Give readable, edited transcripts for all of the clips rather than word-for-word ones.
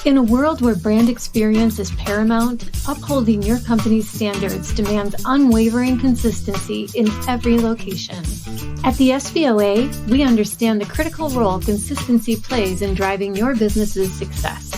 In a world where brand experience is paramount, upholding your company's standards demands unwavering consistency in every location. At the SBOA, we understand the critical role consistency plays in driving your business's success.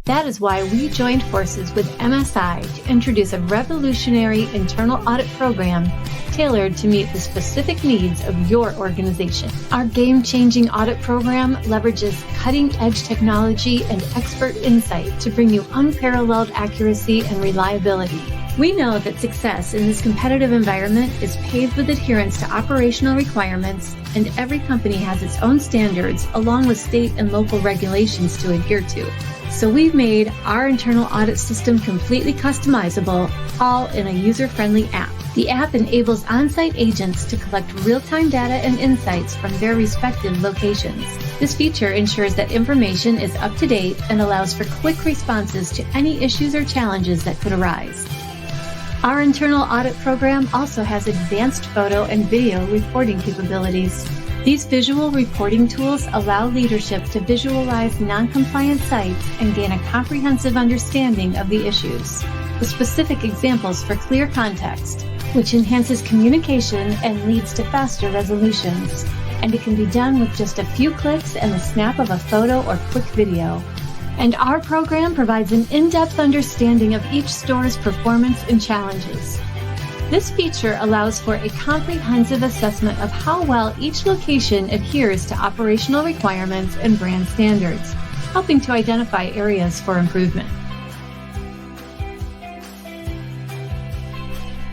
That is why we joined forces with MSI to introduce a revolutionary internal audit program tailored to meet the specific needs of your organization. Our game-changing audit program leverages cutting-edge technology and expert insight to bring you unparalleled accuracy and reliability. We know that success in this competitive environment is paved with adherence to operational requirements, and every company has its own standards along with state and local regulations to adhere to. So we've made our internal audit system completely customizable, all in a user-friendly app. The app enables on-site agents to collect real-time data and insights from their respective locations. This feature ensures that information is up to date and allows for quick responses to any issues or challenges that could arise. Our internal audit program also has advanced photo and video reporting capabilities. These visual reporting tools allow leadership to visualize non-compliant sites and gain a comprehensive understanding of the issues, with specific examples for clear context, which enhances communication and leads to faster resolutions. And it can be done with just a few clicks and the snap of a photo or quick video. And our program provides an in-depth understanding of each store's performance and challenges. This feature allows for a comprehensive assessment of how well each location adheres to operational requirements and brand standards, helping to identify areas for improvement.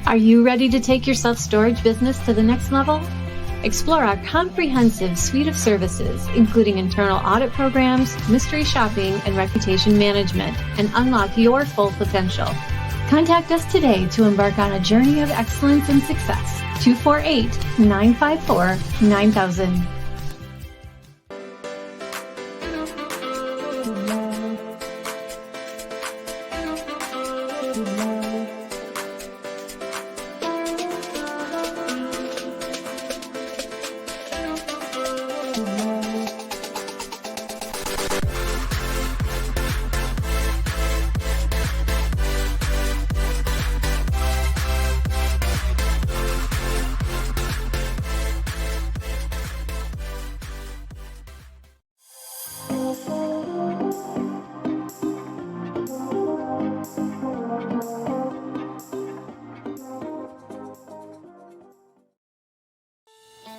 Are you ready to take your self-storage business to the next level? Explore our comprehensive suite of services, including internal audit programs, mystery shopping, and reputation management, and unlock your full potential. Contact us today to embark on a journey of excellence and success. 248-954-9000.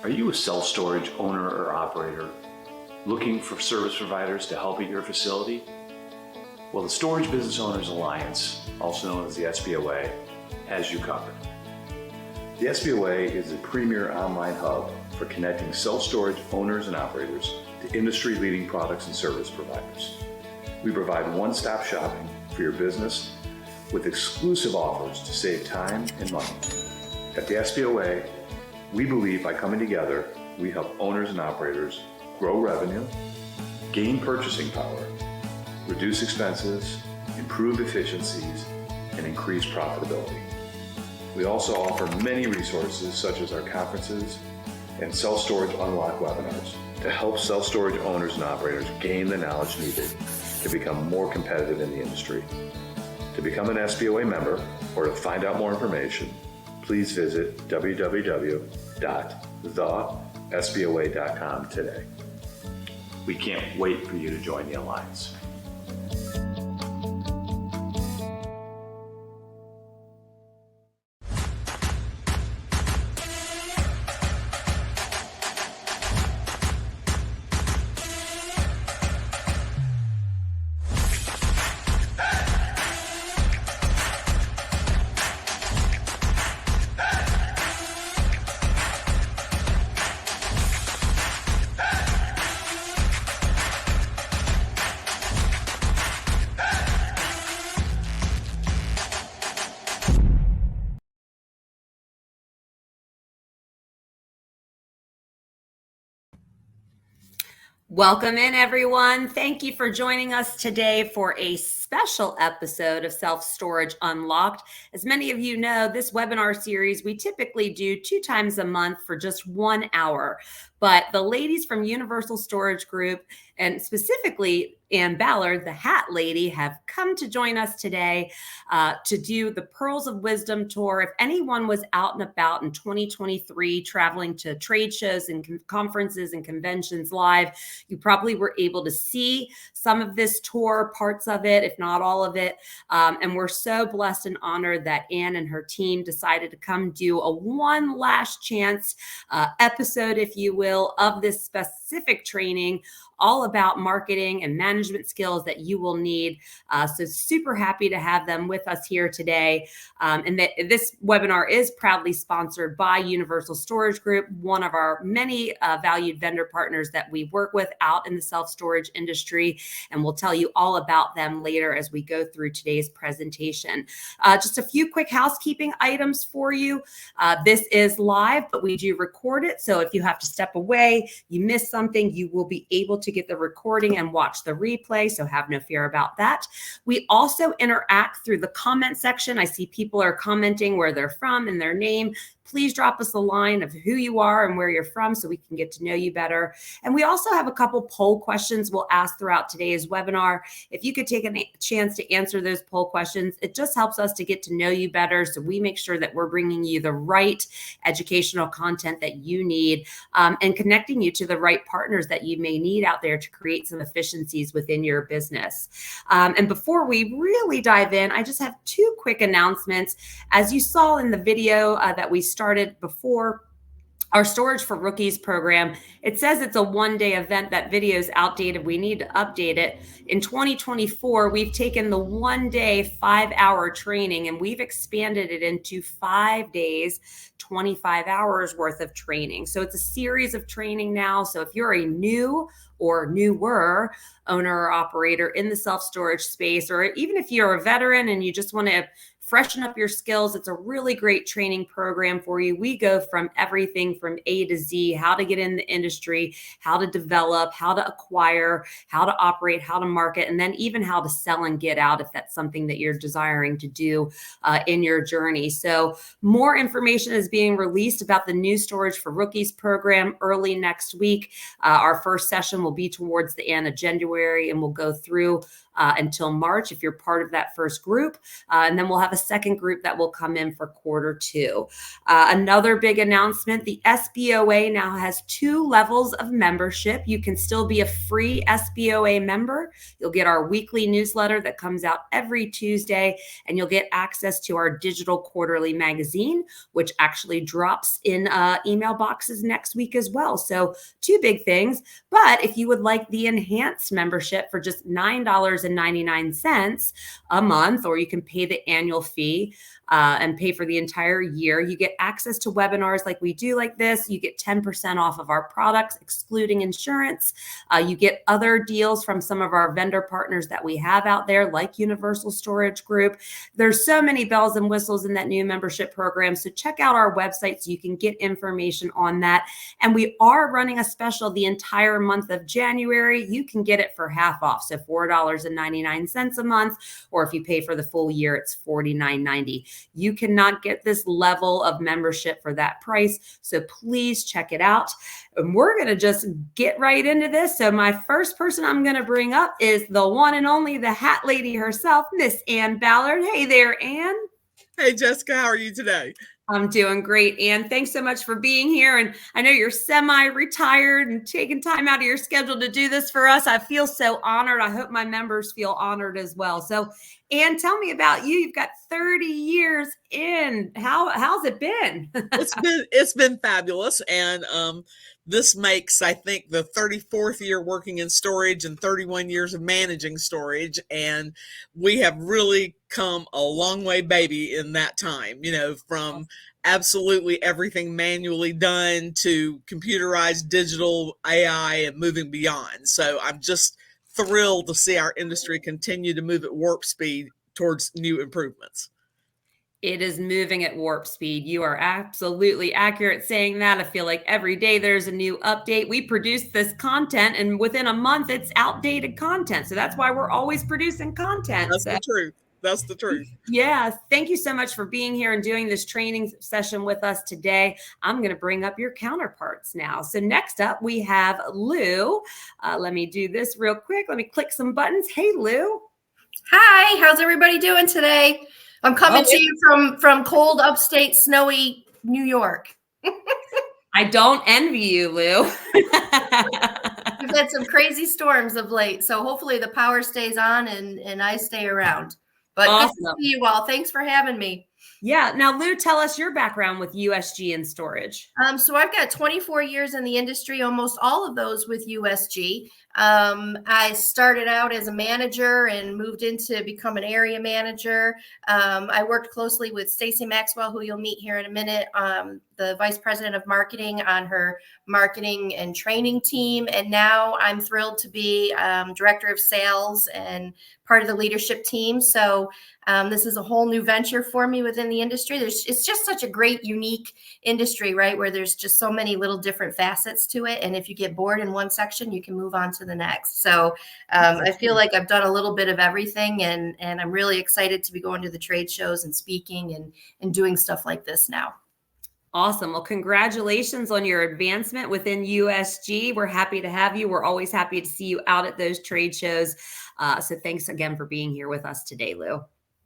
Are you a self-storage owner or operator looking for service providers to help at your facility? Well, the Storage Business Owners Alliance, also known as the SBOA, has you covered. The SBOA is the premier online hub for connecting self-storage owners and operators to industry-leading products and service providers. We provide one-stop shopping for your business with exclusive offers to save time and money. At the SBOA, we believe by coming together, we help owners and operators grow revenue, gain purchasing power, reduce expenses, improve efficiencies, and increase profitability. We also offer many resources such as our conferences and Self-Storage Unlock webinars to help self-storage owners and operators gain the knowledge needed to become more competitive in the industry. To become an SBOA member or to find out more information, please visit www.thesboa.com today. We can't wait for you to join the Alliance. Welcome in, everyone. Thank you for joining us today for a special episode of Self-Storage Unlocked. As many of you know, this webinar series we typically do 2 times a month for just 1 hour. But the ladies from Universal Storage Group, and specifically Ann Ballard, the hat lady, have come to join us today to do the Pearls of Wisdom tour. If anyone was out and about in 2023 traveling to trade shows and conferences and conventions live, you probably were able to see some of this tour, parts of it, if not all of it. And we're so blessed and honored that Ann and her team decided to come do a one last chance episode, if you will, of this specific training, all about marketing and management skills that you will need. So super happy to have them with us here today. And that this webinar is proudly sponsored by Universal Storage Group, one of our many valued vendor partners that we work with out in the self-storage industry. And we'll tell you all about them later as we go through today's presentation. Just a few quick housekeeping items for you. This is live, but we do record it. So if you have to step away, you miss something, you will be able to get the recording and watch the replay. So have no fear about that. We also interact through the comment section. I see people are commenting where they're from and their name. Please drop us a line of who you are and where you're from so we can get to know you better. And we also have a couple poll questions we'll ask throughout today's webinar. If you could take a chance to answer those poll questions, it just helps us to get to know you better. So we make sure that we're bringing you the right educational content that you need and connecting you to the right partners that you may need out there to create some efficiencies within your business. And before we really dive in, I just have two quick announcements. As you saw in the video that we started before, our Storage for Rookies program, it says it's a one-day event. That video is outdated. We need to update it. In 2024, we've taken the one-day, 5-hour training, and we've expanded it into 5 days, 25 hours worth of training. So it's a series of training now. So if you're a new or newer owner or operator in the self-storage space, or even if you're a veteran and you just want to freshen up your skills, it's a really great training program for you. We go from everything from A to Z, how to get in the industry, how to develop, how to acquire, how to operate, how to market, and then even how to sell and get out if that's something that you're desiring to do in your journey. So more information is being released about the new Storage for Rookies program early next week. Our first session will be towards the end of January, and we'll go through until March if you're part of that first group. And then we'll have a second group that will come in for Q2. Another big announcement, the SBOA now has 2 levels of membership. You can still be a free SBOA member. You'll get our weekly newsletter that comes out every Tuesday, and you'll get access to our digital quarterly magazine, which actually drops in email boxes next week as well. So 2 big things. But if you would like the enhanced membership for just $9.99 a month, or you can pay the annual fee and pay for the entire year, you get access to webinars like we do like this. You get 10% off of our products, excluding insurance. You get other deals from some of our vendor partners that we have out there, like Universal Storage Group. There's so many bells and whistles in that new membership program. So check out our website so you can get information on that. And we are running a special the entire month of January. You can get it for half off. So $4.99 a month, or if you pay for the full year, it's $49.90. You cannot get this level of membership for that price. So please check it out. And we're going to just get right into this. So my first person I'm going to bring up is the one and only, the hat lady herself, Miss Ann Ballard. Hey there, Ann. Hey, Jessica, how are you today? I'm doing great, Ann. Thanks so much for being here. And I know you're semi-retired and taking time out of your schedule to do this for us. I feel so honored. I hope my members feel honored as well. So, Ann, tell me about you. You've got 30 years in. How's it been? It's been fabulous. And this makes, I think, the 34th year working in storage and 31 years of managing storage. And we have really come a long way, baby, in that time, from absolutely everything manually done to computerized, digital, AI, and moving beyond. So I'm just thrilled to see our industry continue to move at warp speed towards new improvements. It is moving at warp speed. You are absolutely accurate saying that. I feel like every day there's a new update. We produce this content, and within a month, it's outdated content. So that's why we're always producing content. That's the truth. That's the truth. Yeah. Thank you so much for being here and doing this training session with us today. I'm going to bring up your counterparts now. So next up, we have Lou. Let me do this real quick. Let me click some buttons. Hey, Lou. Hi, how's everybody doing today? I'm coming to you from cold, upstate, snowy New York. I don't envy you, Lou. We've had some crazy storms of late, so hopefully the power stays on and I stay around. But Awesome. Good to see you all. Thanks for having me. Yeah. Now, Lou, tell us your background with USG and storage. So I've got 24 years in the industry, almost all of those with USG. I started out as a manager and moved into become an area manager. I worked closely with Stacy Maxwell, who you'll meet here in a minute, the vice president of marketing on her marketing and training team. And now I'm thrilled to be director of sales and part of the leadership team. So this is a whole new venture for me within the industry. It's just such a great, unique industry, right? Where there's just so many little different facets to it. And if you get bored in one section, you can move on to the next. So I feel like I've done a little bit of everything, and I'm really excited to be going to the trade shows and speaking and doing stuff like this now. Awesome. Well, congratulations on your advancement within USG. We're happy to have you. We're always happy to see you out at those trade shows. So thanks again for being here with us today, Lou.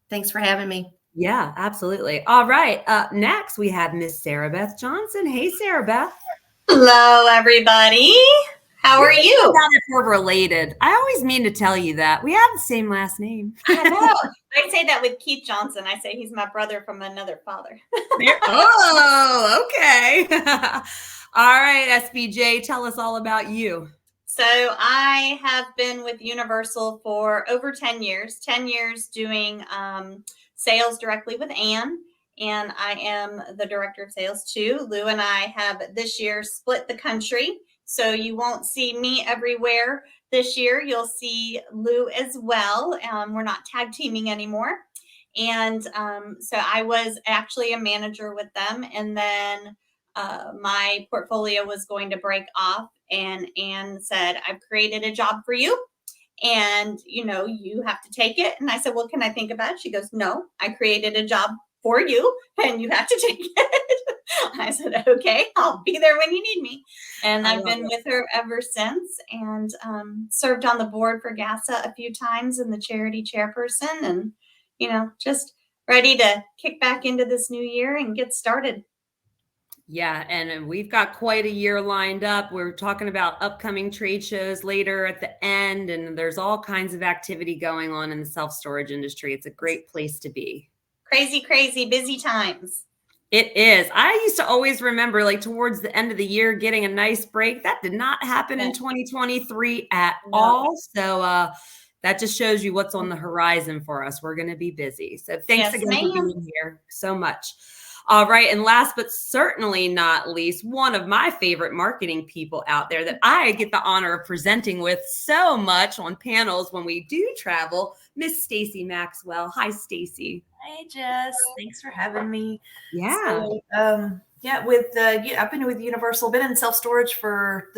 Thanks for having me. Yeah, absolutely. All right. Next, we have Miss Sarah Beth Johnson. Hey, Sarah Beth. Hello, everybody. How are you? About if we're related. I always mean to tell you that. We have the same last name. I know. I say that with Keith Johnson. I say he's my brother from another father. Oh, okay. All right, SBJ, tell us all about you. So I have been with Universal for over 10 years, doing sales directly with Ann. And I am the director of sales too. Lou and I have this year split the country. So you won't see me everywhere this year. You'll see Lou as well. We're not tag teaming anymore. And so I was actually a manager with them. And then my portfolio was going to break off. And Ann said, I've created a job for you. And, you have to take it. And I said, well, can I think about it? She goes, no, I created a job for you and you have to take it. I said, okay, I'll be there when you need me. And I've been with her ever since, and served on the board for GASA a few times and the charity chairperson, and, just ready to kick back into this new year and get started. Yeah, and we've got quite a year lined up. We're talking about upcoming trade shows later at the end, and there's all kinds of activity going on in the self-storage industry. It's a great place to be. Crazy, busy times. It is. I used to always remember, like, towards the end of the year, getting a nice break. That did not happen in 2023 at all. So that just shows you what's on the horizon for us. We're going to be busy. So thanks again for being here so much. All right. And last but certainly not least, one of my favorite marketing people out there that I get the honor of presenting with so much on panels when we do travel, Miss Stacy Maxwell. Hi, Stacy. Hi, Jess. Thanks for having me. Yeah. So, I've been with Universal, been in self-storage for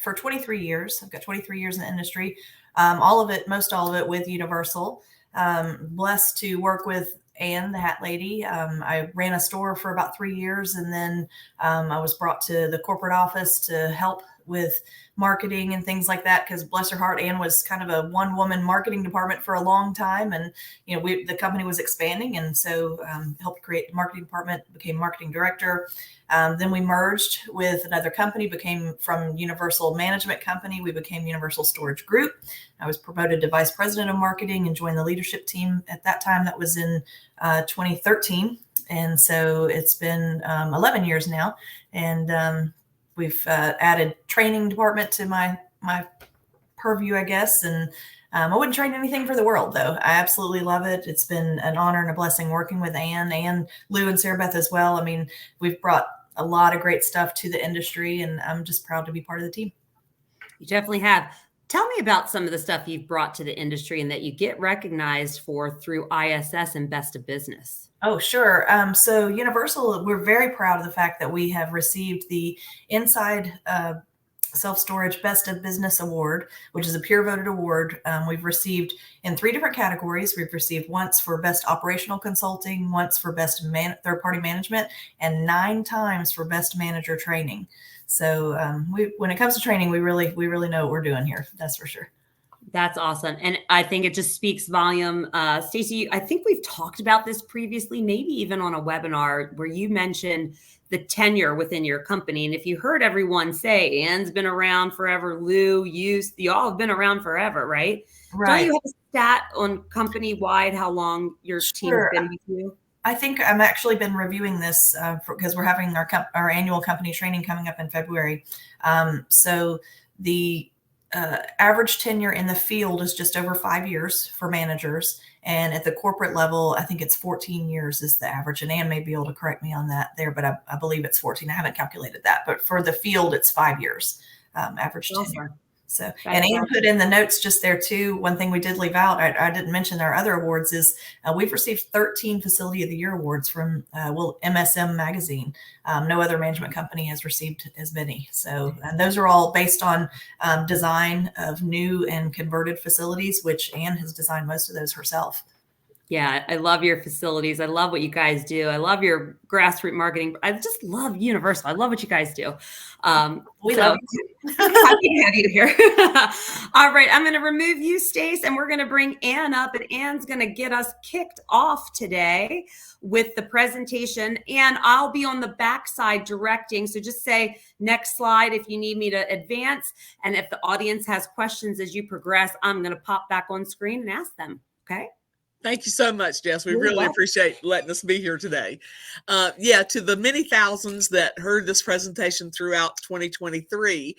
23 years. I've got 23 years in the industry. Most all of it with Universal. Blessed to work with Ann, the hat lady. I ran a store for about 3 years, and then I was brought to the corporate office to help with marketing and things like that, because bless her heart, Ann was kind of a one-woman marketing department for a long time, and the company was expanding, and so helped create the marketing department, became marketing director. Then we merged with another company, became from Universal Management Company, we became Universal Storage Group. I was promoted to vice president of marketing and joined the leadership team at that time. That was in 2013. And so it's been 11 years now. And we've added training department to my purview, I guess. And I wouldn't trade anything for the world, though. I absolutely love it. It's been an honor and a blessing working with Ann and Lou and Sarah Beth as well. I mean, we've brought a lot of great stuff to the industry, and I'm just proud to be part of the team. You definitely have. Tell me about some of the stuff you've brought to the industry and that you get recognized for through ISS and Best of Business. Oh, sure. So Universal, we're very proud of the fact that we have received the Inside Self-Storage Best of Business Award, which is a peer-voted award. We've received in 3 different categories. We've received once for Best Operational Consulting, once for Best Third-Party Management, and 9 times for Best Manager Training. So when it comes to training, we really know what we're doing here. That's for sure. That's awesome. And I think it just speaks volume. Stacey, I think we've talked about this previously, maybe even on a webinar where you mentioned the tenure within your company. And if you heard everyone say, Ann's been around forever, Lou, you all have been around forever, right? Right. Don't you have a stat on company-wide how long your team's been with you? I think I've actually been reviewing this because we're having our annual company training coming up in February. So the average tenure in the field is just over 5 years for managers. And at the corporate level, I think it's 14 years is the average. And Ann may be able to correct me on that there, but I believe it's 14. I haven't calculated that. But for the field, it's 5 years average tenure. So, and Ann put in the notes just there too. One thing we did leave out, I didn't mention our other awards is we've received 13 Facility of the Year awards from MSM magazine. No other management company has received as many. So, and those are all based on design of new and converted facilities, which Ann has designed most of those herself. Yeah, I love your facilities. I love what you guys do. I love your grassroots marketing. I just love Universal. I love what you guys do. We love you. Happy to have you here. All right, I'm going to remove you, Stace, and we're going to bring Ann up, and Ann's going to get us kicked off today with the presentation. And I'll be on the backside directing. So just say next slide if you need me to advance. And if the audience has questions as you progress, I'm going to pop back on screen and ask them. Okay. Thank you so much, Jess. We really appreciate letting us be here today. To the many thousands that heard this presentation throughout 2023,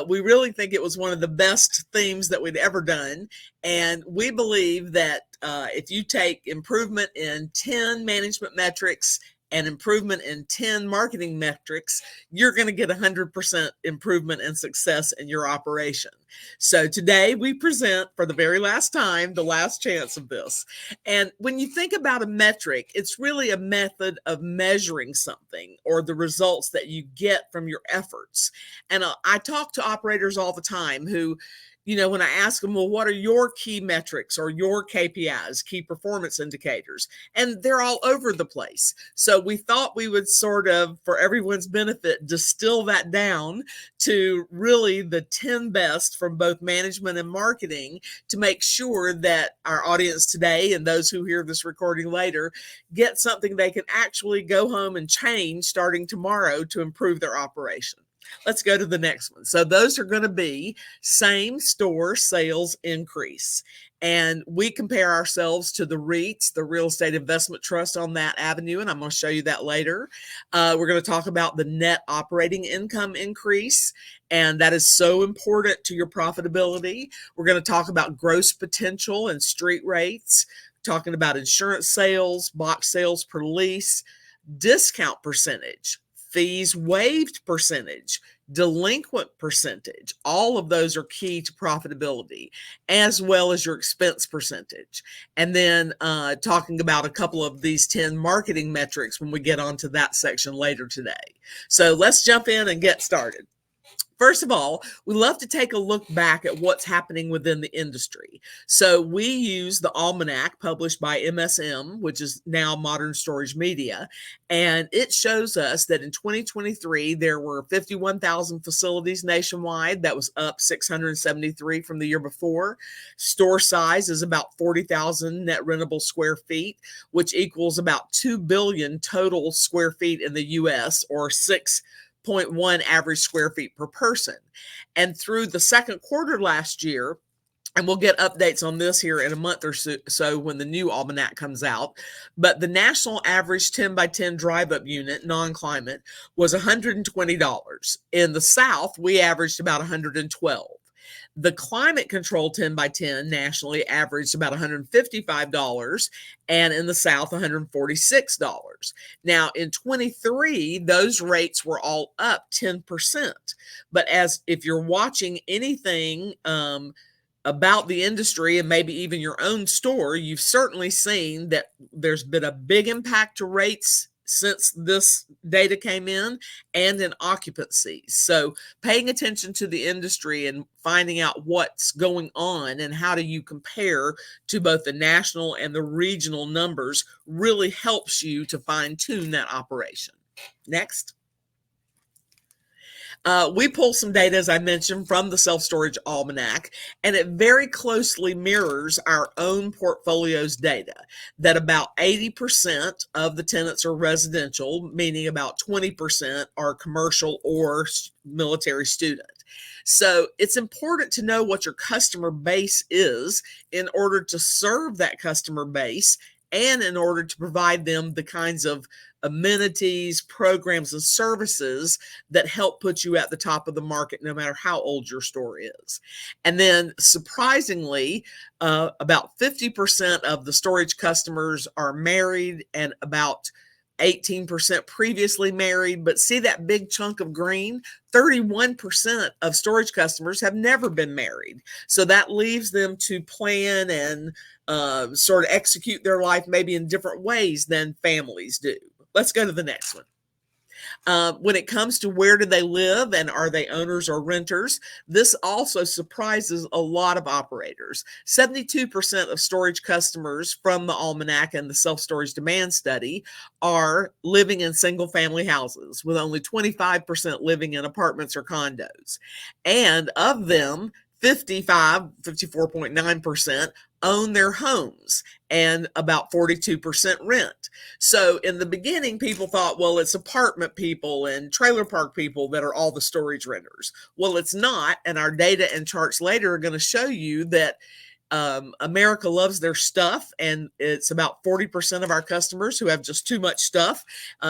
we really think it was one of the best themes that we'd ever done. And we believe that if you take improvement in 10 management metrics and improvement in 10 marketing metrics, you're going to get 100% improvement and success in your operation. So today we present for the very last time, the last chance of this. And when you think about a metric, it's really a method of measuring something or the results that you get from your efforts. And I talk to operators all the time who, when I ask them, well, what are your key metrics or your KPIs, key performance indicators? And they're all over the place. So we thought we would sort of, for everyone's benefit, distill that down to really the 10 best from both management and marketing to make sure that our audience today and those who hear this recording later get something they can actually go home and change starting tomorrow to improve their operation. Let's go to the next one. So those are going to be same store sales increase. And we compare ourselves to the REITs, the Real Estate Investment Trust on that avenue. And I'm going to show you that later. We're going to talk about the net operating income increase. And that is so important to your profitability. We're going to talk about gross potential and street rates, talking about insurance sales, box sales per lease, discount percentage, fees waived percentage, delinquent percentage. All of those are key to profitability, as well as your expense percentage. And then talking about a couple of these 10 marketing metrics when we get onto that section later today. So let's jump in and get started. First of all, we love to take a look back at what's happening within the industry. So we use the Almanac published by MSM, which is now Modern Storage Media, and it shows us that in 2023, there were 51,000 facilities nationwide. That was up 673 from the year before. Store size is about 40,000 net rentable square feet, which equals about 2 billion total square feet in the U.S., or 6.1 average square feet per person. And through the second quarter last year, and we'll get updates on this here in a month or so when the new Almanac comes out, but the national average 10 by 10 drive-up unit, non-climate, was $120. In the South, we averaged about $112. The climate control 10 by 10 nationally averaged about $155, and in the South, $146. Now, in 23, those rates were all up 10%. But if you're watching anything about the industry and maybe even your own store, you've certainly seen that there's been a big impact to rates since this data came in, and in occupancy. So paying attention to the industry and finding out what's going on and how do you compare to both the national and the regional numbers really helps you to fine tune that operation. Next. We pull some data, as I mentioned, from the Self-Storage Almanac, and it very closely mirrors our own portfolio's data, that about 80% of the tenants are residential, meaning about 20% are commercial or military student. So it's important to know what your customer base is in order to serve that customer base and in order to provide them the kinds of amenities, programs, and services that help put you at the top of the market, no matter how old your store is. And then surprisingly, about 50% of the storage customers are married and about 18% previously married. But see that big chunk of green? 31% of storage customers have never been married. So that leaves them to plan and sort of execute their life maybe in different ways than families do. Let's go to the next one. When it comes to where do they live and are they owners or renters, this also surprises a lot of operators. 72% of storage customers from the Almanac and the Self-Storage Demand Study are living in single-family houses, with only 25% living in apartments or condos. And of them, 54.9% own their homes, and about 42% rent. So in the beginning, people thought, well, it's apartment people and trailer park people that are all the storage renters. Well, it's not, and our data and charts later are going to show you that America loves their stuff, and it's about 40% of our customers who have just too much stuff,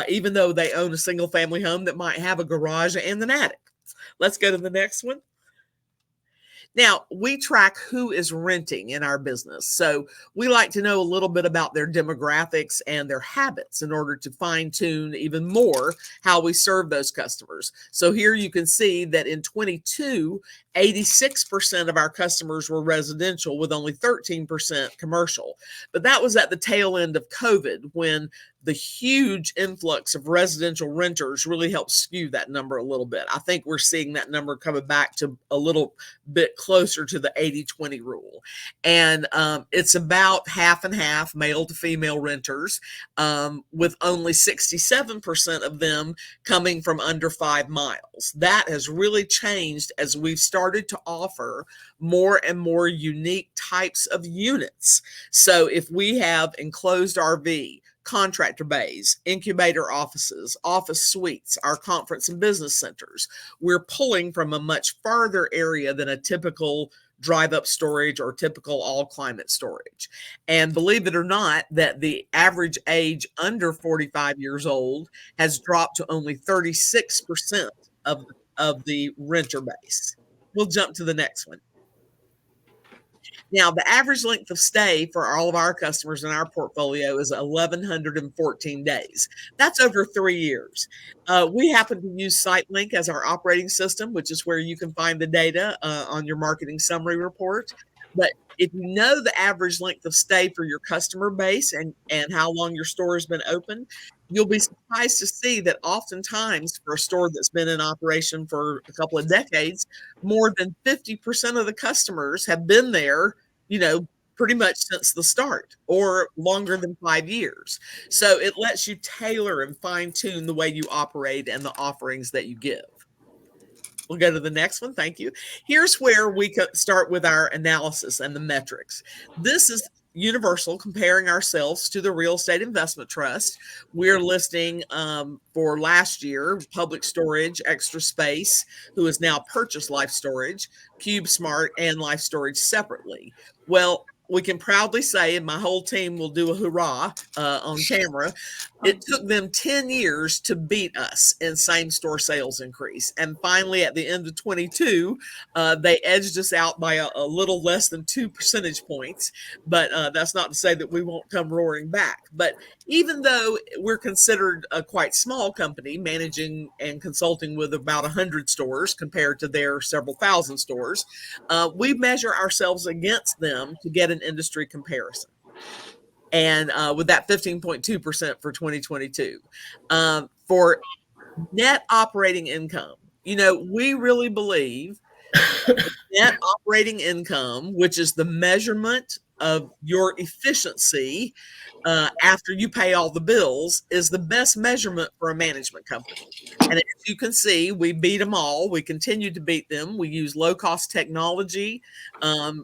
even though they own a single family home that might have a garage and an attic. Let's go to the next one. Now, we track who is renting in our business. So we like to know a little bit about their demographics and their habits in order to fine tune even more how we serve those customers. So here you can see that in 22, 86% of our customers were residential, with only 13% commercial. But that was at the tail end of COVID, when the huge influx of residential renters really helped skew that number a little bit. I think we're seeing that number coming back to a little bit closer to the 80-20 rule. And it's about half and half male to female renters, with only 67% of them coming from under 5 miles. That has really changed as we've started to offer more and more unique types of units. So if we have enclosed RV, contractor bays, incubator offices, office suites, our conference and business centers, we're pulling from a much farther area than a typical drive-up storage or typical all-climate storage. And believe it or not, that the average age under 45 years old has dropped to only 36% of the renter base. We'll jump to the next one. Now, the average length of stay for all of our customers in our portfolio is 1,114 days. That's over 3 years. We happen to use SiteLink as our operating system, which is where you can find the data on your marketing summary report. But if you know the average length of stay for your customer base and how long your store has been open, you'll be surprised to see that oftentimes for a store that's been in operation for a couple of decades, more than 50% of the customers have been there, pretty much since the start, or longer than 5 years. So it lets you tailor and fine tune the way you operate and the offerings that you give. We'll go to the next one. Thank you. Here's where we start with our analysis and the metrics. This is Universal comparing ourselves to the Real Estate Investment Trust. We're listing for last year Public Storage, Extra Space, who has now purchased Life Storage, CubeSmart, and Life Storage separately. Well, we can proudly say, and my whole team will do a hurrah on camera, it took them 10 years to beat us in same-store sales increase. And finally, at the end of 22, they edged us out by a little less than 2 percentage points. But that's not to say that we won't come roaring back. But even though we're considered a quite small company, managing and consulting with about 100 stores compared to their several thousand stores, we measure ourselves against them to get an industry comparison. and with that 15.2% for 2022. For net operating income, we really believe net operating income, which is the measurement of your efficiency after you pay all the bills, is the best measurement for a management company. And as you can see, we beat them all. We continue to beat them. We use low-cost technology.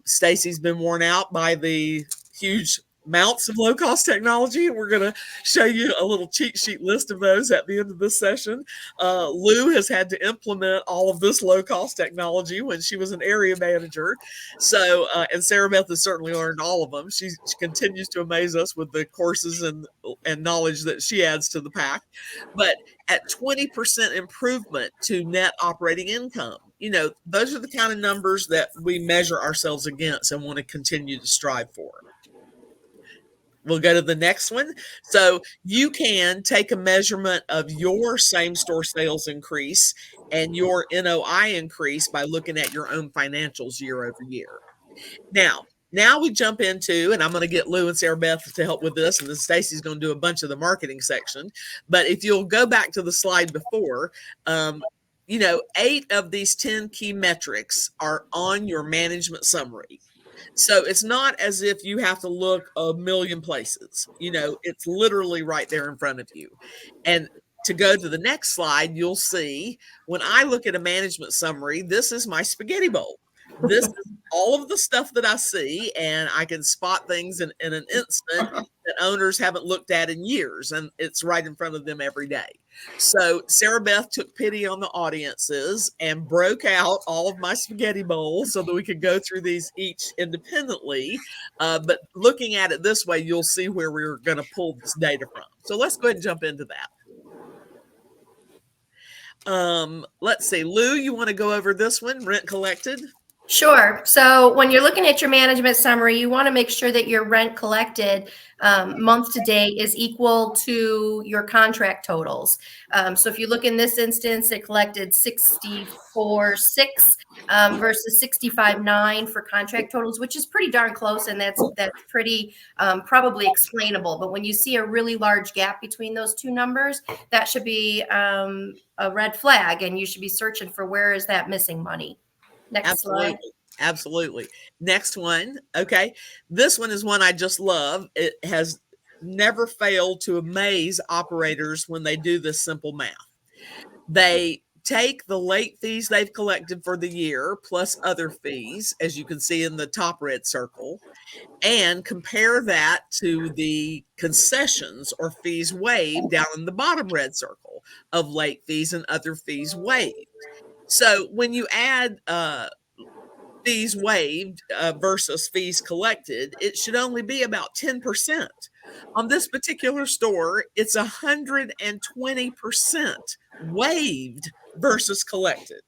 Stacy's been worn out by the huge amounts of low-cost technology. We're going to show you a little cheat sheet list of those at the end of this session. Lou has had to implement all of this low-cost technology when she was an area manager. So, and Sarah Beth has certainly learned all of them. She continues to amaze us with the courses and knowledge that she adds to the pack. But at 20% improvement to net operating income, those are the kind of numbers that we measure ourselves against and want to continue to strive for. We'll go to the next one. So you can take a measurement of your same store sales increase and your NOI increase by looking at your own financials year over year. Now we jump into, and I'm going to get Lou and Sarah Beth to help with this, and then Stacy's going to do a bunch of the marketing section. But if you'll go back to the slide before, 8 of these 10 key metrics are on your management summary. So it's not as if you have to look a million places. It's literally right there in front of you. And to go to the next slide, you'll see when I look at a management summary, this is my spaghetti bowl. This is all of the stuff that I see, and I can spot things in an instant that owners haven't looked at in years, and it's right in front of them every day. So Sarah Beth took pity on the audiences and broke out all of my spaghetti bowls so that we could go through these each independently. But looking at it this way, you'll see where we're going to pull this data from. So let's go ahead and jump into that. Let's see, Lou, you want to go over this one, rent collected? Sure. So when you're looking at your management summary, you want to make sure that your rent collected month to date is equal to your contract totals. So if you look in this instance, it collected 64.6 versus 65.9 for contract totals, which is pretty darn close, and that's pretty probably explainable. But when you see a really large gap between those two numbers, that should be a red flag, and you should be searching for where is that missing money. Next slide. Absolutely. Next one. Okay. This one is one I just love. It has never failed to amaze operators when they do this simple math. They take the late fees they've collected for the year plus other fees, as you can see in the top red circle, and compare that to the concessions or fees waived down in the bottom red circle of late fees and other fees waived. So when you add fees waived versus fees collected, it should only be about 10%. On this particular store, it's 120% waived versus collected.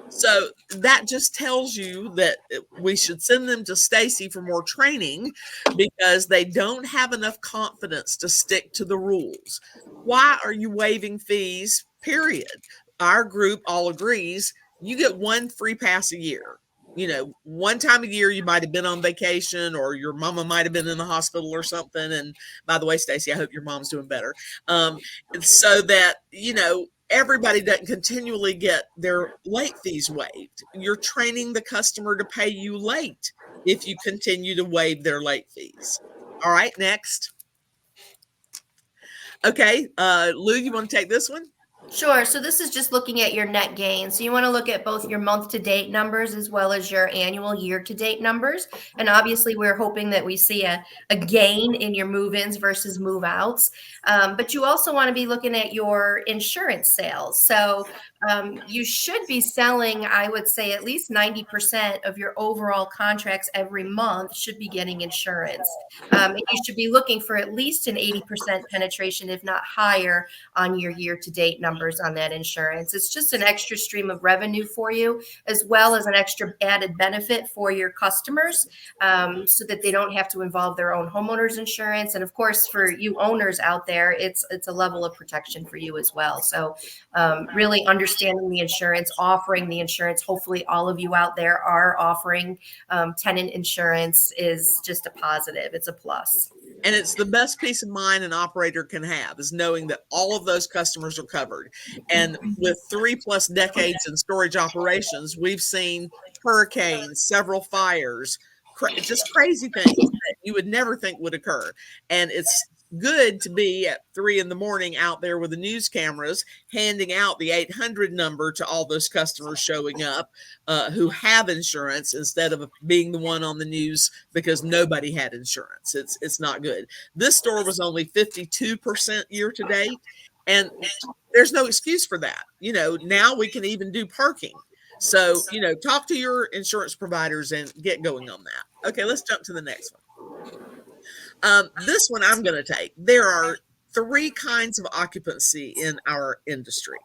So that just tells you that we should send them to Stacy for more training because they don't have enough confidence to stick to the rules. Why are you waiving fees, period? Our group all agrees you get one free pass a year. One time a year you might have been on vacation or your mama might have been in the hospital or something. And by the way, Stacy, I hope your mom's doing better. So that, everybody doesn't continually get their late fees waived. You're training the customer to pay you late if you continue to waive their late fees. All right, next. Okay, Lou, you want to take this one? Sure. So this is just looking at your net gain. So you want to look at both your month to date numbers as well as your annual year to date numbers. And obviously we're hoping that we see a gain in your move-ins versus move-outs. But you also want to be looking at your insurance sales. So you should be selling, I would say, at least 90% of your overall contracts every month should be getting insurance. And you should be looking for at least an 80% penetration, if not higher, on your year to date numbers on that insurance. It's just an extra stream of revenue for you, as well as an extra added benefit for your customers, so that they don't have to involve their own homeowners insurance. And of course, for you owners out there, it's a level of protection for you as well. So really understanding the insurance, offering the insurance. Hopefully all of you out there are offering tenant insurance is just a positive. It's a plus. And it's the best peace of mind an operator can have, is knowing that all of those customers are covered. And with 3+ decades in storage operations, we've seen hurricanes, several fires, just crazy things that you would never think would occur. And it's good to be at 3 a.m. out there with the news cameras handing out the 800 number to all those customers showing up who have insurance, instead of being the one on the news because nobody had insurance. It's not good. This store was only 52% year to date, and there's no excuse for that. Now we can even do parking. So, talk to your insurance providers and get going on that. Okay, let's jump to the next one. This one I'm going to take. There are 3 kinds of occupancy in our industry.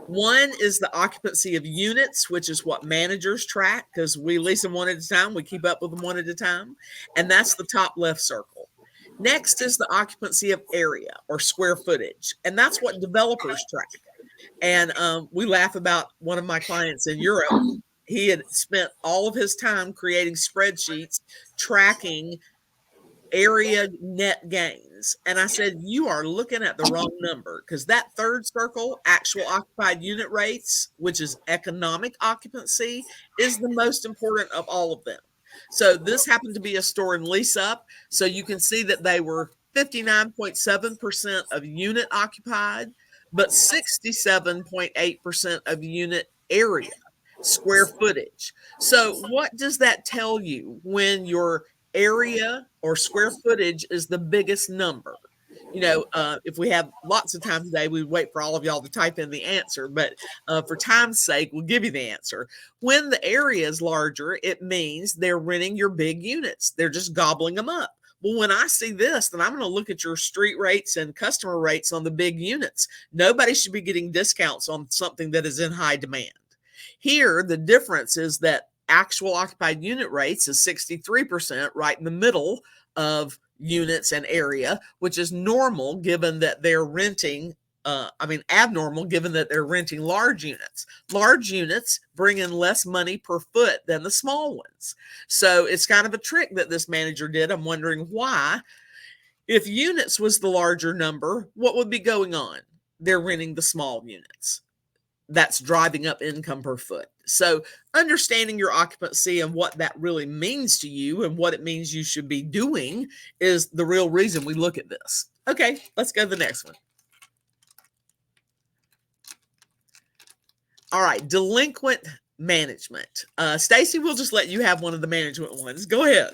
One is the occupancy of units, which is what managers track, because we lease them one at a time. We keep up with them one at a time. And that's the top left circle. Next is the occupancy of area or square footage. And that's what developers track. And we laugh about one of my clients in Europe. He had spent all of his time creating spreadsheets tracking area net gains. And I said, you are looking at the wrong number, because that third circle, actual occupied unit rates, which is economic occupancy, is the most important of all of them. So this happened to be a store in lease up. So you can see that they were 59.7% of unit occupied, but 67.8% of unit area, square footage. So what does that tell you when your area or square footage is the biggest number? If we have lots of time today, we wait for all of y'all to type in the answer, but for time's sake, we'll give you the answer. When the area is larger, it means they're renting your big units. They're just gobbling them up. Well, when I see this, then I'm going to look at your street rates and customer rates on the big units. Nobody should be getting discounts on something that is in high demand. Here, the difference is that actual occupied unit rates is 63%, right in the middle of units and area, which is normal given that they're renting, abnormal given that they're renting large units. Large units bring in less money per foot than the small ones. So it's kind of a trick that this manager did. I'm wondering why. If units was the larger number, what would be going on? They're renting the small units. That's driving up income per foot. So understanding your occupancy and what that really means to you and what it means you should be doing is the real reason we look at this. Okay, let's go to the next one. All right, delinquent management. Stacy, we'll just let you have one of the management ones. Go ahead.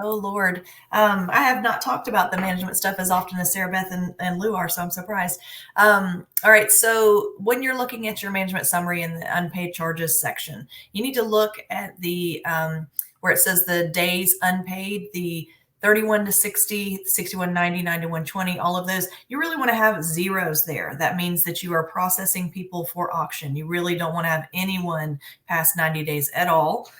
Oh, Lord. I have not talked about the management stuff as often as Sarah Beth and Lou are, so I'm surprised. All right. So when you're looking at your management summary in the unpaid charges section, you need to look at the where it says the days unpaid, the 31 to 60, 61, 90, 91, 20, all of those. You really want to have zeros there. That means that you are processing people for auction. You really don't want to have anyone past 90 days at all.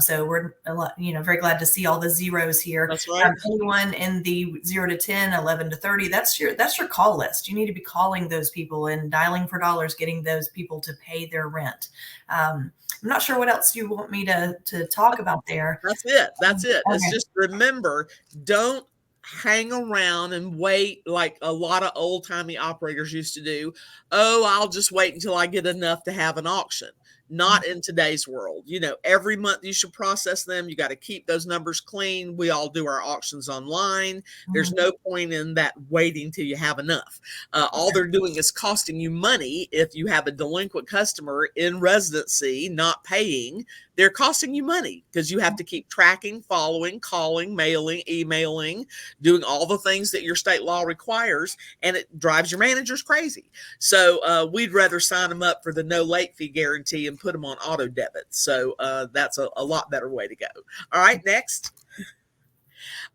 So we're, very glad to see all the zeros here. That's right. Anyone in the 0 to 10, 11 to 30, that's your call list. You need to be calling those people and dialing for dollars, getting those people to pay their rent. I'm not sure what else you want me to talk about there. That's it. Okay. It's just remember, don't hang around and wait like a lot of old-timey operators used to do. Oh, I'll just wait until I get enough to have an auction. Not in today's world. Every month you should process them. You got to keep those numbers clean. We all do our auctions online. There's no point in that waiting till you have enough. All they're doing is costing you money. If you have a delinquent customer in residency not paying, they're costing you money because you have to keep tracking, following, calling, mailing, emailing, doing all the things that your state law requires, and it drives your managers crazy. So we'd rather sign them up for the no late fee guarantee and put them on auto debit. So that's a lot better way to go. All right, next.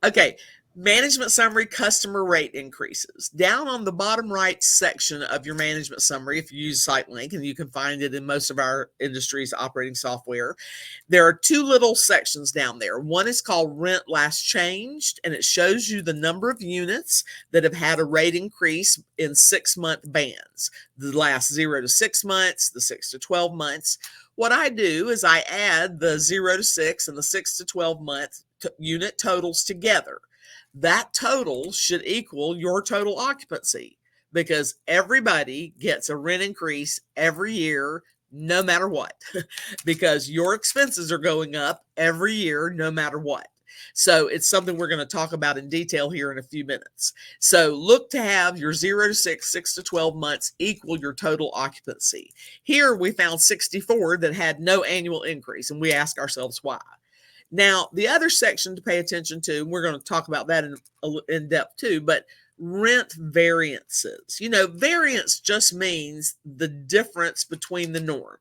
Okay. Management summary, customer rate increases. Down on the bottom right section of your management summary, if you use SiteLink, and you can find it in most of our industry's operating software, there are 2 little sections down there. One is called Rent Last Changed, and it shows you the number of units that have had a rate increase in 6-month bands. The last 0 to 6 months, the 6 to 12 months. What I do is I add the 0 to 6 and the 6 to 12 months unit totals together. That total should equal your total occupancy, because everybody gets a rent increase every year, no matter what, because your expenses are going up every year, no matter what. So it's something we're going to talk about in detail here in a few minutes. So look to have your 0 to 6, 6 to 12 months equal your total occupancy. Here we found 64 that had no annual increase, and we ask ourselves why. Now, the other section to pay attention to, and we're going to talk about that in depth too, but rent variances. You know, variance just means the difference between the norm,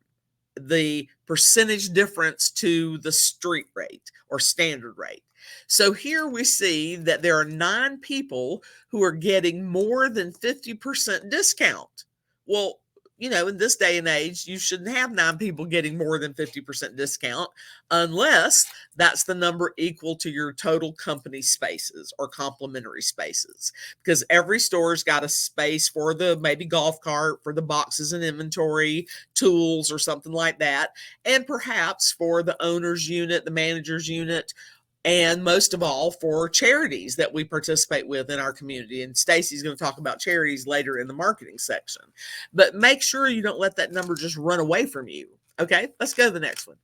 the percentage difference to the street rate or standard rate. So here we see that there are 9 people who are getting more than 50% discount. Well, you know, in this day and age, you shouldn't have 9 people getting more than 50% discount unless that's the number equal to your total company spaces or complementary spaces, because every store's got a space for the maybe golf cart, for the boxes and inventory, tools or something like that, and perhaps for the owner's unit, the manager's unit, and most of all for charities that we participate with in our community. And Stacy's going to talk about charities later in the marketing section. But make sure you don't let that number just run away from you. Okay, let's go to the next one.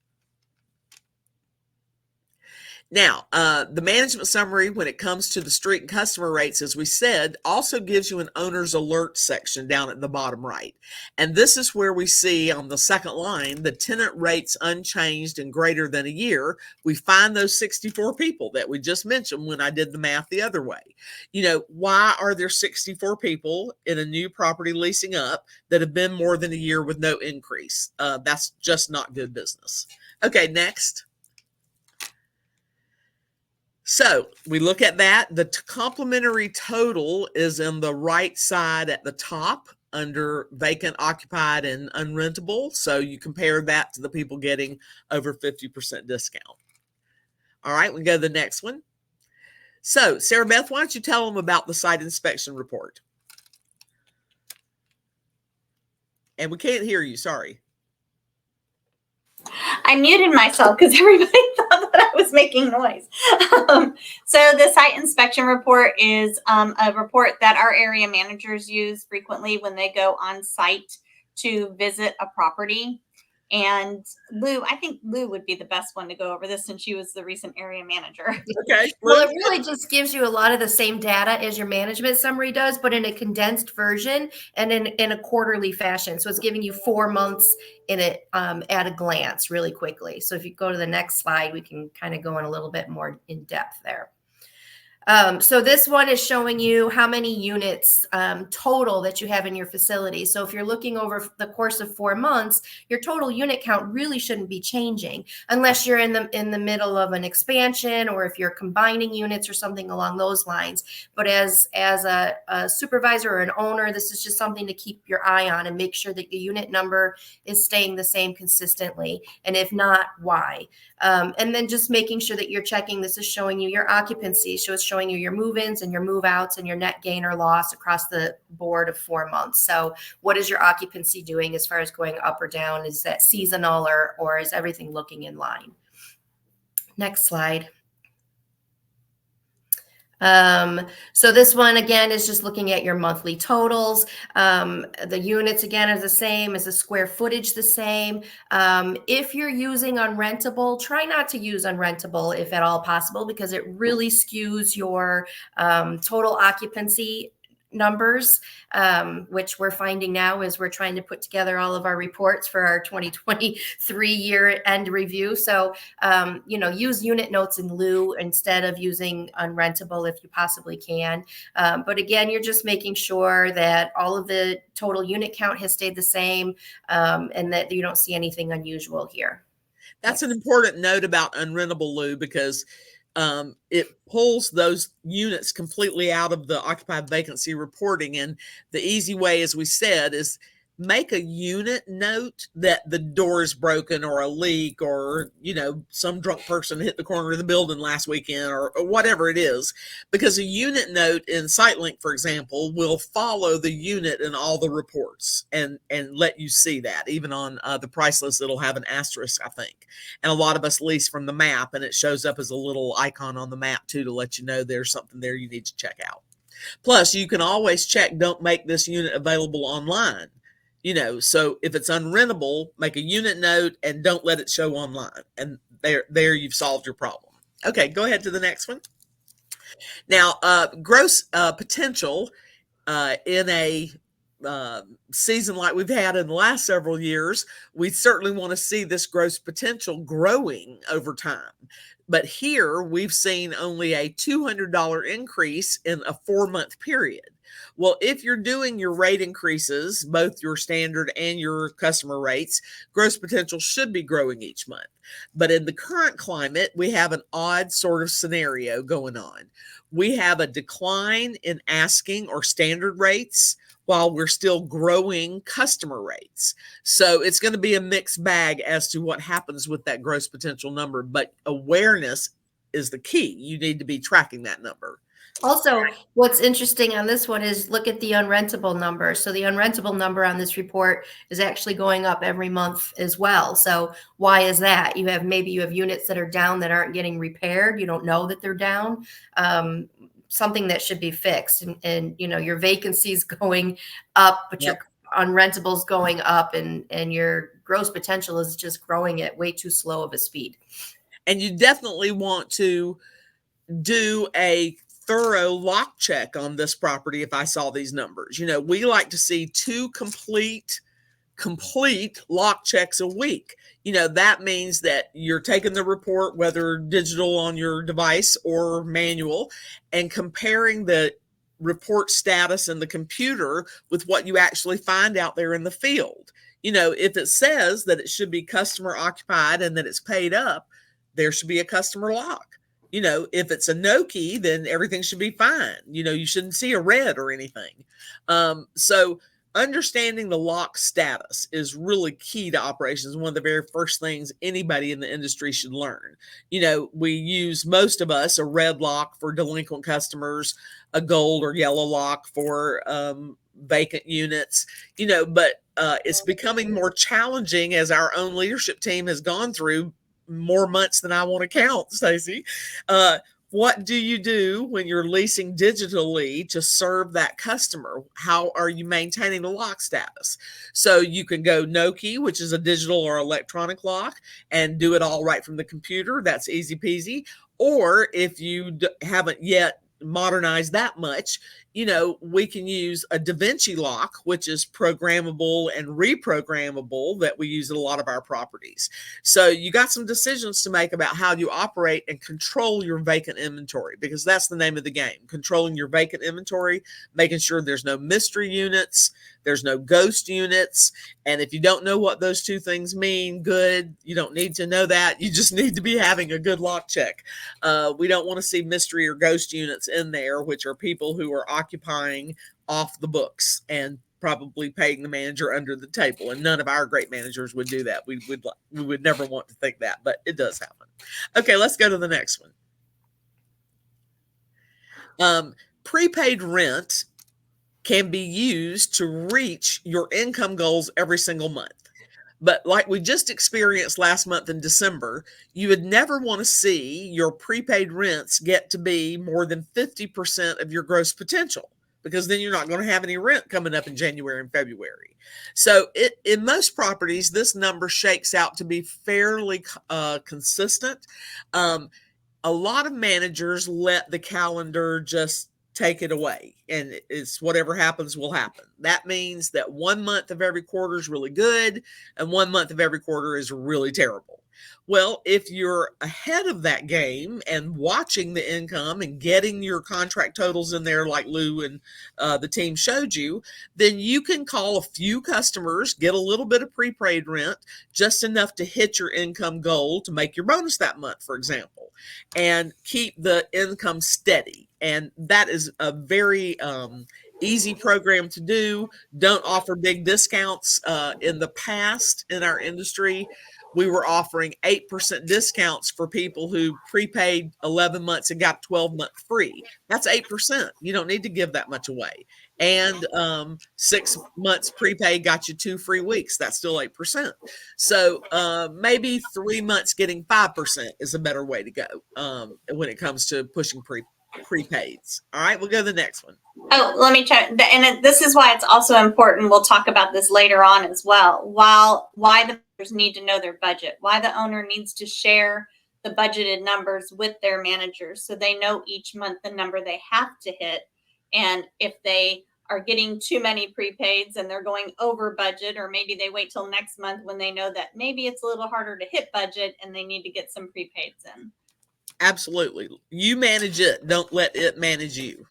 Now, the management summary, when it comes to the street and customer rates, as we said, also gives you an owner's alert section down at the bottom right. And this is where we see on the second line, the tenant rates unchanged and greater than a year. We find those 64 people that we just mentioned when I did the math the other way. You know, why are there 64 people in a new property leasing up that have been more than a year with no increase? That's just not good business. Okay, next. So we look at that. The complementary total is in the right side at the top under vacant, occupied, and unrentable. So you compare that to the people getting over 50% discount. All right, we go to the next one. So Sarah Beth, why don't you tell them about the site inspection report? And we can't hear you, sorry. I muted myself because everybody thought that I was making noise. So the site inspection report is a report that our area managers use frequently when they go on site to visit a property. And Lou, I think Lou would be the best one to go over this since she was the recent area manager. Okay. Well, it really just gives you a lot of the same data as your management summary does, but in a condensed version and in a quarterly fashion. So it's giving you 4 months in it at a glance really quickly. So if you go to the next slide, we can kind of go in a little bit more in depth there. So this one is showing you how many units total that you have in your facility. So if you're looking over the course of 4 months, your total unit count really shouldn't be changing unless you're in the middle of an expansion or if you're combining units or something along those lines. But as a supervisor or an owner, this is just something to keep your eye on and make sure that the unit number is staying the same consistently. And if not, why? And then just making sure that you're checking. This is showing you your occupancy. So it's showing you your move-ins and your move-outs and your net gain or loss across the board of 4 months. So what is your occupancy doing as far as going up or down? Is that seasonal or is everything looking in line? Next slide. So this one again is just looking at your monthly totals. The units again are the same. Is the square footage the same? If you're using unrentable, try not to use unrentable if at all possible, because it really skews your total occupancy numbers, which we're finding now as we're trying to put together all of our reports for our 2023 year end review. So, use unit notes in lieu instead of using unrentable if you possibly can. But again, you're just making sure that all of the total unit count has stayed the same and that you don't see anything unusual here. That's an important note about unrentable, Lou, because it pulls those units completely out of the occupied vacancy reporting. And the easy way, as we said, is make a unit note that the door is broken or a leak or, some drunk person hit the corner of the building last weekend or whatever it is, because a unit note in SiteLink, for example, will follow the unit in all the reports and let you see that. Even on the price list, it'll have an asterisk, I think. And a lot of us lease from the map, and it shows up as a little icon on the map too to let you know there's something there you need to check out. Plus, you can always check, don't make this unit available online. So if it's unrentable, make a unit note and don't let it show online. And there you've solved your problem. Okay, go ahead to the next one. Now, gross potential in a season like we've had in the last several years, we certainly want to see this gross potential growing over time. But here we've seen only a $200 increase in a 4-month period. Well, if you're doing your rate increases, both your standard and your customer rates, gross potential should be growing each month. But in the current climate, we have an odd sort of scenario going on. We have a decline in asking or standard rates while we're still growing customer rates. So it's going to be a mixed bag as to what happens with that gross potential number, but awareness is the key. You need to be tracking that number. Also, what's interesting on this one is look at the unrentable number. So the unrentable number on this report is actually going up every month as well. So why is that? You have units that are down that aren't getting repaired. You don't know that they're down. Something that should be fixed. And your vacancies going up, but your unrentables going up, and your gross potential is just growing at way too slow of a speed. And you definitely want to do a thorough lock check on this property. If I saw these numbers, we like to see 2 complete lock checks a week. That means that you're taking the report, whether digital on your device or manual, and comparing the report status in the computer with what you actually find out there in the field. If it says that it should be customer occupied and that it's paid up, there should be a customer lock. If it's a no key, then everything should be fine. You shouldn't see a red or anything. So understanding the lock status is really key to operations. One of the very first things anybody in the industry should learn. We use, most of us, a red lock for delinquent customers, a gold or yellow lock for vacant units, but it's becoming more challenging as our own leadership team has gone through more months than I want to count, Stacey. What do you do when you're leasing digitally to serve that customer? How are you maintaining the lock status? So you can go no key, which is a digital or electronic lock, and do it all right from the computer. That's easy peasy. Or if you haven't yet modernized that much, we can use a Da Vinci lock, which is programmable and reprogrammable, that we use in a lot of our properties. So you got some decisions to make about how you operate and control your vacant inventory, because that's the name of the game. Controlling your vacant inventory, making sure there's no mystery units, there's no ghost units. And if you don't know what those 2 things mean, good. You don't need to know that. You just need to be having a good lock check. We don't want to see mystery or ghost units in there, which are people who are occupying off the books and probably paying the manager under the table. And none of our great managers would do that. We would never want to think that, but it does happen. Okay, let's go to the next one. Prepaid rent can be used to reach your income goals every single month. But like we just experienced last month in December, you would never want to see your prepaid rents get to be more than 50% of your gross potential, because then you're not going to have any rent coming up in January and February. So in most properties, this number shakes out to be fairly consistent. A lot of managers let the calendar just take it away, and it's whatever happens will happen. That means that 1 month of every quarter is really good and 1 month of every quarter is really terrible. Well, if you're ahead of that game and watching the income and getting your contract totals in there like Lou and the team showed you, then you can call a few customers, get a little bit of prepaid rent, just enough to hit your income goal to make your bonus that month, for example, and keep the income steady. And that is a very easy program to do. Don't offer big discounts. In the past, in our industry, we were offering 8% discounts for people who prepaid 11 months and got 12-month free. That's 8%. You don't need to give that much away. And 6 months prepaid got you 2 free weeks. That's still 8%. So maybe 3 months getting 5% is a better way to go when it comes to pushing prepaids. All right, we'll go to the next one. Oh, let me check. And this is why it's also important. We'll talk about this later on as well. Why the managers need to know their budget, why the owner needs to share the budgeted numbers with their managers so they know each month the number they have to hit. And if they are getting too many prepaids and they're going over budget, or maybe they wait till next month when they know that maybe it's a little harder to hit budget and they need to get some prepaids in. Absolutely. You manage it. Don't let it manage you.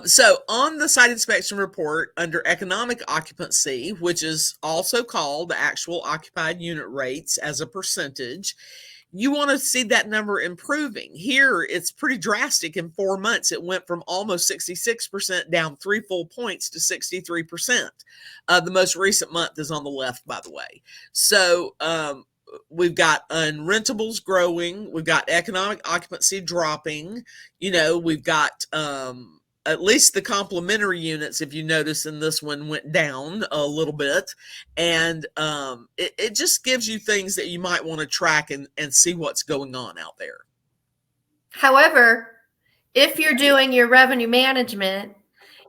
So on the site inspection report under economic occupancy, which is also called the actual occupied unit rates as a percentage, you want to see that number improving. Here, it's pretty drastic. In 4 months, it went from almost 66% down 3 full points to 63%. The most recent month is on the left, by the way. So we've got unrentables growing. We've got economic occupancy dropping. We've got at least the complementary units, if you notice in this one, went down a little bit. And it just gives you things that you might want to track and see what's going on out there. However, if you're doing your revenue management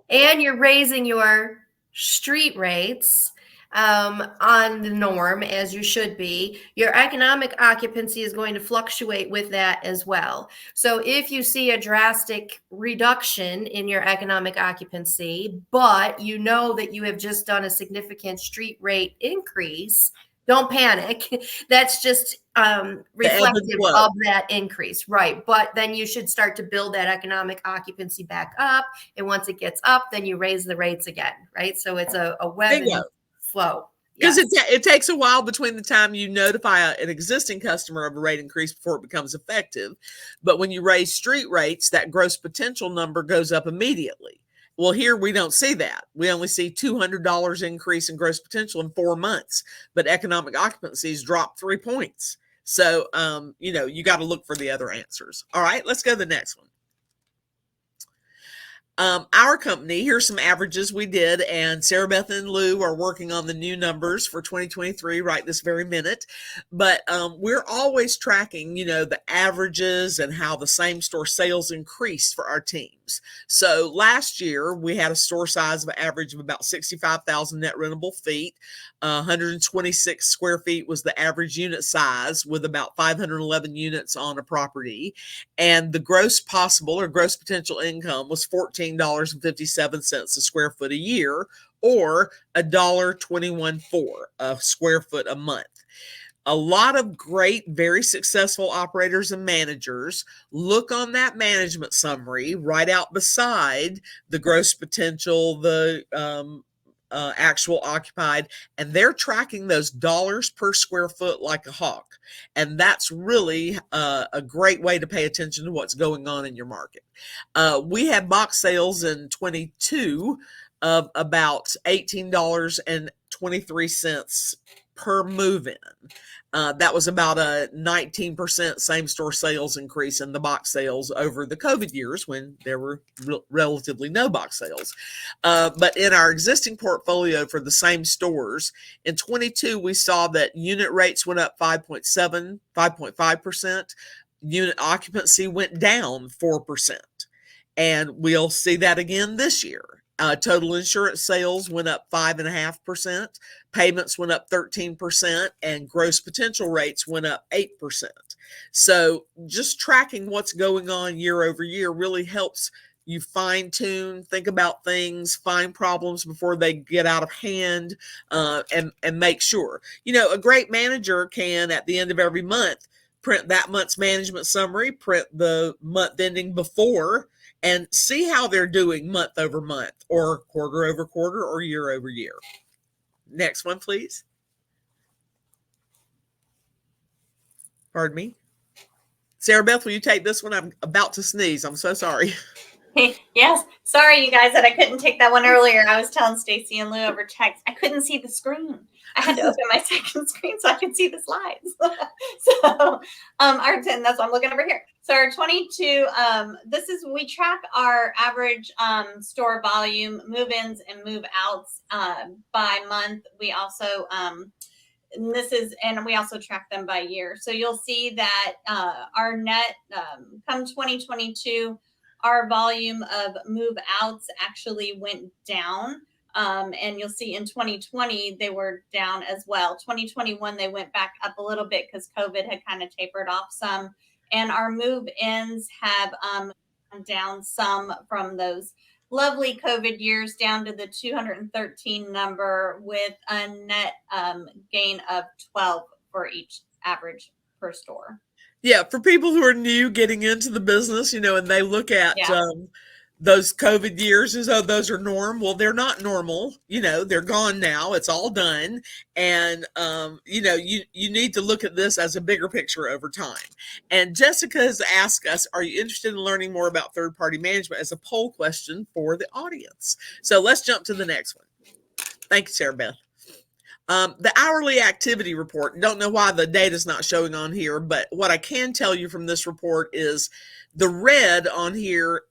and you're raising your street rates on the norm, as you should be, your economic occupancy is going to fluctuate with that as well. So if you see a drastic reduction in your economic occupancy, but you know that you have just done a significant street rate increase, don't panic. That's just reflective of that increase, right? But then you should start to build that economic occupancy back up. And once it gets up, then you raise the rates again, right? So it's a web flow. Because it takes a while between the time you notify an existing customer of a rate increase before it becomes effective. But when you raise street rates, that gross potential number goes up immediately. Well, here we don't see that. We only see $200 increase in gross potential in 4 months, but economic occupancies dropped 3 points. So, you got to look for the other answers. All right, let's go to the next one. Our company, here's some averages we did, and Sarah Beth and Lou are working on the new numbers for 2023 right this very minute. But we're always tracking, the averages and how the same store sales increased for our teams. So last year we had a store size of an average of about 65,000 net rentable feet. 126 square feet was the average unit size, with about 511 units on a property. And the gross possible or gross potential income was $14.57 a square foot a year, or $1.21 a square foot a month. A lot of great, very successful operators and managers look on that management summary right out beside the gross potential, the actual occupied, and they're tracking those dollars per square foot like a hawk. And that's really a great way to pay attention to what's going on in your market. We had box sales in 22 of about $18.23 per move-in. That was about a 19% same-store sales increase in the box sales over the COVID years when there were relatively no box sales. But in our existing portfolio for the same stores, in 22, we saw that unit rates went up 5.5%. Unit occupancy went down 4%. And we'll see that again this year. Total insurance sales went up 5.5%, payments went up 13%, and gross potential rates went up 8%. So just tracking what's going on year over year really helps you fine tune, think about things, find problems before they get out of hand, and make sure. A great manager can, at the end of every month, print that month's management summary, print the month ending before, and see how they're doing month over month, or quarter over quarter, or year over year. Next one, please. Pardon me. Sarah Beth, will you take this one? I'm about to sneeze. I'm so sorry. Yes. Sorry, you guys, that I couldn't take that one earlier. I was telling Stacy and Lou over text. I couldn't see the screen. I had to open my second screen so I could see the slides. So, and that's why I'm looking over here. So our 22, we track our average store volume, move-ins and move-outs by month. We also, and we also track them by year. So you'll see that our net come 2022, our volume of move outs actually went down. And you'll see in 2020, they were down as well. 2021, they went back up a little bit because COVID had kind of tapered off some. And our move ins have down some from those lovely COVID years down to the 213 number with a net gain of 12 for each average per store. Yeah, for people who are new getting into the business, and they look at those COVID years as though those are norm. Well, they're not normal. They're gone now. It's all done. And, you need to look at this as a bigger picture over time. And Jessica has asked us, are you interested in learning more about third-party management as a poll question for the audience? So let's jump to the next one. Thank you, Sarah Beth. The hourly activity report, don't know why the data is not showing on here, but what I can tell you from this report is the red on here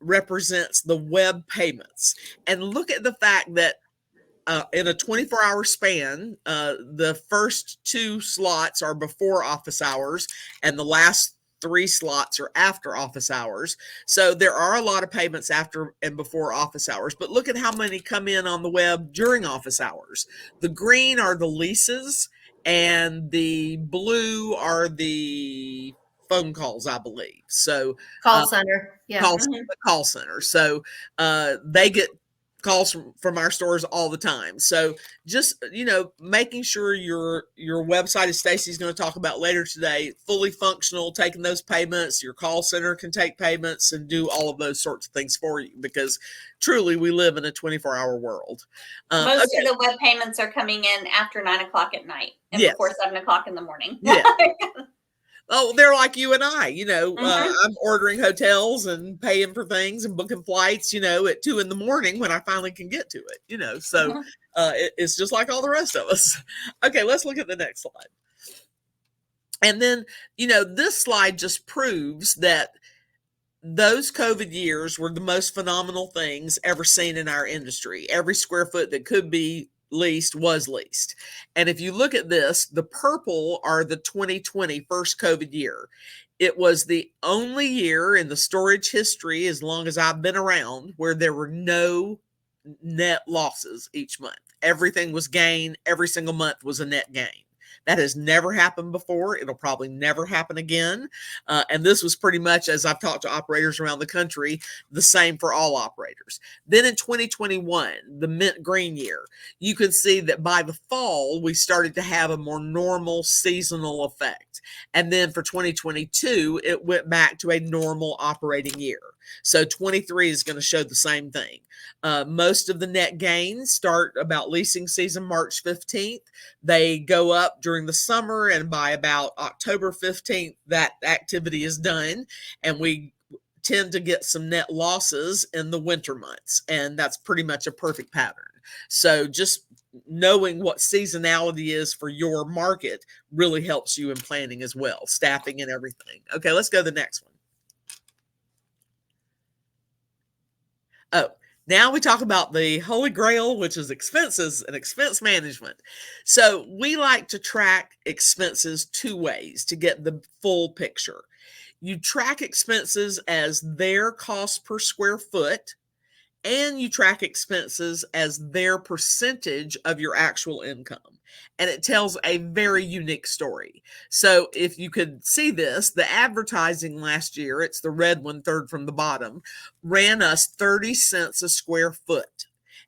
represents the web payments. And look at the fact that in a 24-hour span, the first 2 slots are before office hours and the last 3 slots are after office hours. So there are a lot of payments after and before office hours, but look at how many come in on the web during office hours. The green are the leases and the blue are the phone calls, I believe. So call center. Yeah. Call center. So they get calls from our stores all the time. So just, making sure your website, as Stacy's going to talk about later today, fully functional, taking those payments. Your call center can take payments and do all of those sorts of things for you, because truly we live in a 24-hour world. Most of the web payments are coming in after 9 o'clock at night and before 7 o'clock in the morning. Yeah. Oh, they're like you and I, I'm ordering hotels and paying for things and booking flights, at 2 a.m. when I finally can get to it, so it's just like all the rest of us. Okay, let's look at the next slide. And then, this slide just proves that those COVID years were the most phenomenal things ever seen in our industry. Every square foot that could be leased was leased. And if you look at this, the purple are the 2020 first COVID year. It was the only year in the storage history, as long as I've been around, where there were no net losses each month. Everything was gain. Every single month was a net gain. That has never happened before. It'll probably never happen again. And this was pretty much, as I've talked to operators around the country, the same for all operators. Then in 2021, the mint green year, you can see that by the fall, we started to have a more normal seasonal effect. And then for 2022, it went back to a normal operating year. So 23 is going to show the same thing. Most of the net gains start about leasing season March 15th. They go up during the summer, and by about October 15th, that activity is done, and we tend to get some net losses in the winter months, and that's pretty much a perfect pattern. So just knowing what seasonality is for your market really helps you in planning as well, staffing and everything. Okay, let's go to the next one. Oh, now we talk about the holy grail, which is expenses and expense management. So we like to track expenses 2 ways to get the full picture. You track expenses as their cost per square foot, and you track expenses as their percentage of your actual income. And it tells a very unique story. So if you could see this, the advertising last year, it's the red one, third from the bottom, ran us 30 cents a square foot.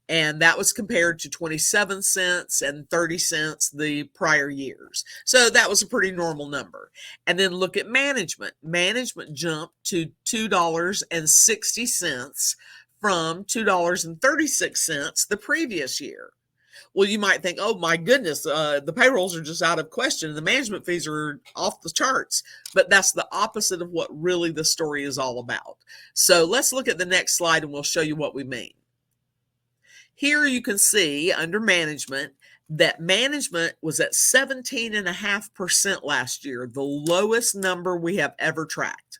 And that was compared to 27 cents and 30 cents the prior years. So that was a pretty normal number. And then look at management. Management jumped to $2.60 from $2.36 the previous year. Well, you might think, oh my goodness, the payrolls are just out of question. The management fees are off the charts. But that's the opposite of what really the story is all about. So let's look at the next slide and we'll show you what we mean. Here you can see under management that management was at 17.5% last year, the lowest number we have ever tracked.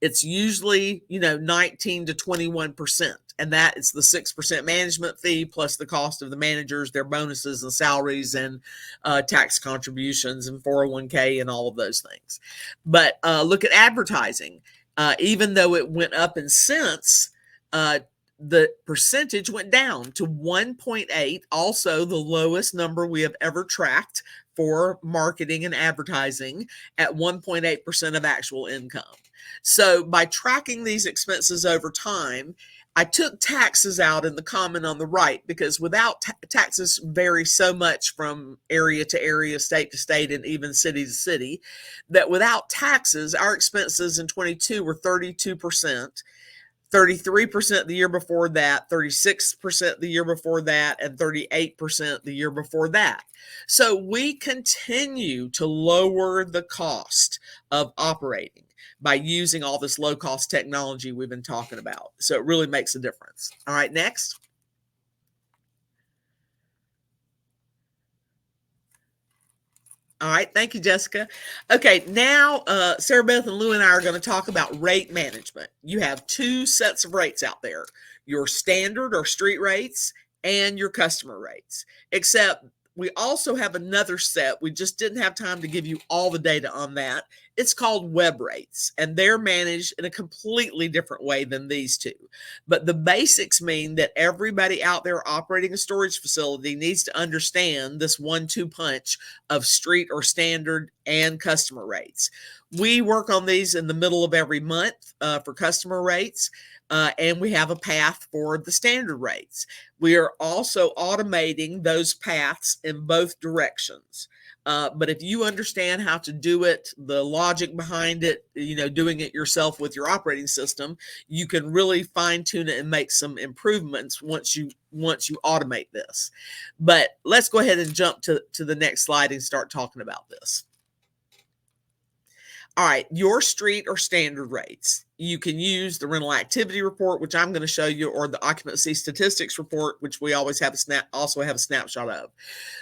It's usually, 19 to 21%. And that is the 6% management fee plus the cost of the managers, their bonuses and salaries and tax contributions and 401k and all of those things. But look at advertising. Even though it went up in cents, the percentage went down to 1.8, also the lowest number we have ever tracked for marketing and advertising at 1.8% of actual income. So by tracking these expenses over time, I took taxes out in the comment on the right because without taxes vary so much from area to area, state to state, and even city to city, that without taxes, our expenses in 22 were 32%. 33% the year before that, 36% the year before that, and 38% the year before that. So we continue to lower the cost of operating by using all this low-cost technology we've been talking about. So it really makes a difference. All right, next. All right, thank you, Jessica. Okay, now Sarah Beth and Lou and I are going to talk about rate management. You have two sets of rates out there, your standard or street rates and your customer rates, except we also have another set. We just didn't have time to give you all the data on that. It's called web rates, and they're managed in a completely different way than these two. But the basics mean that everybody out there operating a storage facility needs to understand this 1-2 punch of street or standard and customer rates. We work on these in the middle of every month for customer rates. And we have a path for the standard rates. We are also automating those paths in both directions. But if you understand how to do it, the logic behind it, doing it yourself with your operating system, you can really fine tune it and make some improvements once you automate this. But let's go ahead and jump to the next slide and start talking about this. All right, your street or standard rates. You can use the rental activity report, which I'm going to show you, or the occupancy statistics report, which we always have also have a snapshot of.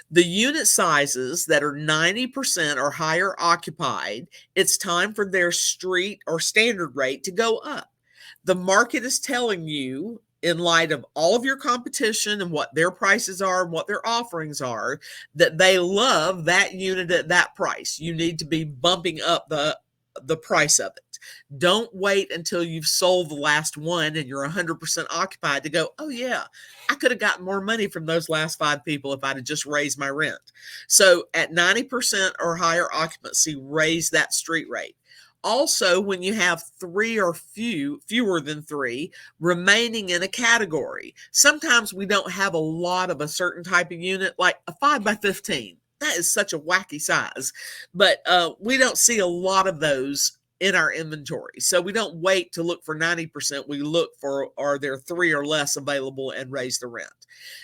The unit sizes that are 90% or higher occupied, it's time for their street or standard rate to go up. The market is telling you, in light of all of your competition and what their prices are and what their offerings are, that they love that unit at that price. You need to be bumping up the price of it. Don't wait until you've sold the last one and you're 100% occupied to go, oh yeah, I could have gotten more money from those last 5 people if I'd have just raised my rent. So at 90% or higher occupancy, raise that street rate. Also, when you have 3 or fewer than 3 remaining in a category, sometimes we don't have a lot of a certain type of unit, like a 5 by 15. That is such a wacky size, but we don't see a lot of those in our inventory. So we don't wait to look for 90%. We look for, are there 3 or less available, and raise the rent.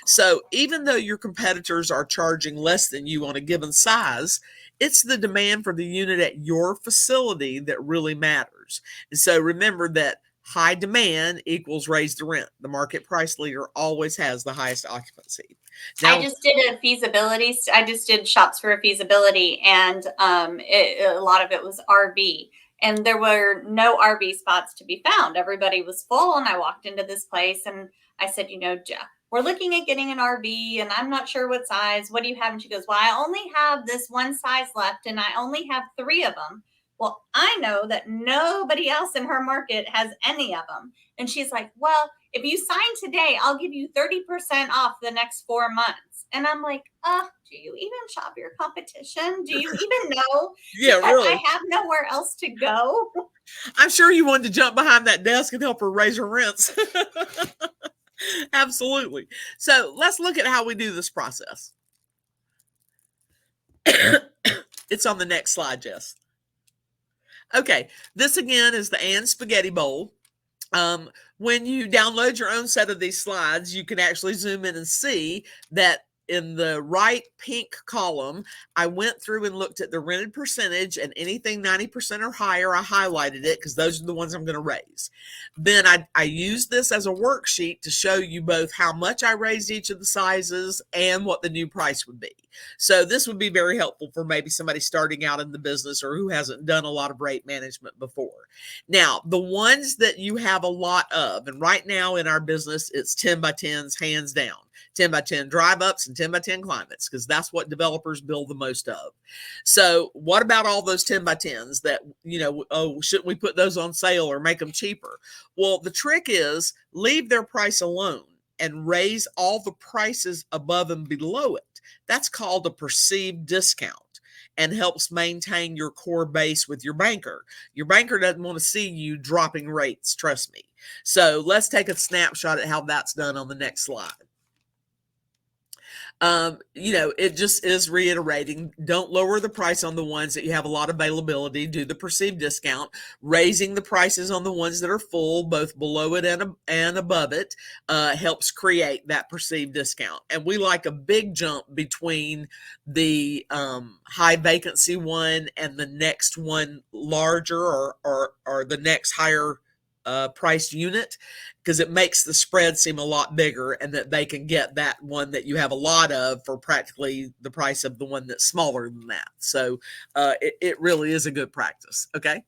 So even though your competitors are charging less than you on a given size, it's the demand for the unit at your facility that really matters. And so remember that high demand equals raise the rent. The market price leader always has the highest occupancy. Now, I just did a feasibility. I just did shops for a feasibility, and a lot of it was RV. And there were no RV spots to be found. Everybody was full. And I walked into this place and I said, we're looking at getting an RV and I'm not sure what size. What do you have? And she goes, well, I only have this one size left and I only have 3 of them. Well, I know that nobody else in her market has any of them. And she's like, well, if you sign today, I'll give you 30% off the next 4 months. And I'm like, do you even shop your competition? Do you even know? Yeah, really. I have nowhere else to go. I'm sure you wanted to jump behind that desk and help her raise her rents. Absolutely. So let's look at how we do this process. It's on the next slide, Jess. Okay, this again is the Ann Spaghetti Bowl. When you download your own set of these slides, you can actually zoom in and see that in the right pink column, I went through and looked at the rented percentage, and anything 90% or higher, I highlighted it because those are the ones I'm going to raise. Then I used this as a worksheet to show you both how much I raised each of the sizes and what the new price would be. So this would be very helpful for maybe somebody starting out in the business or who hasn't done a lot of rate management before. Now, the ones that you have a lot of, and right now in our business, it's 10 by 10s, hands down. 10 by 10 drive ups and 10 by 10 climates, because that's what developers build the most of. So what about all those 10 by 10s that, oh, shouldn't we put those on sale or make them cheaper? Well, the trick is leave their price alone and raise all the prices above and below it. That's called a perceived discount and helps maintain your core base with your banker. Your banker doesn't want to see you dropping rates, trust me. So let's take a snapshot at how that's done on the next slide. It just is reiterating, don't lower the price on the ones that you have a lot of availability, do the perceived discount, raising the prices on the ones that are full, both below it and above it, helps create that perceived discount. And we like a big jump between the high vacancy one and the next one larger or the next higher priced unit, because it makes the spread seem a lot bigger, and that they can get that one that you have a lot of for practically the price of the one that's smaller than that. So it really is a good practice. Okay.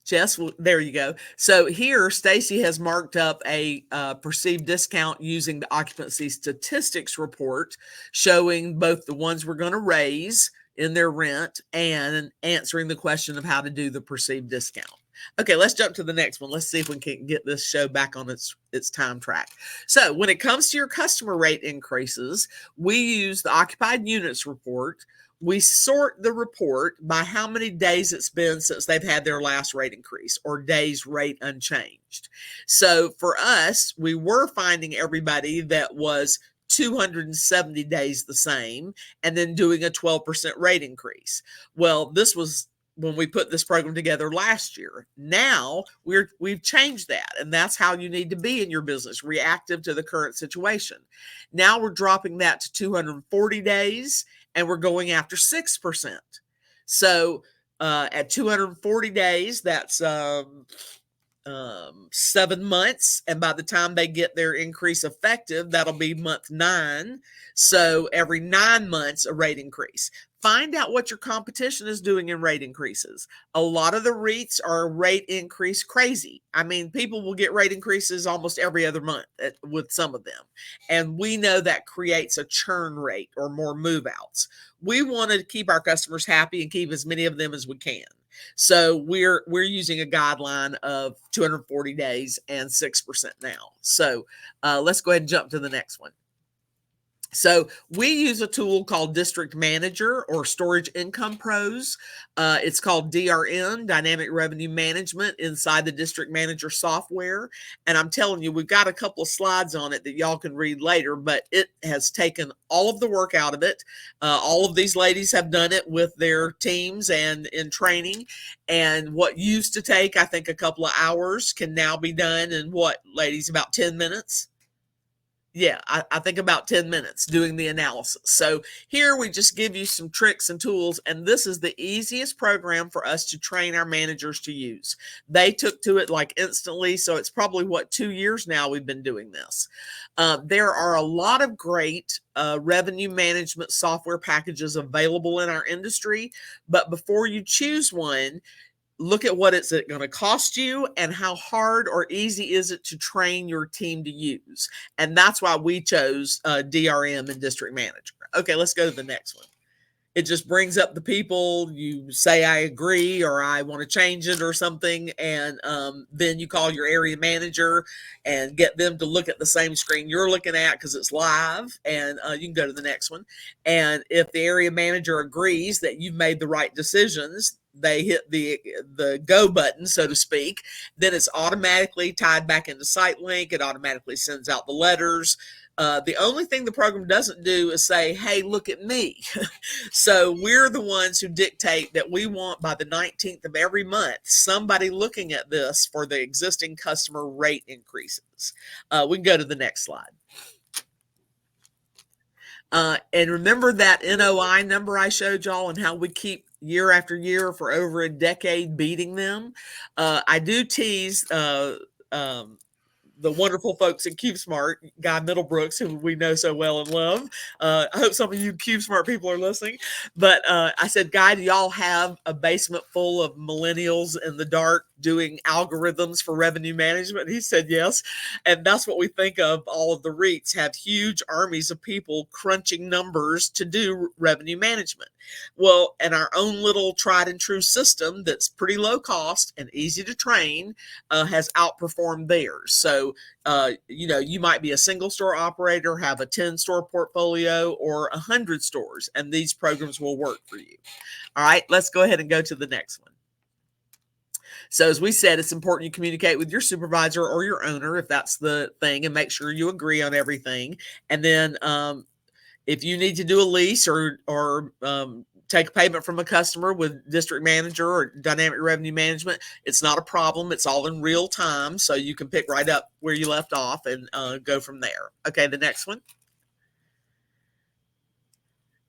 Jess, well, there you go. So here, Stacy has marked up a perceived discount using the occupancy statistics report, showing both the ones we're going to raise in their rent and answering the question of how to do the perceived discount. Okay, let's jump to the next one. Let's see if we can get this show back on its time track. So when it comes to your customer rate increases, we use the occupied units report. We sort the report by how many days it's been since they've had their last rate increase, or days rate unchanged. So for us, we were finding everybody that was 270 days the same, and then doing a 12% rate increase. Well, this was when we put this program together last year. Now we've changed that, and that's how you need to be in your business, reactive to the current situation. Now we're dropping that to 240 days, and we're going after 6%. So at 240 days, that's 7 months, and by the time they get their increase effective, that'll be month 9. So every 9 months, a rate increase. Find out what your competition is doing in rate increases. A lot of the REITs are rate increase crazy. I mean, people will get rate increases almost every other month with some of them. And we know that creates a churn rate or more move outs. We want to keep our customers happy and keep as many of them as we can. So we're using a guideline of 240 days and 6% now. So let's go ahead and jump to the next one. So we use a tool called District Manager or Storage Income Pros. It's called DRM, Dynamic Revenue Management, inside the District Manager software. And I'm telling you, we've got a couple of slides on it that y'all can read later, but it has taken all of the work out of it. All of these ladies have done it with their teams and in training. And what used to take, I think, a couple of hours can now be done in what, ladies, about 10 minutes? Yeah, I think about 10 minutes doing the analysis. So here we just give you some tricks and tools, and this is the easiest program for us to train our managers to use. They took to it like instantly, so it's probably, 2 years now we've been doing this. There are a lot of great revenue management software packages available in our industry, but before you choose one, look at what it's going to cost you and how hard or easy is it to train your team to use. And that's why we chose DRM and District Manager. Okay, let's go to the next one. It just brings up the people. You say, I agree, or I want to change it or something. And then you call your area manager and get them to look at the same screen you're looking at because it's live. And you can go to the next one. And if the area manager agrees that you've made the right decisions, they hit the go button, so to speak, then it's automatically tied back into SiteLink. It automatically sends out the letters. The only thing the program doesn't do is say, hey, look at me. So we're the ones who dictate that we want by the 19th of every month somebody looking at this for the existing customer rate increases. We can go to the next slide. And remember that NOI number I showed y'all and how we keep year after year for over a decade beating them? I do tease the wonderful folks at CubeSmart, Guy Middlebrooks, who we know so well and love. I hope some of you CubeSmart people are listening. But I said, Guy, do y'all have a basement full of millennials in the dark doing algorithms for revenue management? He said yes. And that's what we think of. All of the REITs have huge armies of people crunching numbers to do revenue management. Well, and our own little tried and true system that's pretty low cost and easy to train has outperformed theirs. So, you might be a single store operator, have a 10 store portfolio or 100 stores, and these programs will work for you. All right, let's go ahead and go to the next one. So as we said, it's important you communicate with your supervisor or your owner if that's the thing, and make sure you agree on everything. And then if you need to do a lease or take a payment from a customer with district manager or dynamic revenue management, it's not a problem. It's all in real time, so you can pick right up where you left off and go from there. Okay, the next one.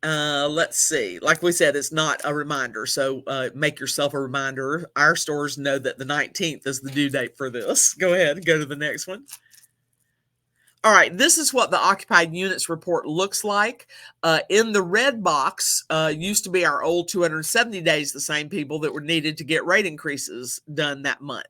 Let's see. Like we said, it's not a reminder, so make yourself a reminder. Our stores know that the 19th is the due date for this. Go ahead and go to the next one. All right, this is what the occupied units report looks like. In the red box used to be our old 270 days, the same people that were needed to get rate increases done that month.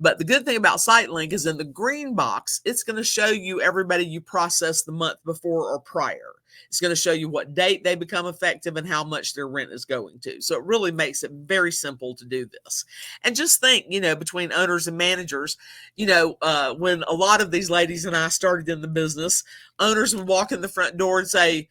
But the good thing about SiteLink is in the green box, it's going to show you everybody you processed the month before or prior. It's going to show you what date they become effective and how much their rent is going to. So it really makes it very simple to do this. And just think, between owners and managers, when a lot of these ladies and I started in the business, owners would walk in the front door and say,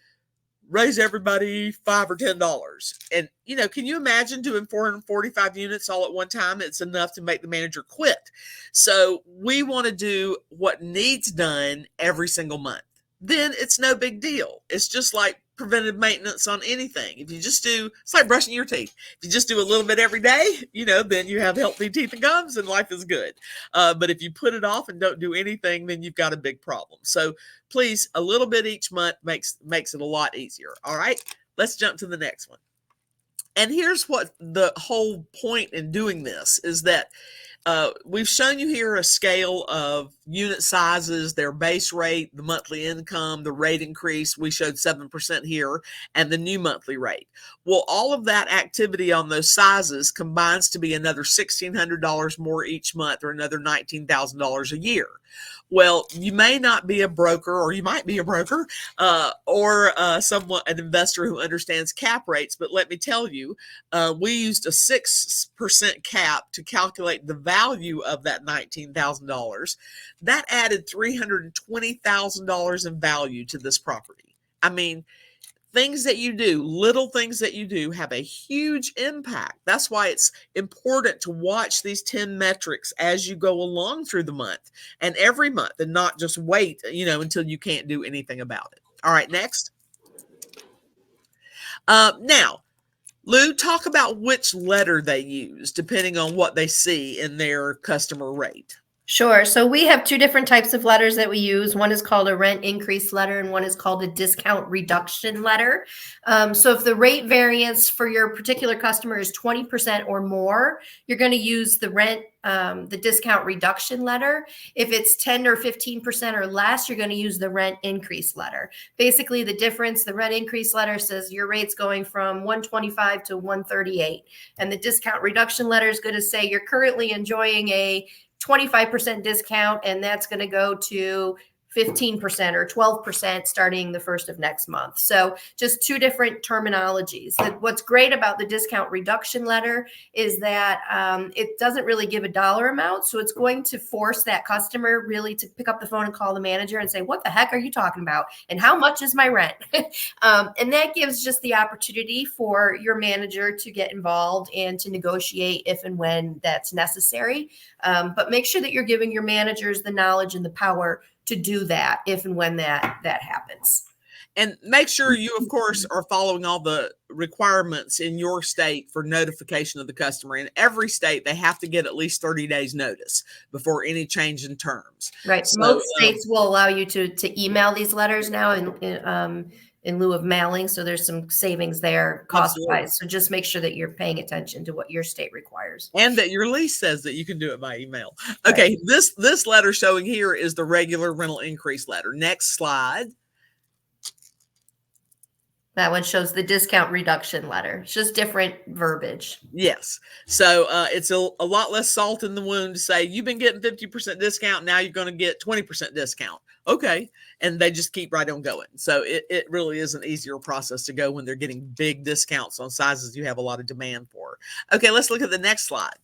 raise everybody $5 or $10. And, can you imagine doing 445 units all at one time? It's enough to make the manager quit. So we want to do what needs done every single month. Then it's no big deal. It's just like preventive maintenance on anything. If you just do, it's like brushing your teeth. If you just do a little bit every day, then you have healthy teeth and gums and life is good. But if you put it off and don't do anything, then you've got a big problem. So please, a little bit each month makes it a lot easier. All right, let's jump to the next one. And here's what the whole point in doing this is that we've shown you here a scale of unit sizes, their base rate, the monthly income, the rate increase. We showed 7% here, and the new monthly rate. Well, all of that activity on those sizes combines to be another $1,600 more each month, or another $19,000 a year. Well, you may not be a broker, or you might be a broker, or an investor who understands cap rates. But let me tell you, we used a 6% cap to calculate the value of that $19,000. That added $320,000 in value to this property. I mean, things that you do, little things that you do, have a huge impact. That's why it's important to watch these 10 metrics as you go along through the month and every month, and not just wait, until you can't do anything about it. All right, next. Now, Lou, talk about which letter they use depending on what they see in their customer rate. Sure. So we have two different types of letters that we use. One is called a rent increase letter, and one is called a discount reduction letter. So if the rate variance for your particular customer is 20% or more, you're going to use the discount reduction letter. If it's 10 or 15% or less, you're going to use the rent increase letter. Basically, the difference, the rent increase letter says your rate's going from 125 to 138. And the discount reduction letter is going to say you're currently enjoying a 25% discount, and that's going to go to 15% or 12% starting the first of next month. So just two different terminologies. What's great about the discount reduction letter is that it doesn't really give a dollar amount. So it's going to force that customer really to pick up the phone and call the manager and say, what the heck are you talking about? And how much is my rent? And that gives just the opportunity for your manager to get involved and to negotiate if and when that's necessary. But make sure that you're giving your managers the knowledge and the power to do that if and when that happens. And make sure you, of course, are following all the requirements in your state for notification of the customer. In every state, they have to get at least 30 days notice before any change in terms. Right. So, most states will allow you to email these letters now in lieu of mailing. So there's some savings there cost-wise. So just make sure that you're paying attention to what your state requires. And that your lease says that you can do it by email. Okay, right. This letter showing here is the regular rental increase letter. Next slide. That one shows the discount reduction letter. It's just different verbiage. Yes. So it's a lot less salt in the wound to say, you've been getting 50% discount. Now you're going to get 20% discount. Okay. And they just keep right on going. So it really is an easier process to go when they're getting big discounts on sizes you have a lot of demand for. Okay. Let's look at the next slide.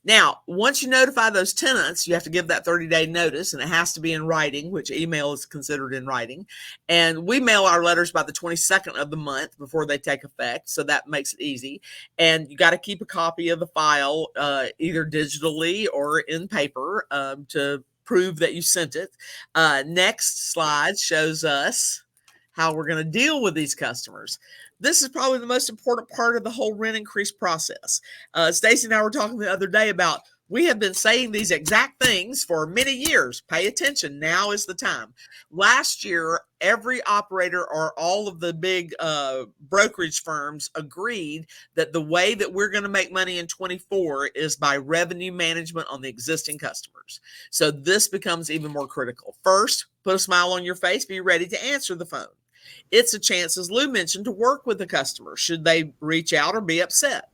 Now, once you notify those tenants, you have to give that 30-day notice, and it has to be in writing, which email is considered in writing. And we mail our letters by the 22nd of the month before they take effect, so that makes it easy. And you got to keep a copy of the file, either digitally or in paper, to prove that you sent it. Next slide shows us how we're going to deal with these customers. This is probably the most important part of the whole rent increase process. Stacy and I were talking the other day about, we have been saying these exact things for many years. Pay attention. Now is the time. Last year, every operator or all of the big brokerage firms agreed that the way that we're going to make money in 24 is by revenue management on the existing customers. So this becomes even more critical. First, put a smile on your face. Be ready to answer the phone. It's a chance, as Lou mentioned, to work with the customer should they reach out or be upset,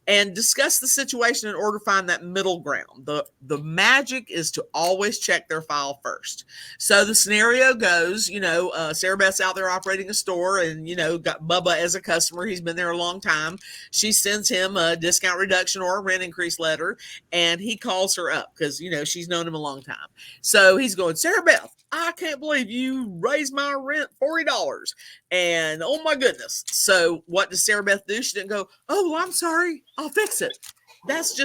and discuss the situation in order to find that middle ground. The magic is to always check their file first. So the scenario goes, Sarah Beth's out there operating a store and, got Bubba as a customer. He's been there a long time. She sends him a discount reduction or a rent increase letter, and he calls her up because, she's known him a long time. So he's going, Sarah Beth, I can't believe you raised my rent $40. And oh my goodness. So what does Sarah Beth do? She didn't go, oh, well, I'm sorry, I'll fix it. That's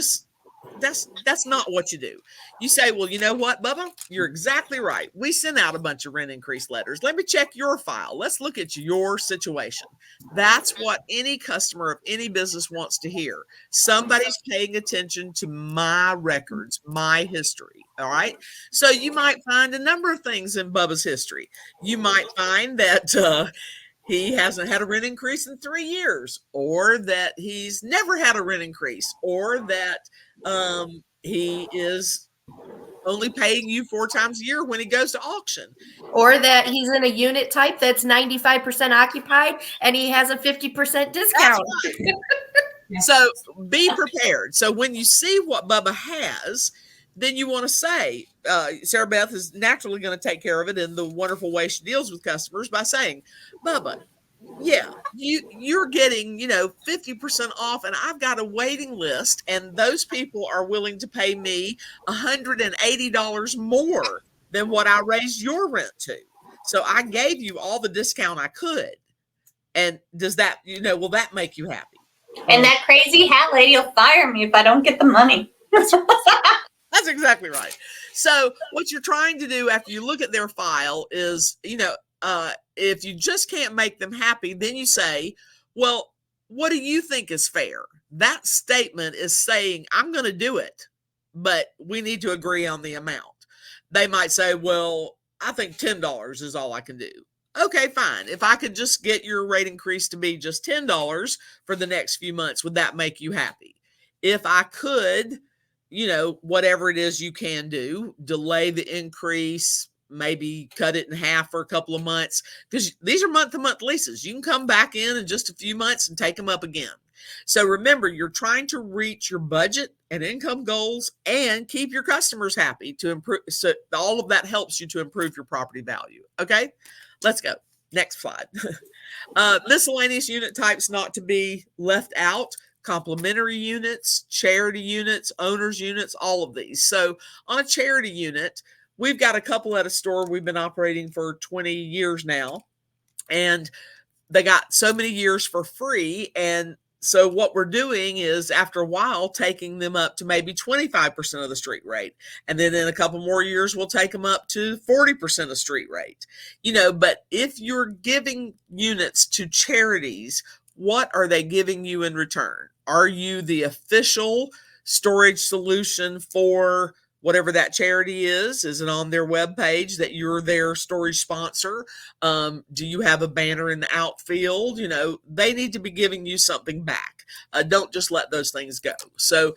not what you do. You say, well, you know what, Bubba? You're exactly right. We sent out a bunch of rent increase letters. Let me check your file. Let's look at your situation. That's what any customer of any business wants to hear. Somebody's paying attention to my records, my history. All right. So you might find a number of things in Bubba's history. You might find that he hasn't had a rent increase in 3 years, or that he's never had a rent increase, or that he is only paying you 4 times a year when he goes to auction. Or that he's in a unit type that's 95% occupied and he has a 50% discount. Right. So be prepared. So when you see what Bubba has, then you want to say, Sarah Beth is naturally going to take care of it in the wonderful way she deals with customers by saying, Bubba, yeah, you're getting, 50% off, and I've got a waiting list, and those people are willing to pay me $180 more than what I raised your rent to. So I gave you all the discount I could. And does that, will that make you happy? And that crazy hat lady will fire me if I don't get the money. That's exactly right. So what you're trying to do after you look at their file is, if you just can't make them happy, then you say, well, what do you think is fair? That statement is saying, I'm going to do it, but we need to agree on the amount. They might say, well, I think $10 is all I can do. Okay, fine. If I could just get your rate increase to be just $10 for the next few months, would that make you happy? If I could, whatever it is you can do, delay the increase, maybe cut it in half for a couple of months, because these are month-to-month leases. You can come back in just a few months and take them up again. So remember, you're trying to reach your budget and income goals and keep your customers happy to improve. So all of that helps you to improve your property value. Okay, let's go. Next slide. Miscellaneous unit types not to be left out. Complementary units, charity units, owners units, all of these. So on a charity unit, we've got a couple at a store we've been operating for 20 years now, and they got so many years for free, and So what we're doing is, after a while, taking them up to maybe 25% of the street rate. And then in a couple more years, we'll take them up to 40% of street rate. But if you're giving units to charities, what are they giving you in return? Are you the official storage solution for whatever that charity is? Is it on their webpage that you're their storage sponsor? Do you have a banner in the outfield? They need to be giving you something back. Don't just let those things go. So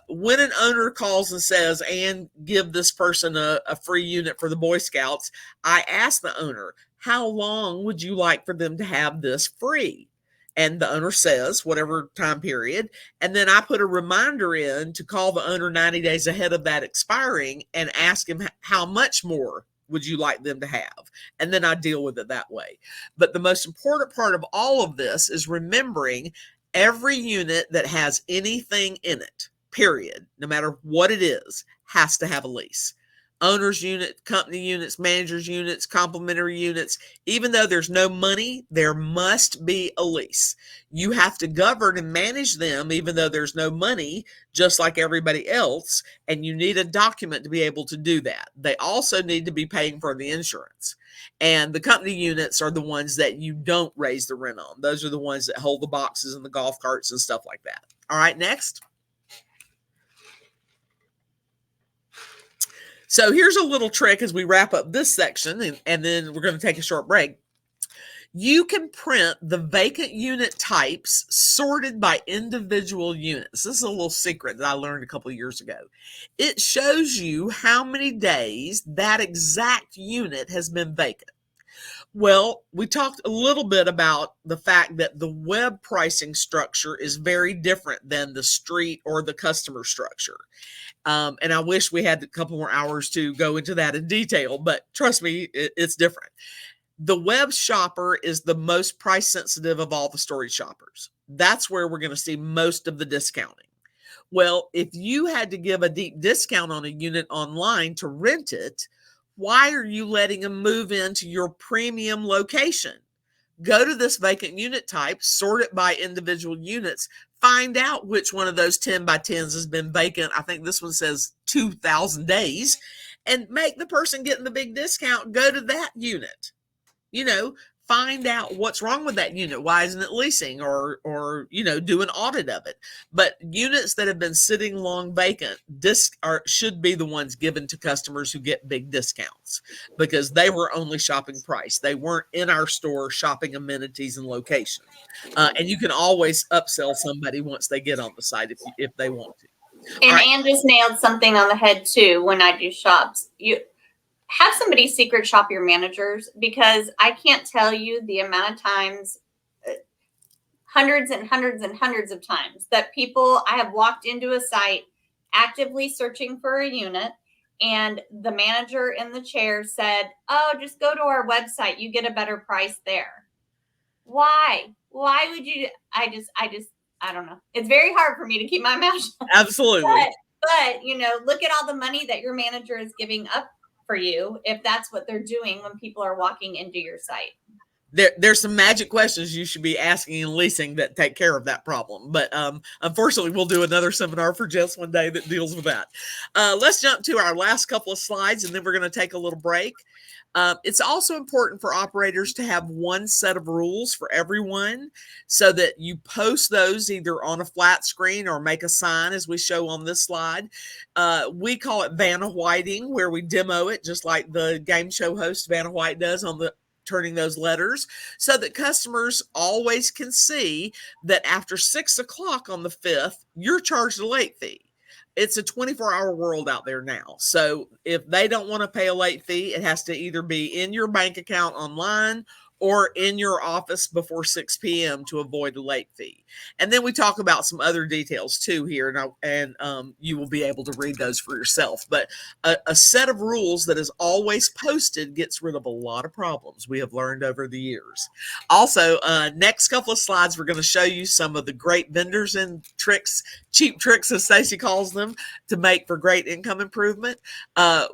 when an owner calls and says, and give this person a free unit for the Boy Scouts, I ask the owner, how long would you like for them to have this free? And the owner says whatever time period, and then I put a reminder in to call the owner 90 days ahead of that expiring and ask him how much more would you like them to have, and then I deal with it that way. But the most important part of all of this is remembering every unit that has anything in it, period, no matter what it is, has to have a lease. Owner's unit, company units, manager's units, complimentary units. Even though there's no money, there must be a lease. You have to govern and manage them even though there's no money, just like everybody else, and you need a document to be able to do that. They also need to be paying for the insurance. And the company units are the ones that you don't raise the rent on. Those are the ones that hold the boxes and the golf carts and stuff like that. All right, next. So here's a little trick as we wrap up this section, and then we're going to take a short break. You can print the vacant unit types sorted by individual units. This is a little secret that I learned a couple of years ago. It shows you how many days that exact unit has been vacant. Well, we talked a little bit about the fact that the web pricing structure is very different than the street or the customer structure. And I wish we had a couple more hours to go into that in detail, but trust me, it's different. The web shopper is the most price sensitive of all the storage shoppers. That's where we're going to see most of the discounting. Well, if you had to give a deep discount on a unit online to rent it, why are you letting them move into your premium location? Go to this vacant unit type, sort it by individual units, find out which one of those 10 by 10s has been vacant. I think this one says 2,000 days, and make the person getting the big discount go to that unit. Find out what's wrong with that unit. Why isn't it leasing, or do an audit of it? But units that have been sitting long vacant should be the ones given to customers who get big discounts, because they were only shopping price. They weren't in our store shopping amenities and location. And you can always upsell somebody once they get on the site if they want to. And right. Ann just nailed something on the head too. When I do shops, you have somebody secret shop your managers, because I can't tell you the amount of times, hundreds and hundreds and hundreds of times, that I have walked into a site actively searching for a unit, and the manager in the chair said, "Oh, just go to our website. You get a better price there." Why? Why would you? I don't know. It's very hard for me to keep my mouth shut. Absolutely. But look at all the money that your manager is giving up for you, if that's what they're doing when people are walking into your site. There's some magic questions you should be asking in leasing that take care of that problem. But unfortunately, we'll do another seminar for Jess one day that deals with that. Let's jump to our last couple of slides, and then we're going to take a little break. It's also important for operators to have one set of rules for everyone, so that you post those either on a flat screen or make a sign, as we show on this slide. We call it Vanna Whiting, where we demo it just like the game show host Vanna White does on the turning those letters, so that customers always can see that after 6 o'clock on the 5th, you're charged a late fee. It's a 24-hour world out there now. So if they don't want to pay a late fee, it has to either be in your bank account online or in your office before 6 p.m. to avoid a late fee. And then we talk about some other details too here, and you will be able to read those for yourself. But a set of rules that is always posted gets rid of a lot of problems we have learned over the years. Also, next couple of slides, we're going to show you some of the great vendors and tricks, cheap tricks as Stacy calls them, to make for great income improvement.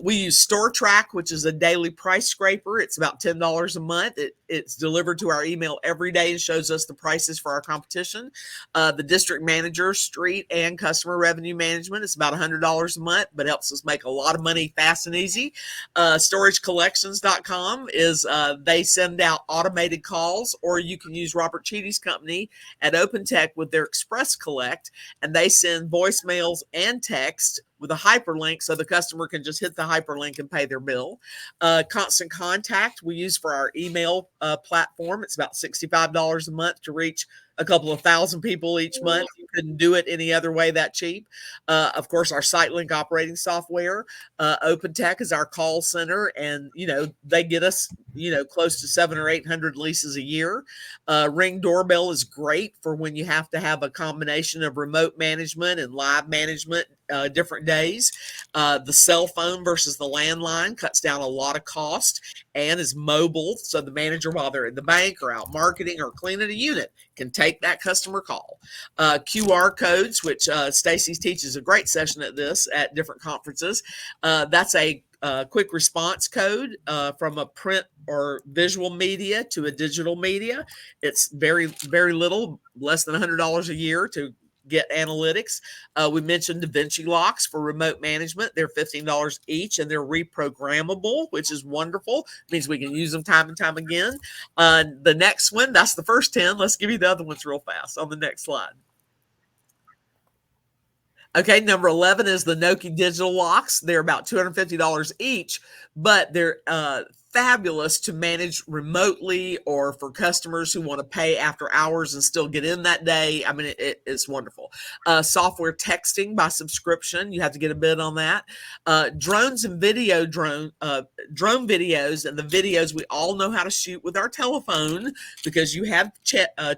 We use Store Track, which is a daily price scraper. It's about $10 a month. It's delivered to our email every day and shows us the prices for our competition. The district manager, street and customer revenue management, it's about $100 a month, but helps us make a lot of money fast and easy. StorageCollections.com is they send out automated calls, or you can use Robert Cheaty's company at OpenTech with their Express Collect, and they send voicemails and text with a hyperlink so the customer can just hit the hyperlink and pay their bill. Constant Contact we use for our email platform. It's about $65 a month to reach a couple of thousand people each month. You couldn't do it any other way that cheap. Of course, our SiteLink operating software. OpenTech is our call center, and they get us close to 700 or 800 leases a year. Ring Doorbell is great for when you have to have a combination of remote management and live management different days. The cell phone versus the landline cuts down a lot of cost and is mobile, so the manager, while they're at the bank or out marketing or cleaning a unit, can take that customer call. QR codes, which Stacy teaches a great session at this at different conferences. That's a quick response code from a print or visual media to a digital media. It's very, very little, less than $100 a year to get analytics. We mentioned DaVinci locks for remote management. They're $15 each, and they're reprogrammable, which is wonderful. It means we can use them time and time again. The next one, that's the first 10. Let's give you the other ones real fast on the next slide. Okay, number 11 is the Noki digital locks. They're about $250 each, but they're fabulous to manage remotely or for customers who want to pay after hours and still get in that day. I mean, it's wonderful. Software texting by subscription. You have to get a bid on that. Drones and drone videos, and the videos we all know how to shoot with our telephone because you have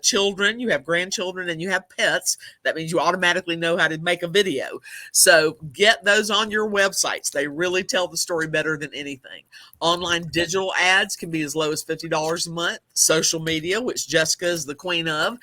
children, you have grandchildren, and you have pets. That means you automatically know how to make a video. So get those on your websites. They really tell the story better than anything. Online digital ads can be as low as $50 a month. Social media, which Jessica is the queen of,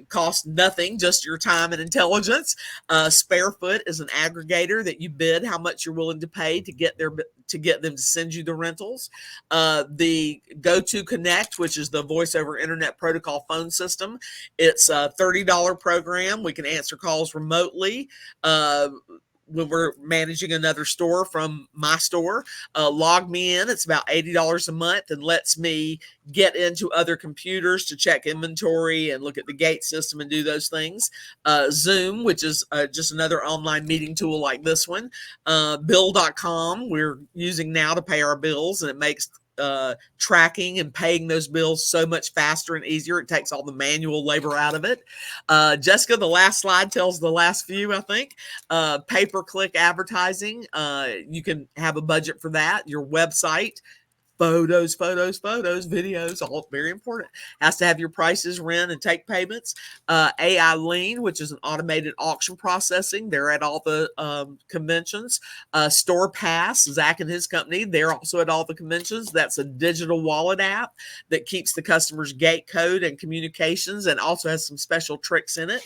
costs nothing, just your time and intelligence. Sparefoot is an aggregator that you bid how much you're willing to pay to get them to send you the rentals. The Go2 Connect, which is the voice over internet protocol phone system, it's a $30 program. We can answer calls remotely. When we're managing another store from my store. Log Me In, it's about $80 a month and lets me get into other computers to check inventory and look at the gate system and do those things. Zoom, which is just another online meeting tool like this one. Bill.com, we're using now to pay our bills, and it makes tracking and paying those bills so much faster and easier. It takes all the manual labor out of it. Jessica, the last slide tells the last few, I think. Pay-per-click advertising. You can have a budget for that. Your website. Photos, videos, all very important. Has to have your prices, rent, and take payments. AI Lean, which is an automated auction processing. They're at all the conventions. Store Pass, Zach and his company, they're also at all the conventions. That's a digital wallet app that keeps the customer's gate code and communications and also has some special tricks in it.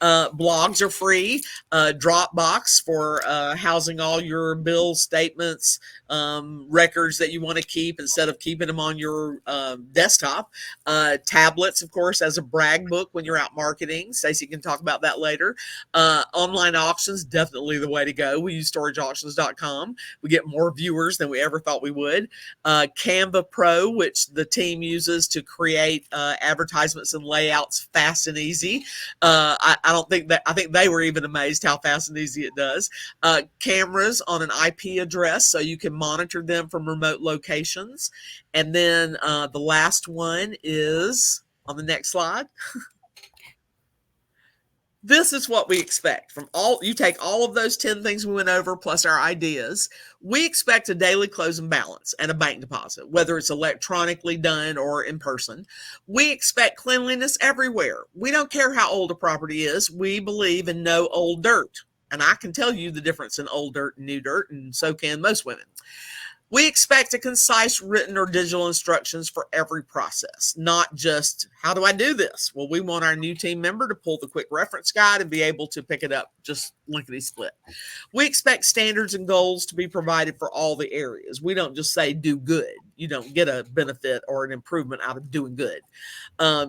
Blogs are free. Dropbox for housing all your bills, statements, records that you want to keep instead of keeping them on your desktop. Tablets, of course, as a brag book when you're out marketing. Stacey can talk about that later. Online auctions, definitely the way to go. We use storageauctions.com. We get more viewers than we ever thought we would. Canva Pro, which the team uses to create advertisements and layouts fast and easy. I think they were even amazed how fast and easy it does. Cameras on an IP address, so you can monitor them from remote locations. And then the last one is on the next slide. This is what we expect from you take all of those 10 things we went over plus our ideas. We expect a daily closing balance and a bank deposit, whether it's electronically done or in person. We expect cleanliness everywhere. We don't care how old a property is. We believe in no old dirt. And I can tell you the difference in old dirt and new dirt, and so can most women. We expect a concise written or digital instructions for every process, not just, how do I do this? Well, we want our new team member to pull the quick reference guide and be able to pick it up just lickety-split. We expect standards and goals to be provided for all the areas. We don't just say do good. you don't get a benefit or an improvement out of doing good.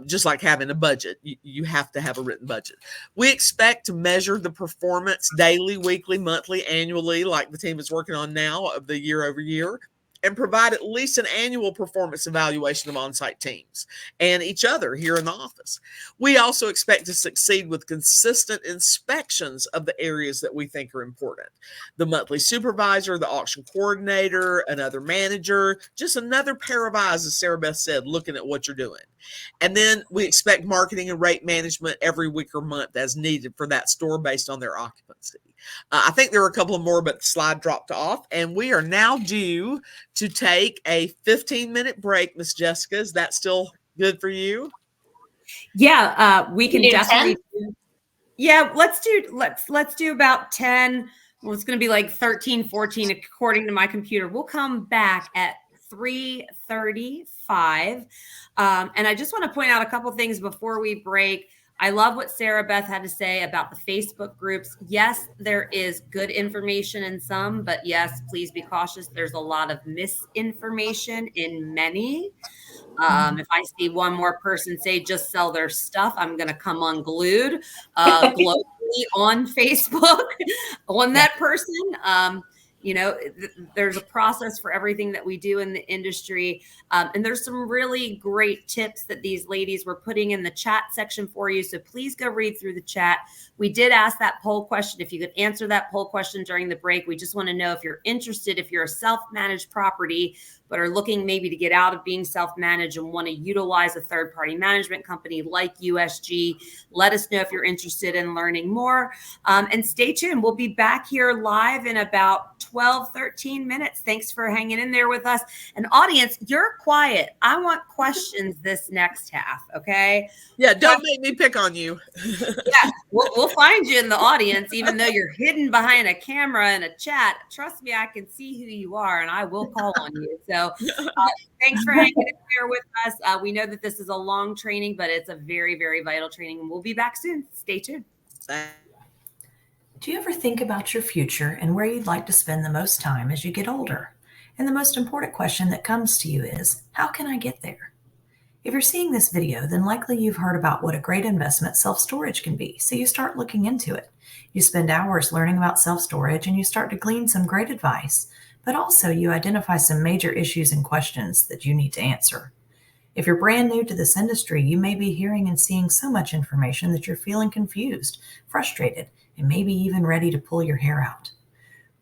Just like having a budget, you have to have a written budget. We expect to measure the performance daily, weekly, monthly, annually, like the team is working on now, of the year over year, and provide at least an annual performance evaluation of on-site teams and each other here in the office. We also expect to succeed with consistent inspections of the areas that we think are important. The monthly supervisor, the auction coordinator, another manager, just another pair of eyes, as Sarah Beth said, looking at what you're doing. And then we expect marketing and rate management every week or month as needed for that store based on their occupancy. I think there are a couple of more, but the slide dropped off. And we are now due to take a 15-minute break, Miss Jessica. Is that still good for you? Yeah, we can do definitely 10? Yeah, let's do about 10. Well, it's going to be like 13, 14 according to my computer. We'll come back at 3:35. And I just want to point out a couple things before we break. I love what Sarah Beth had to say about the Facebook groups. Yes, there is good information in some, but yes, please be cautious. There's a lot of misinformation in many. If I see one more person say just sell their stuff, I'm going to come unglued globally on Facebook on that person. There's a process for everything that we do in the industry. And there's some really great tips that these ladies were putting in the chat section for you. So please go read through the chat. We did ask that poll question. If you could answer that poll question during the break, we just want to know if you're interested, if you're a self-managed property, but are looking maybe to get out of being self-managed and want to utilize a third-party management company like USG. Let us know if you're interested in learning more. And stay tuned. We'll be back here live in about 12, 13 minutes. Thanks for hanging in there with us. And audience, you're quiet. I want questions this next half, okay? Yeah, don't make me pick on you. Yeah, we'll find you in the audience, even though you're hidden behind a camera and a chat. Trust me, I can see who you are, and I will call on you. So thanks for hanging in there with us. We know that this is a long training, but it's a very, very vital training, and we'll be back soon. Stay tuned. Do you ever think about your future and where you'd like to spend the most time as you get older? And the most important question that comes to you is, how can I get there? If you're seeing this video, then likely you've heard about what a great investment self-storage can be, so you start looking into it. You spend hours learning about self-storage and you start to glean some great advice, but also you identify some major issues and questions that you need to answer. If you're brand new to this industry, you may be hearing and seeing so much information that you're feeling confused, frustrated, and maybe even ready to pull your hair out.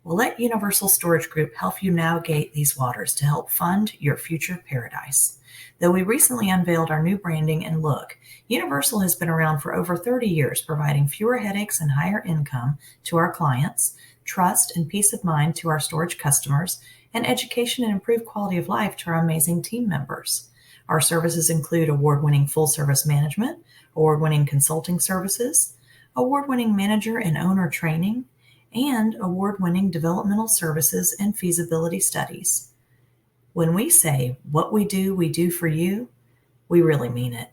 Well, let Universal Storage Group help you navigate these waters to help fund your future paradise. Though we recently unveiled our new branding and look, Universal has been around for over 30 years, providing fewer headaches and higher income to our clients, trust and peace of mind to our storage customers, and education and improved quality of life to our amazing team members. Our services include award-winning full-service management, award-winning consulting services, award-winning manager and owner training, and award-winning developmental services and feasibility studies. When we say what we do for you, we really mean it.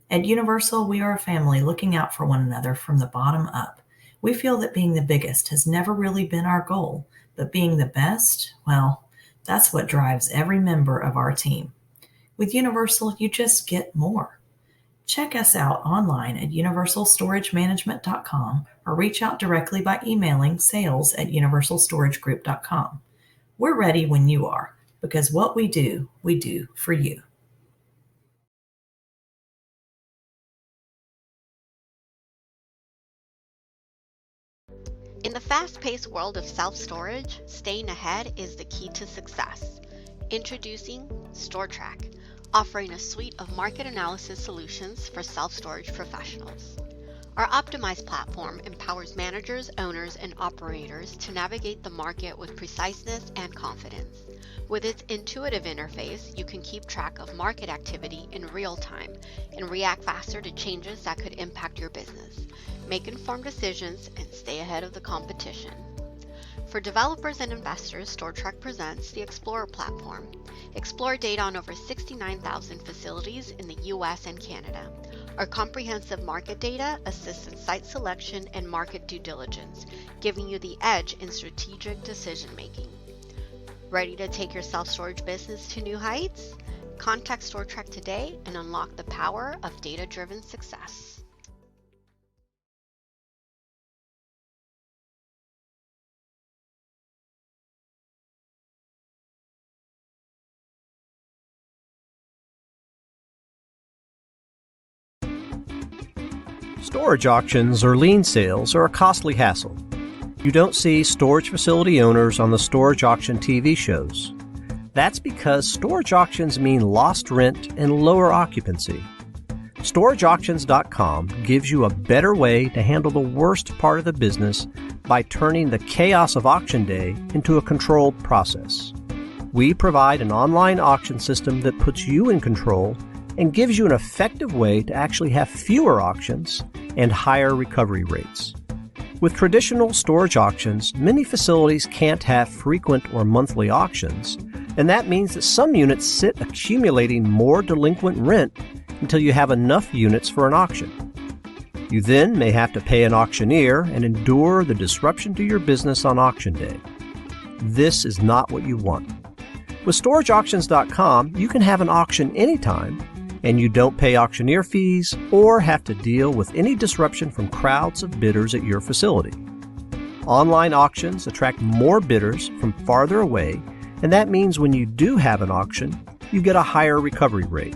At Universal, we are a family looking out for one another from the bottom up. We feel that being the biggest has never really been our goal, but being the best, well, that's what drives every member of our team. With Universal, you just get more. Check us out online at universalstoragemanagement.com or reach out directly by emailing sales@universalstoragegroup.com. We're ready when you are, because what we do for you. In the fast-paced world of self-storage, staying ahead is the key to success. Introducing StoreTrack, offering a suite of market analysis solutions for self-storage professionals. Our optimized platform empowers managers, owners, and operators to navigate the market with preciseness and confidence. With its intuitive interface, you can keep track of market activity in real time and react faster to changes that could impact your business. Make informed decisions and stay ahead of the competition. For developers and investors, StoreTrack presents the Explorer platform. Explore data on over 69,000 facilities in the US and Canada. Our comprehensive market data assists in site selection and market due diligence, giving you the edge in strategic decision making. Ready to take your self-storage business to new heights? Contact StoreTrack today and unlock the power of data-driven success. Storage auctions or lien sales are a costly hassle. You don't see storage facility owners on the storage auction TV shows. That's because storage auctions mean lost rent and lower occupancy. StorageAuctions.com gives you a better way to handle the worst part of the business by turning the chaos of auction day into a controlled process. We provide an online auction system that puts you in control and gives you an effective way to actually have fewer auctions and higher recovery rates. With traditional storage auctions, many facilities can't have frequent or monthly auctions, and that means that some units sit accumulating more delinquent rent until you have enough units for an auction. You then may have to pay an auctioneer and endure the disruption to your business on auction day. This is not what you want. With StorageAuctions.com, you can have an auction anytime, and you don't pay auctioneer fees or have to deal with any disruption from crowds of bidders at your facility. Online auctions attract more bidders from farther away, and that means when you do have an auction, you get a higher recovery rate.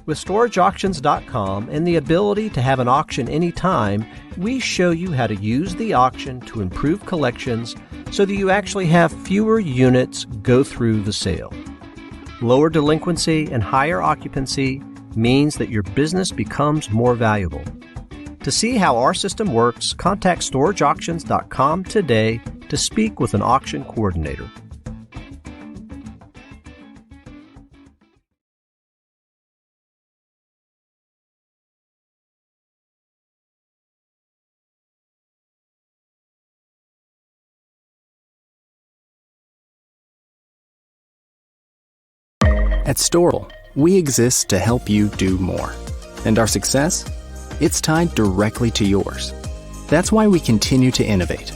With StorageAuctions.com and the ability to have an auction anytime, we show you how to use the auction to improve collections so that you actually have fewer units go through the sale. Lower delinquency and higher occupancy means that your business becomes more valuable. To see how our system works, contact StorageAuctions.com today to speak with an auction coordinator. At Storable, we exist to help you do more. And our success? It's tied directly to yours. That's why we continue to innovate,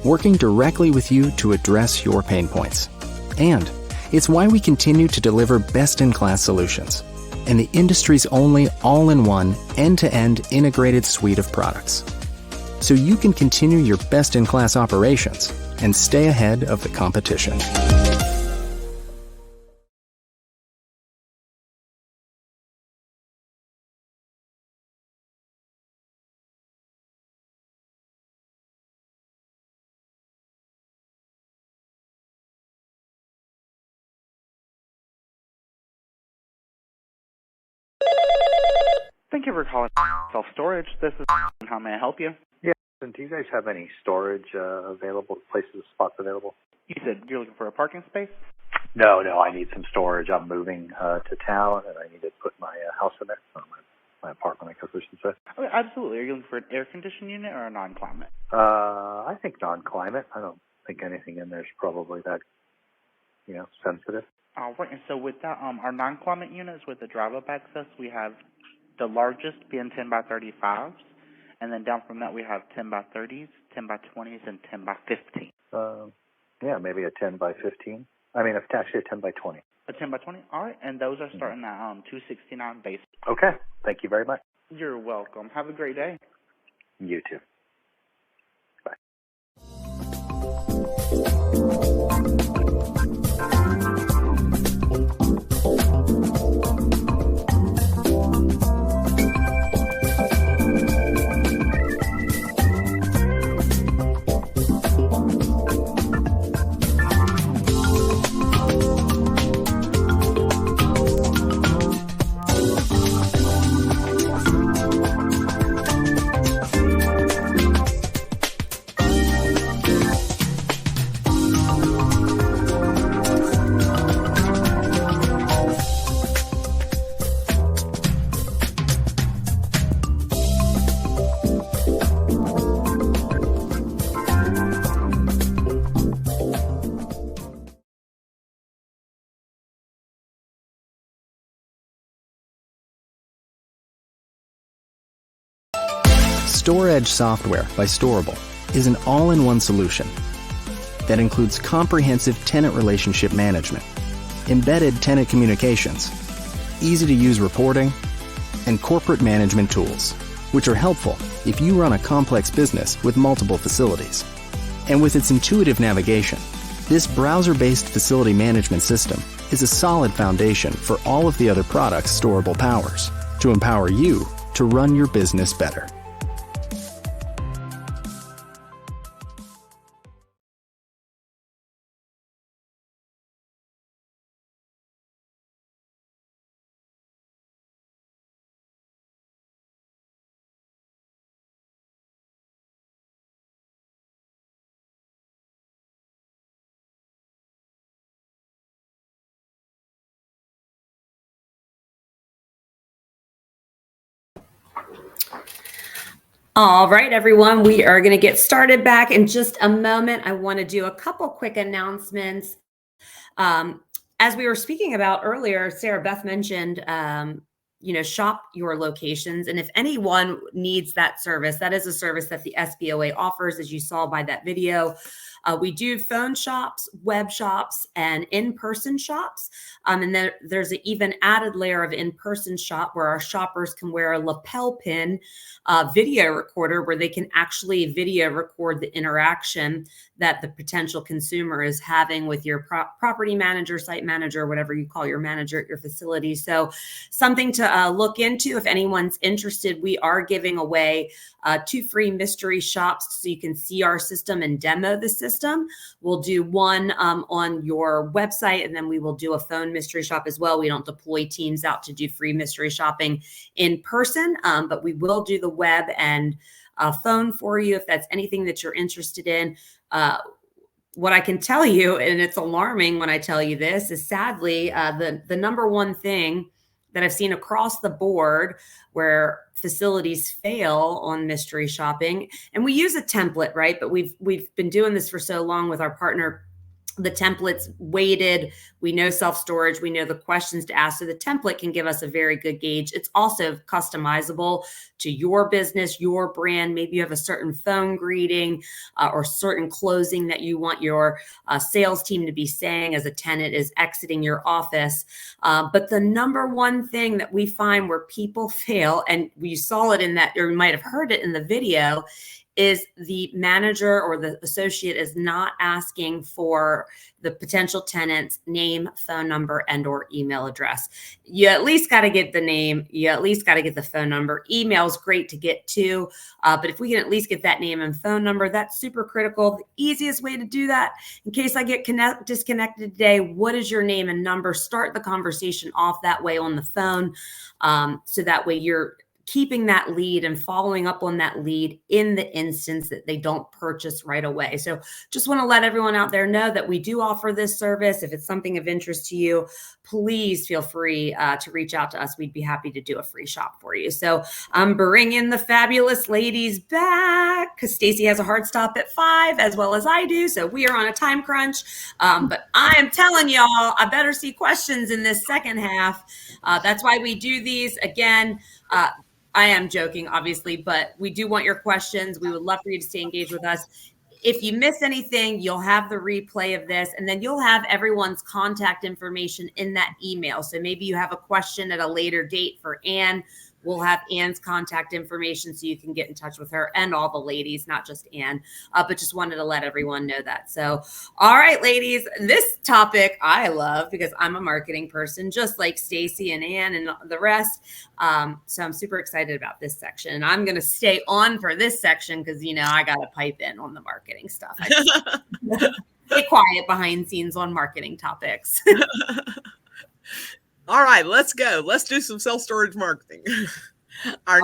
working directly with you to address your pain points. And it's why we continue to deliver best-in-class solutions and the industry's only all-in-one, end-to-end integrated suite of products. So you can continue your best-in-class operations and stay ahead of the competition. Thank you for calling self-storage. This is how may I help you? Yeah, and do you guys have any storage available, spots available? You said you're looking for a parking space? No, I need some storage. I'm moving to town, and I need to put my house in there, or my apartment, I guess I should say. Okay, absolutely. Are you looking for an air-conditioned unit or a non-climate? I think non-climate. I don't think anything in there is probably that, sensitive. All right, and so with that, our non-climate units with the drive-up access, we have the largest being 10 by 35s, and then down from that we have 10 by 30s, 10 by 20s, and 10 by 15. Yeah, maybe a 10 by 15. I mean, it's actually a 10 by 20. A 10 by 20? All right, and those are starting at $269 base. Okay, thank you very much. You're welcome. Have a great day. You too. StoreEdge software by Storable is an all-in-one solution. that includes comprehensive tenant relationship management, embedded tenant communications, easy-to-use reporting, and corporate management tools, which are helpful if you run a complex business with multiple facilities. And with its intuitive navigation, this browser-based facility management system is a solid foundation for all of the other products Storable powers to empower you to run your business better. All right, everyone, we are going to get started back in just a moment. I want to do a couple quick announcements. As we were speaking about earlier, Sarah Beth mentioned, shop your locations. And if anyone needs that service, that is a service that the SBOA offers, as you saw by that video. We do phone shops, web shops, and in-person shops. And then there's an even added layer of in-person shop where our shoppers can wear a lapel pin video recorder where they can actually video record the interaction that the potential consumer is having with your property manager, site manager, whatever you call your manager at your facility. So something to look into if anyone's interested. We are giving away 2 free mystery shops so you can see our system and demo the system. We'll do one on your website, and then we will do a phone mystery shop as well. We don't deploy teams out to do free mystery shopping in person, but we will do the web and phone for you if that's anything that you're interested in. What I can tell you, and it's alarming when I tell you this, is sadly the number one thing that I've seen across the board where facilities fail on mystery shopping, and we use a template, right? But we've been doing this for so long with our partner. The template's weighted. We know self-storage. We know the questions to ask. So the template can give us a very good gauge. It's also customizable to your business, your brand. Maybe you have a certain phone greeting or certain closing that you want your sales team to be saying as a tenant is exiting your office. But the number one thing that we find where people fail, and we saw it in that, or you might have heard it in the video, is the manager or the associate is not asking for the potential tenant's name, phone number, and or email address. You at least got to get the name. You at least got to get the phone number. Email is great to get to, but if we can at least get that name and phone number, that's super critical. The easiest way to do that, in case I get disconnected today, what is your name and number? Start the conversation off that way on the phone, so that way you're keeping that lead and following up on that lead in the instance that they don't purchase right away. So just want to let everyone out there know that we do offer this service. If it's something of interest to you, please feel free to reach out to us. We'd be happy to do a free shop for you. So I'm bringing the fabulous ladies back because Stacy has a hard stop at 5 as well as I do. So we are on a time crunch, but I am telling y'all, I better see questions in this second half. That's why we do these again. I am joking, obviously, but we do want your questions. We would love for you to stay engaged with us. If you miss anything, you'll have the replay of this, and then you'll have everyone's contact information in that email. So maybe you have a question at a later date for Ann. We'll have Ann's contact information so you can get in touch with her and all the ladies, not just Ann, but just wanted to let everyone know that. So, all right, ladies, this topic I love because I'm a marketing person, just like Stacy and Ann and the rest. So I'm super excited about this section. And I'm going to stay on for this section because, I got to pipe in on the marketing stuff. I just stay quiet behind scenes on marketing topics. All right, let's go. Let's do some self-storage marketing. Our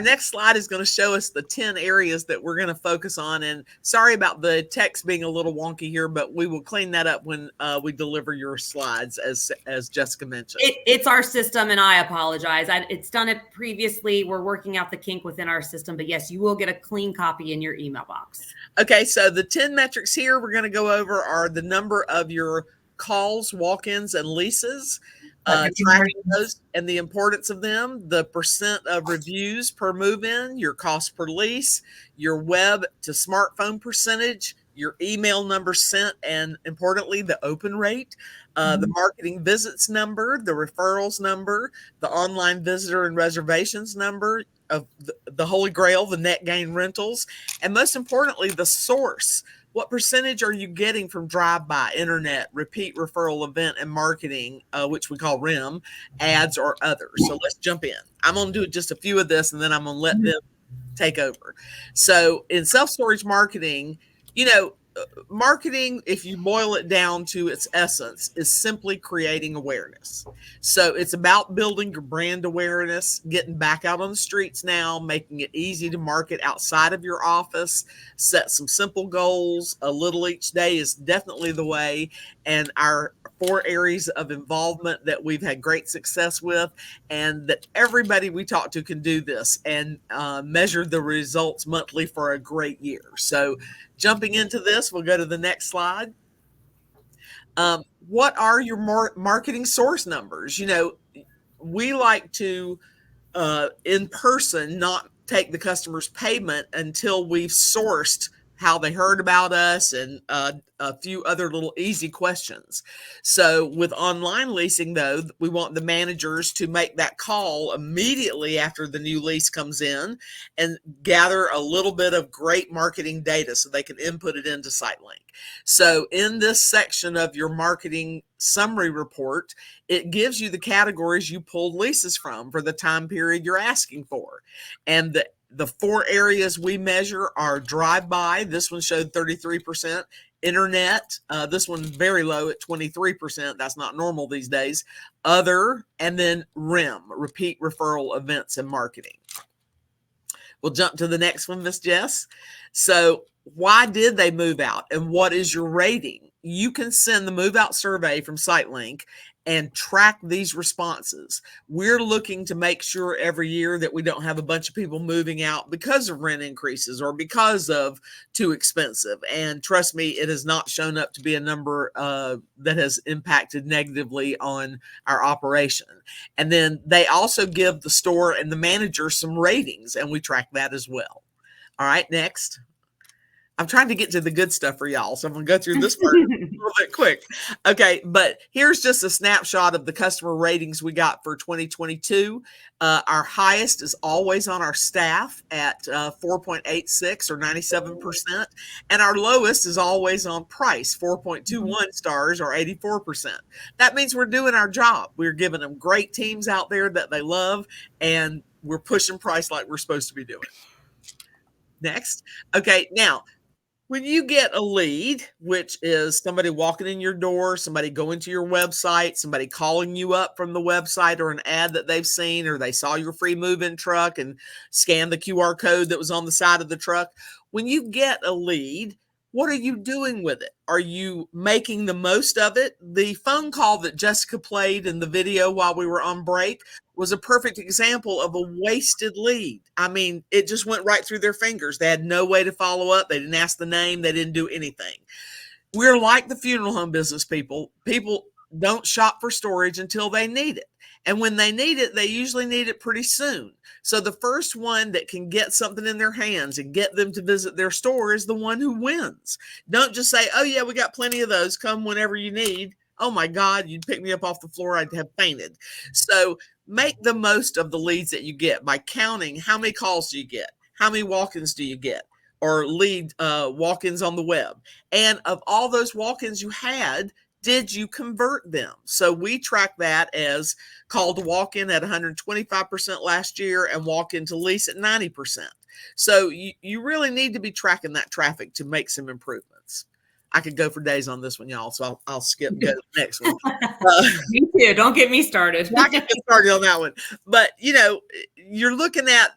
next slide is going to show us the 10 areas that we're going to focus on. And sorry about the text being a little wonky here, but we will clean that up when we deliver your slides, as Jessica mentioned. It's our system, and I apologize. It's done it previously. We're working out the kink within our system. But yes, you will get a clean copy in your email box. Okay, so the 10 metrics here we're going to go over are the number of your calls, walk-ins, and leases. Tracking those and the importance of them, the percent of reviews per move-in, your cost per lease, your web to smartphone percentage, your email number sent, and importantly, the open rate, the marketing visits number, the referrals number, the online visitor and reservations number, of the Holy Grail, the net gain rentals, and most importantly, the source. What percentage are you getting from drive-by, internet, repeat referral event, and marketing, which we call REM, ads, or others? So let's jump in. I'm going to do just a few of this, and then I'm going to let them take over. So in self-storage marketing, marketing, if you boil it down to its essence, is simply creating awareness. So it's about building your brand awareness, getting back out on the streets now, making it easy to market outside of your office, set some simple goals. A little each day is definitely the way. And our 4 areas of involvement that we've had great success with, and that everybody we talk to can do this and measure the results monthly for a great year. So jumping into this, we'll go to the next slide. What are your marketing source numbers? We like to, in person, not take the customer's payment until we've sourced how they heard about us and a few other little easy questions. So with online leasing, though, we want the managers to make that call immediately after the new lease comes in and gather a little bit of great marketing data so they can input it into SiteLink. So in this section of your marketing summary report, it gives you the categories you pulled leases from for the time period you're asking for. And the 4 areas we measure are drive-by. This one showed 33%. Internet, this one's very low at 23%. That's not normal these days. Other, and then REM, repeat referral events and marketing. We'll jump to the next one, Miss Jess. So why did they move out, and what is your rating? You can send the move out survey from SiteLink and track these responses. We're looking to make sure every year that we don't have a bunch of people moving out because of rent increases or because of too expensive. And trust me, it has not shown up to be a number that has impacted negatively on our operation. And then they also give the store and the manager some ratings, and we track that as well. All right, next. I'm trying to get to the good stuff for y'all, so I'm going to go through this part a little bit quick. Okay, but here's just a snapshot of the customer ratings we got for 2022. Our highest is always on our staff at 4.86 or 97%, and our lowest is always on price, 4.21 stars or 84%. That means we're doing our job. We're giving them great teams out there that they love, and we're pushing price like we're supposed to be doing. Next. Okay, now, when you get a lead, which is somebody walking in your door, somebody going to your website, somebody calling you up from the website or an ad that they've seen, or they saw your free move-in truck and scanned the QR code that was on the side of the truck. When you get a lead, what are you doing with it? Are you making the most of it? The phone call that Jessica played in the video while we were on break was a perfect example of a wasted lead. I mean, it just went right through their fingers. They had no way to follow up. They didn't ask the name. They didn't do anything. We're like the funeral home business people. People don't shop for storage until they need it. And when they need it, they usually need it pretty soon. So the first one that can get something in their hands and get them to visit their store is the one who wins. Don't just say, oh yeah, we got plenty of those. Come whenever you need. Oh my God, you'd pick me up off the floor. I'd have fainted. So make the most of the leads that you get by counting how many calls do you get? How many walk-ins do you get? Or lead walk-ins on the web? And of all those walk-ins you had, did you convert them? So we track that as call to walk-in at 125% last year and walk-in to lease at 90%. So you really need to be tracking that traffic to make some improvements. I could go for days on this one, y'all, so I'll skip and go to the next one. Me too. Don't get me started. I can get started on that one. But, you're looking at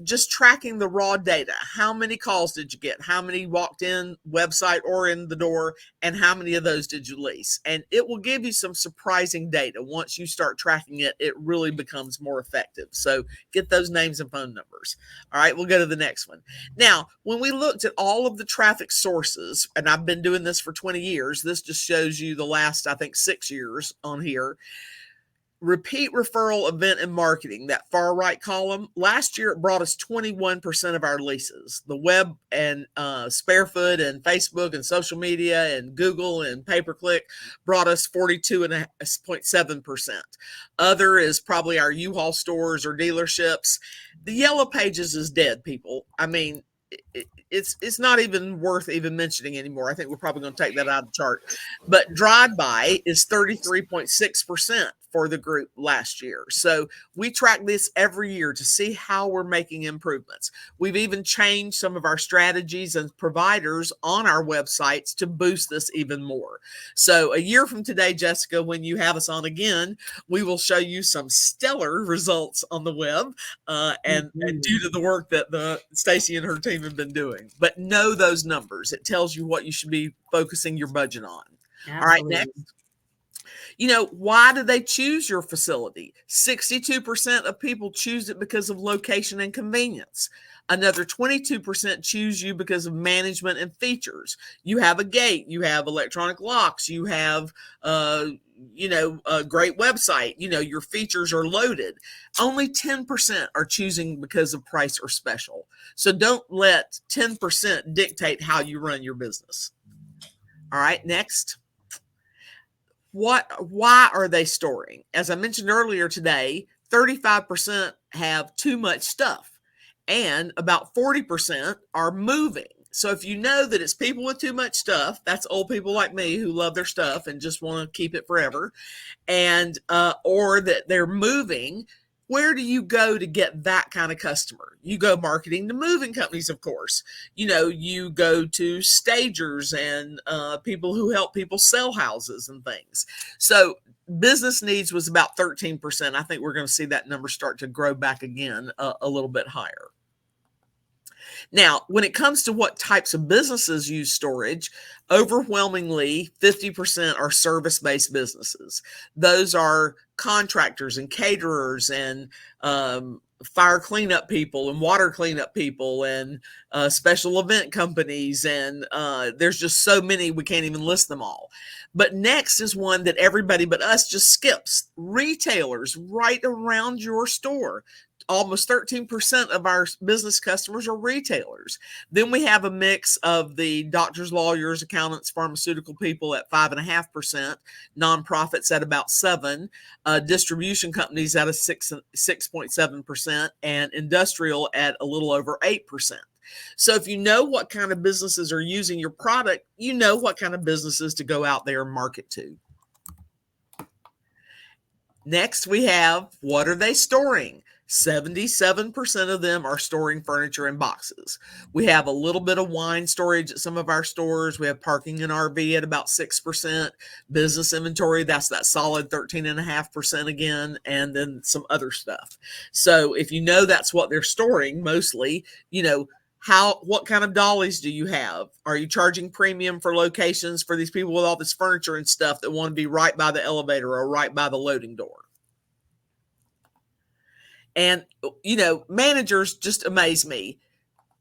just tracking the raw data. How many calls did you get? How many walked in website or in the door? And how many of those did you lease? And it will give you some surprising data. Once you start tracking it, it really becomes more effective. So get those names and phone numbers. All right, we'll go to the next one. Now, when we looked at all of the traffic sources, and I've been doing this for 20 years, this just shows you the last, I think, 6 years on here. Repeat referral, event, and marketing, that far right column. Last year, it brought us 21% of our leases. The web and Sparefoot and Facebook and social media and Google and pay-per-click brought us 42.7%. Other is probably our U-Haul stores or dealerships. The Yellow Pages is dead, people. I mean, it's not even worth even mentioning anymore. I think we're probably going to take that out of the chart. But drive-by is 33.6% for the group last year. So we track this every year to see how we're making improvements. We've even changed some of our strategies and providers on our websites to boost this even more. So a year from today, Jessica, when you have us on again, we will show you some stellar results on the web and due to the work that Stacy and her team have been doing. But know those numbers. It tells you what you should be focusing your budget on. Absolutely. All right, next. You know, why do they choose your facility? 62% of people choose it because of location and convenience. Another 22% choose you because of management and features. You have a gate, you have electronic locks, you have, a great website, your features are loaded. Only 10% are choosing because of price or special. So don't let 10% dictate how you run your business. All right, next. Why are they storing? As I mentioned earlier today, 35% have too much stuff and about 40% are moving. So if you know that it's people with too much stuff, that's old people like me who love their stuff and just want to keep it forever, and or that they're moving, where do you go to get that kind of customer? You go marketing to moving companies, of course. You go to stagers and people who help people sell houses and things. So business needs was about 13%. I think we're going to see that number start to grow back again a little bit higher. Now, when it comes to what types of businesses use storage, overwhelmingly 50% are service-based businesses. Those are contractors and caterers and fire cleanup people and water cleanup people and special event companies. And there's just so many, we can't even list them all. But next is one that everybody but us just skips. Retailers right around your store. Almost 13% of our business customers are retailers. Then we have a mix of the doctors, lawyers, accountants, pharmaceutical people at 5.5%, nonprofits at about 7%, distribution companies at a 6.7%, and industrial at a little over 8%. So if you know what kind of businesses are using your product, you know what kind of businesses to go out there and market to. Next, we have, what are they storing? 77% of them are storing furniture in boxes. We have a little bit of wine storage at some of our stores. We have parking and RV at about 6%. Business inventory, that's that solid 13.5% again, and then some other stuff. So if you know that's what they're storing mostly, what kind of dollies do you have? Are you charging premium for locations for these people with all this furniture and stuff that want to be right by the elevator or right by the loading door? And, managers just amaze me.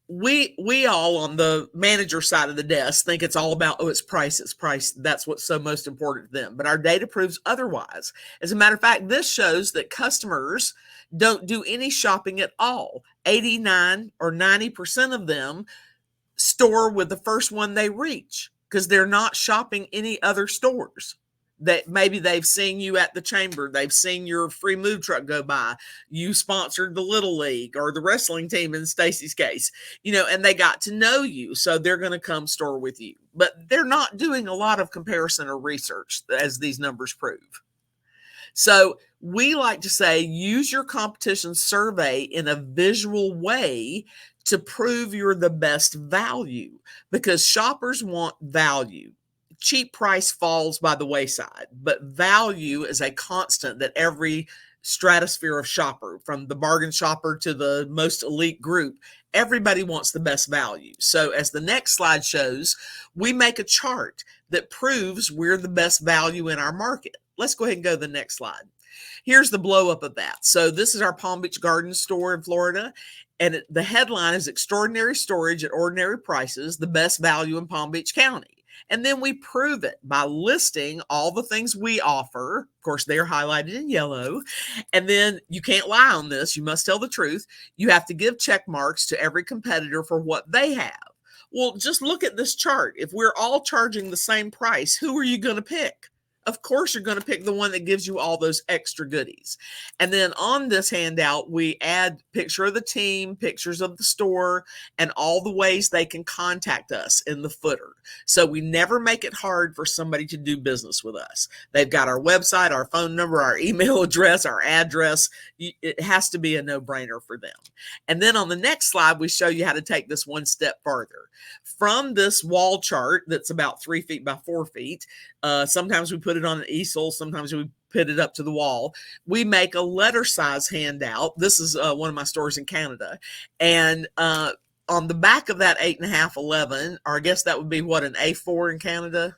We all on the manager side of the desk think it's all about, it's price. That's what's so most important to them. But our data proves otherwise. As a matter of fact, this shows that customers don't do any shopping at all. 89 or 90% of them store with the first one they reach because they're not shopping any other stores. That maybe they've seen you at the chamber, they've seen your free move truck go by, you sponsored the Little League or the wrestling team in Stacy's case, and they got to know you, so they're going to come store with you. But they're not doing a lot of comparison or research, as these numbers prove. So we like to say, use your competition survey in a visual way to prove you're the best value, because shoppers want value. Cheap price falls by the wayside, but value is a constant that every stratosphere of shopper, from the bargain shopper to the most elite group, everybody wants the best value. So as the next slide shows, we make a chart that proves we're the best value in our market. Let's go ahead and go to the next slide. Here's the blow up of that. So this is our Palm Beach Gardens store in Florida. And the headline is Extraordinary Storage at Ordinary Prices, the best value in Palm Beach County. And then we prove it by listing all the things we offer. Of course, they're highlighted in yellow. And then you can't lie on this. You must tell the truth. You have to give check marks to every competitor for what they have. Well, just look at this chart. If we're all charging the same price, who are you going to pick? Of course, you're going to pick the one that gives you all those extra goodies. And then on this handout, we add picture of the team, pictures of the store, and all the ways they can contact us in the footer. So we never make it hard for somebody to do business with us. They've got our website, our phone number, our email address, our address. It has to be a no-brainer for them. And then on the next slide, we show you how to take this one step further. From this wall chart that's about 3 feet by 4 feet, sometimes we put it on an easel, sometimes we put it up to the wall. We make a letter size handout. This is one of my stores in Canada. And on the back of that 8.5, 11, or I guess that would be what, an A4 in Canada?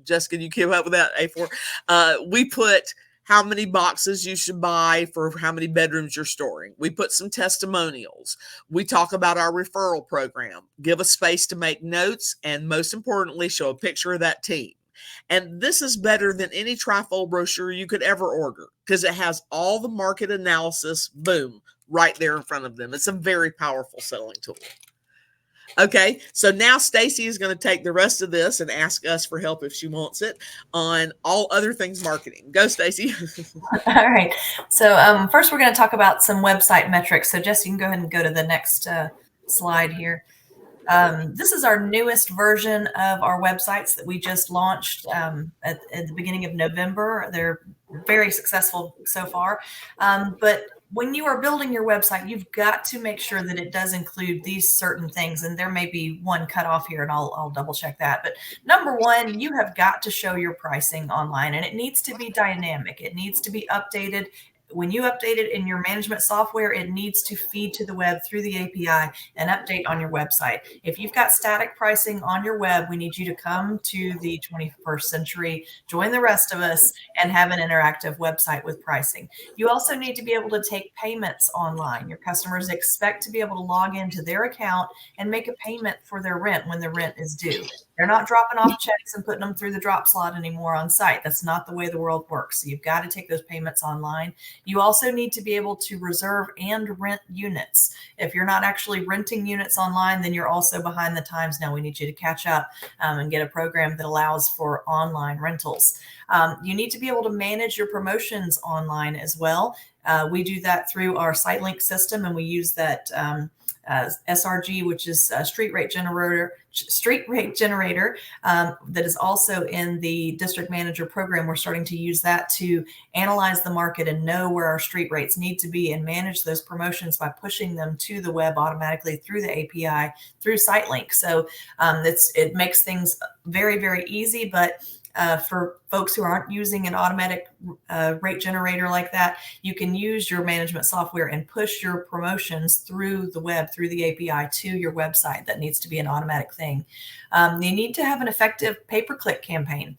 Jessica, you keep up with that, A4? We put how many boxes you should buy for how many bedrooms you're storing. We put some testimonials. We talk about our referral program, give a space to make notes, and most importantly, show a picture of that team. And this is better than any trifold brochure you could ever order because it has all the market analysis, boom, right there in front of them. It's a very powerful selling tool. Okay, so now Stacy is going to take the rest of this and ask us for help if she wants it on all other things marketing. Go, Stacy. All right. So first, we're going to talk about some website metrics. So Jess, you can go ahead and go to the next slide here. This is our newest version of our websites that we just launched at the beginning of November. They're very successful so far. But when you are building your website, you've got to make sure that it does include these certain things. And there may be one cut off here, and I'll double check that. But number one, you have got to show your pricing online, and it needs to be dynamic. It needs to be updated. When you update it in your management software, it needs to feed to the web through the API and update on your website. If you've got static pricing on your web, we need you to come to the 21st century, join the rest of us, and have an interactive website with pricing. You also need to be able to take payments online. Your customers expect to be able to log into their account and make a payment for their rent when the rent is due. They're not dropping off checks and putting them through the drop slot anymore on site. That's not the way the world works. So you've got to take those payments online. You also need to be able to reserve and rent units. If you're not actually renting units online, then you're also behind the times now. We need you to catch up and get a program that allows for online rentals. You need to be able to manage your promotions online as well. We do that through our site link system, and we use that SRG, which is a street rate generator that is also in the district manager program. We're starting to use that to analyze the market and know where our street rates need to be and manage those promotions by pushing them to the web automatically through the API through SiteLink. So it makes things very, very easy, but for folks who aren't using an automatic rate generator like that, you can use your management software and push your promotions through the web, through the API to your website. That needs to be an automatic thing. You need to have an effective pay-per-click campaign.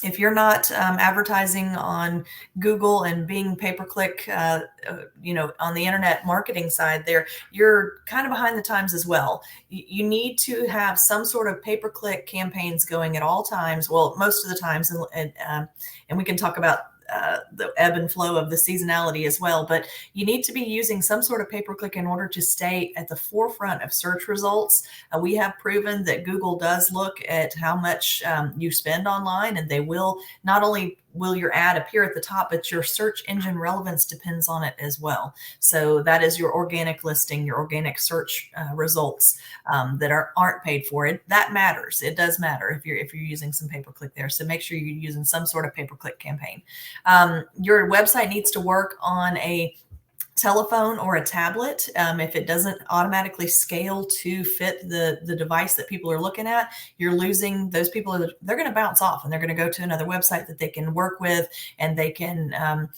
If you're not advertising on Google and Bing pay-per-click, on the internet marketing side there, you're kind of behind the times as well. You need to have some sort of pay-per-click campaigns going at all times. Well, most of the times, and we can talk about the ebb and flow of the seasonality as well, but you need to be using some sort of pay-per-click in order to stay at the forefront of search results. We have proven that Google does look at how much you spend online, and they will not only will your ad appear at the top, but your search engine relevance depends on it as well. So that is your organic listing, your organic search results that aren't paid for. That matters. It does matter if you're using some pay-per-click there. So make sure you're using some sort of pay-per-click campaign. Your website needs to work on a telephone or a tablet. If it doesn't automatically scale to fit the device that people are looking at, you're losing those people. They're going to bounce off and they're going to go to another website that they can work with, and they can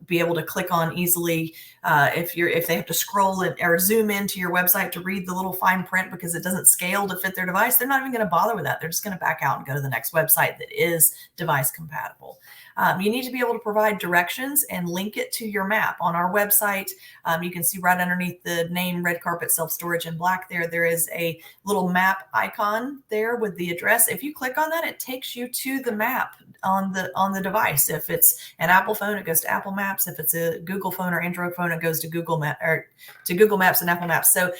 be able to click on easily. If they have to scroll or zoom into your website to read the little fine print because it doesn't scale to fit their device, they're not even going to bother with that. They're just going to back out and go to the next website that is device compatible. You need to be able to provide directions and link it to your map on our website, you can see right underneath the name Red Carpet Self-Storage in black there is a little map icon there with the address. If you click on that, it takes you to the map on the device. If it's an Apple phone, it goes to Apple Maps. If it's a Google phone or Android phone, it goes to Google Maps and Apple Maps. So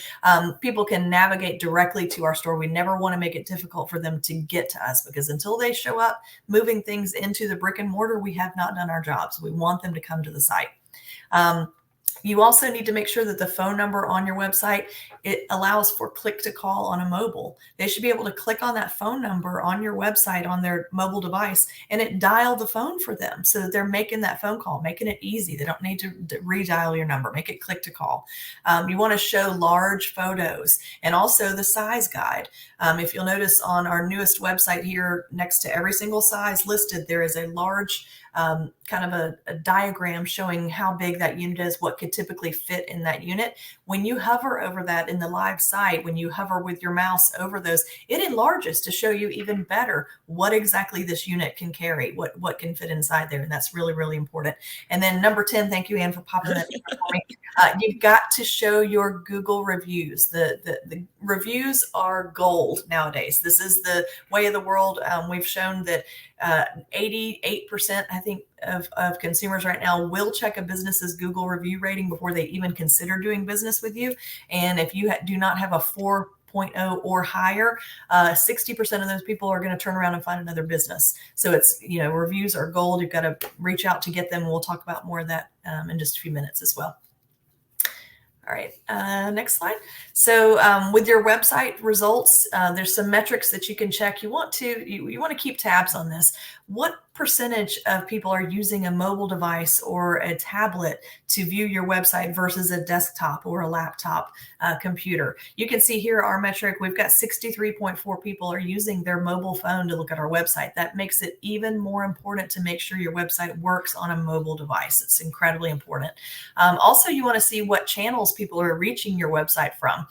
people can navigate directly to our store. We never want to make it difficult for them to get to us, because until they show up moving things into the brick and mortar, we have not done our jobs. We want them to come to the site. You also need to make sure that the phone number on your website, it allows for click to call on a mobile. They should be able to click on that phone number on your website on their mobile device, and it dial the phone for them so that they're making that phone call, making it easy. They don't need to redial your number, make it click to call. You want to show large photos and also the size guide. If you'll notice on our newest website here, next to every single size listed, there is a large kind of a diagram showing how big that unit is, what could typically fit in that unit. When you hover over that in the live site, when you hover with your mouse over those, it enlarges to show you even better what exactly this unit can carry, what can fit inside there. And that's really, really important. And then number 10, thank you, Ann, for popping that in for me. You've got to show your Google reviews. The reviews are gold nowadays. This is the way of the world. We've shown that 88%, I think, of consumers right now will check a business's Google review rating before they even consider doing business with you. And if you do not have a 4.0 or higher, 60% of those people are going to turn around and find another business. So it's, reviews are gold. You've got to reach out to get them. We'll talk about more of that in just a few minutes as well. All right, next slide. So with your website results, there's some metrics that you can check. You want to keep tabs on this. What percentage of people are using a mobile device or a tablet to view your website versus a desktop or a laptop computer? You can see here our metric. We've got 63.4 people are using their mobile phone to look at our website. That makes it even more important to make sure your website works on a mobile device. It's incredibly important. Also, you want to see what channels people are reaching your website from.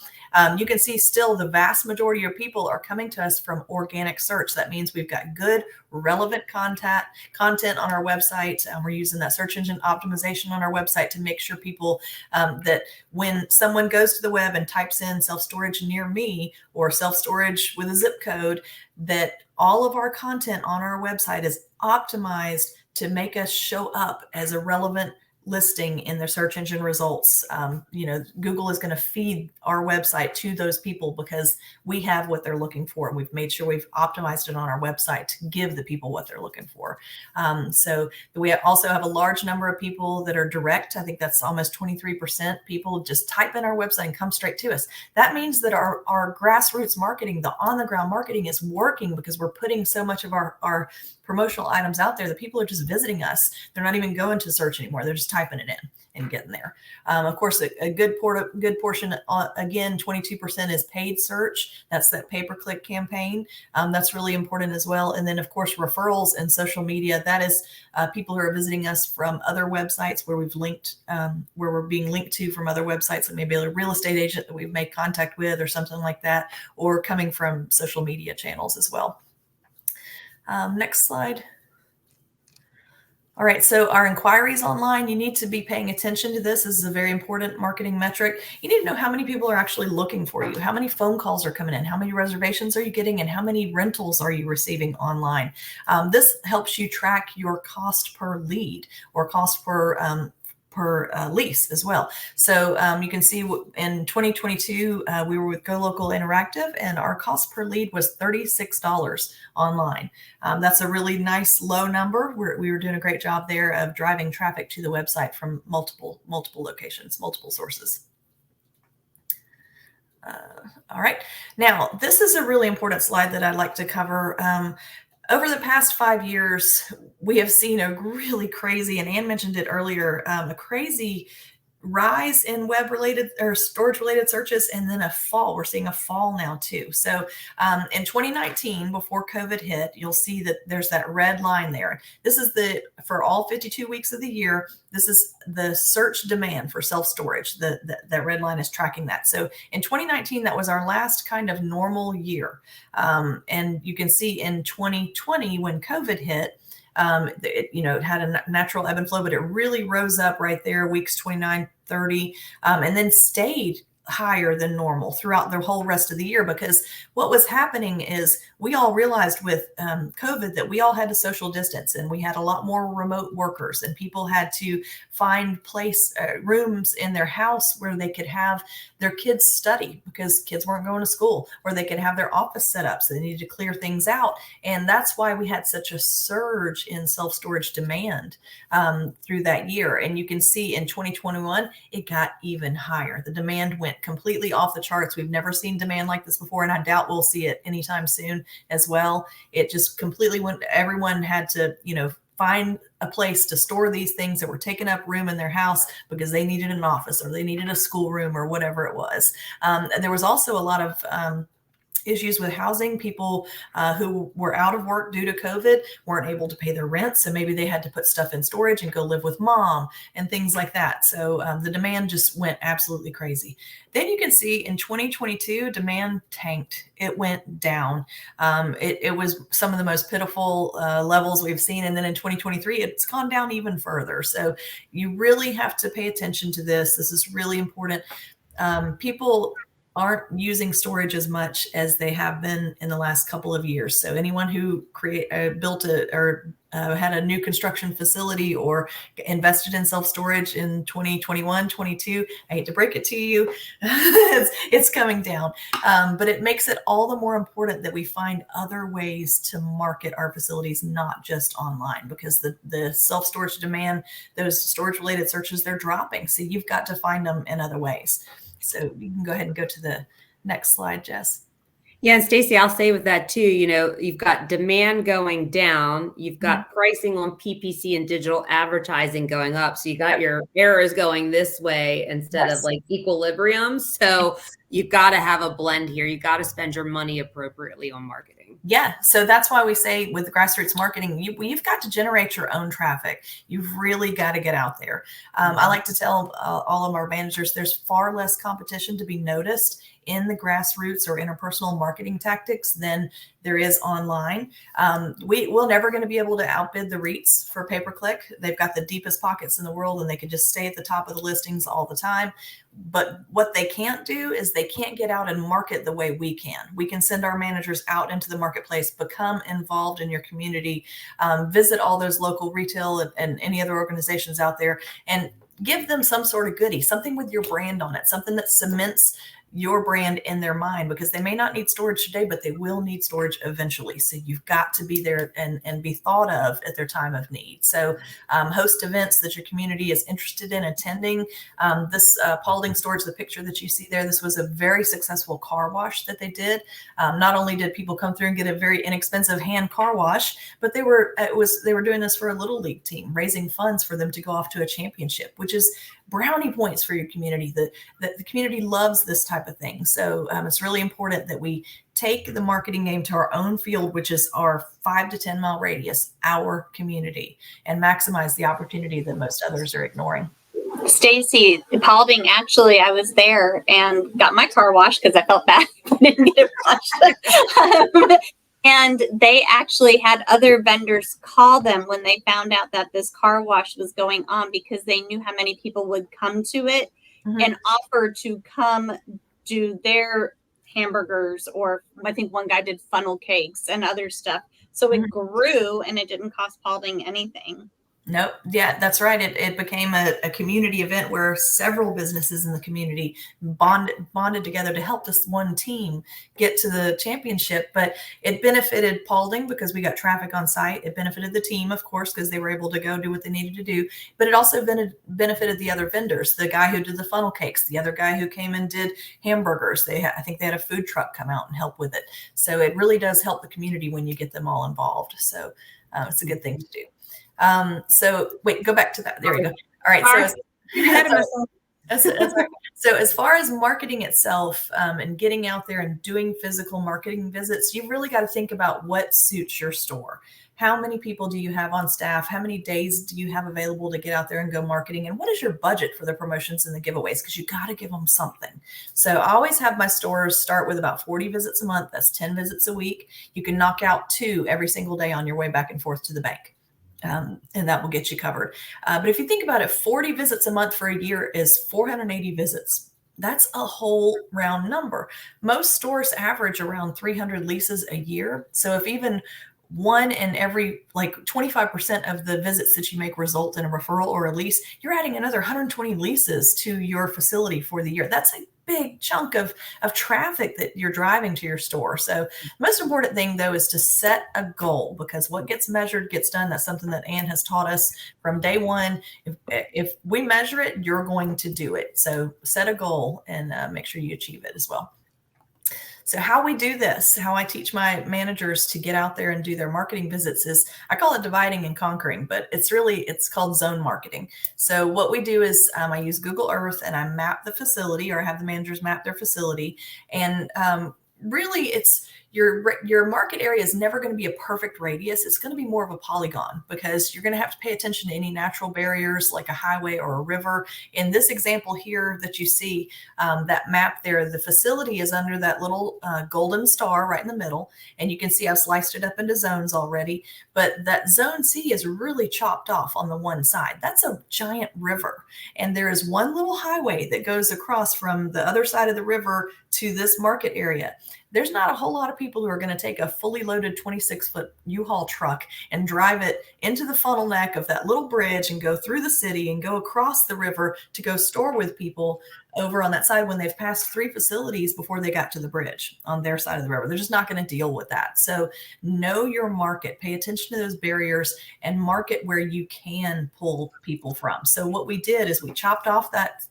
You can see still the vast majority of people are coming to us from organic search. That means we've got good, relevant content on our website. We're using that search engine optimization on our website to make sure people that when someone goes to the web and types in self-storage near me or self-storage with a zip code, that all of our content on our website is optimized to make us show up as a relevant listing in the search engine results. Google is going to feed our website to those people because we have what they're looking for. And we've made sure we've optimized it on our website to give the people what they're looking for. So we also have a large number of people that are direct. I think that's almost 23% people just type in our website and come straight to us. That means that our grassroots marketing, the on-the-ground marketing is working because we're putting so much of our promotional items out there that people are just visiting us. They're not even going to search anymore. They're just typing it in and getting there. Of course, a good portion, again, 22% is paid search. That's that pay-per-click campaign. That's really important as well. And then, of course, referrals and social media. That is people who are visiting us from other websites where we've linked, where we're being linked to from other websites, like maybe a real estate agent that we've made contact with or something like that, or coming from social media channels as well. Next slide. All right, so our inquiries online, you need to be paying attention to this. This is a very important marketing metric. You need to know how many people are actually looking for you, how many phone calls are coming in, how many reservations are you getting, and how many rentals are you receiving online. This helps you track your cost per lead or cost per lease as well. So you can see in 2022, we were with Go Local Interactive and our cost per lead was $36 online. That's a really nice low number. We were doing a great job there of driving traffic to the website from multiple locations, multiple sources. All right. Now, this is a really important slide that I'd like to cover. Over the past 5 years, we have seen a really crazy, and Ann mentioned it earlier, a crazy rise in web-related or storage-related searches, and then a fall. We're seeing a fall now too. So in 2019, before COVID hit, you'll see that there's that red line there. This is for all 52 weeks of the year. This is the search demand for self-storage. That red line is tracking that. So in 2019, that was our last kind of normal year. And you can see in 2020, when COVID hit, it had a natural ebb and flow, but it really rose up right there, weeks 29, 30, and then stayed higher than normal throughout the whole rest of the year, because what was happening is we all realized with COVID that we all had to social distance, and we had a lot more remote workers, and people had to find rooms in their house where they could have their kids study because kids weren't going to school, or they could have their office set up. So they needed to clear things out. And that's why we had such a surge in self-storage demand through that year. And you can see in 2021, it got even higher. The demand went completely off the charts. We've never seen demand like this before, and I doubt we'll see it anytime soon as well. It just completely went, everyone had to, find a place to store these things that were taking up room in their house because they needed an office or they needed a schoolroom or whatever it was. And there was also a lot of issues with housing. People who were out of work due to COVID weren't able to pay their rent. So maybe they had to put stuff in storage and go live with mom and things like that. So the demand just went absolutely crazy. Then you can see in 2022, demand tanked. It went down. It was some of the most pitiful levels we've seen. And then in 2023, it's gone down even further. So you really have to pay attention to this. This is really important. People aren't using storage as much as they have been in the last couple of years. So anyone who had a new construction facility or invested in self-storage in 2021, 22, I hate to break it to you, it's coming down. But it makes it all the more important that we find other ways to market our facilities, not just online, because the self-storage demand, those storage-related searches, they're dropping. So you've got to find them in other ways. So you can go ahead and go to the next slide, Jess. Yeah, and Stacy, I'll say with that too, you've got demand going down, you've got pricing on PPC and digital advertising going up. So you got your errors going this way instead of like equilibrium. So you've got to have a blend here. You got to spend your money appropriately on marketing. Yeah. So that's why we say with grassroots marketing, you've got to generate your own traffic. You've really got to get out there. I like to tell all of our managers, there's far less competition to be noticed in the grassroots or interpersonal marketing tactics than there is online. We're never going to be able to outbid the REITs for pay-per-click. They've got the deepest pockets in the world, and they can just stay at the top of the listings all the time. But what they can't do is they can't get out and market the way we can. We can send our managers out into the marketplace, become involved in your community, visit all those local retail and any other organizations out there, and give them some sort of goodie, something with your brand on it, something that cements your brand in their mind, because they may not need storage today, but they will need storage eventually. So you've got to be there and be thought of at their time of need. So host events that your community is interested in attending. This Paulding Storage, the picture that you see there, this was a very successful car wash that they did. Not only did people come through and get a very inexpensive hand car wash, but they were doing this for a little league team, raising funds for them to go off to a championship, which is brownie points for your community. The community loves this type of thing. So it's really important that we take the marketing game to our own field, which is our 5 to 10 mile radius, our community, and maximize the opportunity that most others are ignoring. Stacy, Paulding, actually, I was there and got my car washed because I felt bad I didn't get it washed. And they actually had other vendors call them when they found out that this car wash was going on, because they knew how many people would come to it and offer to come do their hamburgers, or I think one guy did funnel cakes and other stuff. So it grew and it didn't cost Paulding anything. Nope. Yeah, that's right. It became a community event where several businesses in the community bonded together to help this one team get to the championship. But it benefited Paulding because we got traffic on site. It benefited the team, of course, because they were able to go do what they needed to do. But it also benefited the other vendors, the guy who did the funnel cakes, the other guy who came and did hamburgers. I think they had a food truck come out and help with it. So it really does help the community when you get them all involved. So it's a good thing to do. So wait, go back to that. There we go. All right. So as far as marketing itself and getting out there and doing physical marketing visits, you've really got to think about what suits your store. How many people do you have on staff? How many days do you have available to get out there and go marketing? And what is your budget for the promotions and the giveaways? Because you got to give them something. So I always have my stores start with about 40 visits a month. That's 10 visits a week. You can knock out 2 every single day on your way back and forth to the bank. And that will get you covered. But if you think about it, 40 visits a month for a year is 480 visits. That's a whole round number. Most stores average around 300 leases a year. So if even one in every 25% of the visits that you make result in a referral or a lease, you're adding another 120 leases to your facility for the year. That's a big chunk of traffic that you're driving to your store. So the most important thing, though, is to set a goal, because what gets measured gets done. That's something that Ann has taught us from day one. If we measure it, you're going to do it. So set a goal and make sure you achieve it as well. So how we do this, how I teach my managers to get out there and do their marketing visits is, I call it dividing and conquering, but it's called zone marketing. So what we do is I use Google Earth and I map the facility, or I have the managers map their facility. And really it's your market area is never going to be a perfect radius. It's going to be more of a polygon, because you're going to have to pay attention to any natural barriers like a highway or a river. In this example here that you see, that map there, the facility is under that little golden star right in the middle. And you can see I've sliced it up into zones already, but that zone C is really chopped off on the one side. That's a giant river. And there is one little highway that goes across from the other side of the river to this market area. There's not a whole lot of people who are going to take a fully loaded 26-foot U-Haul truck and drive it into the funnel neck of that little bridge and go through the city and go across the river to go store with people over on that side when they've passed 3 facilities before they got to the bridge on their side of the river. They're just not going to deal with that. So know your market, pay attention to those barriers, and market where you can pull people from. So what we did is we chopped off that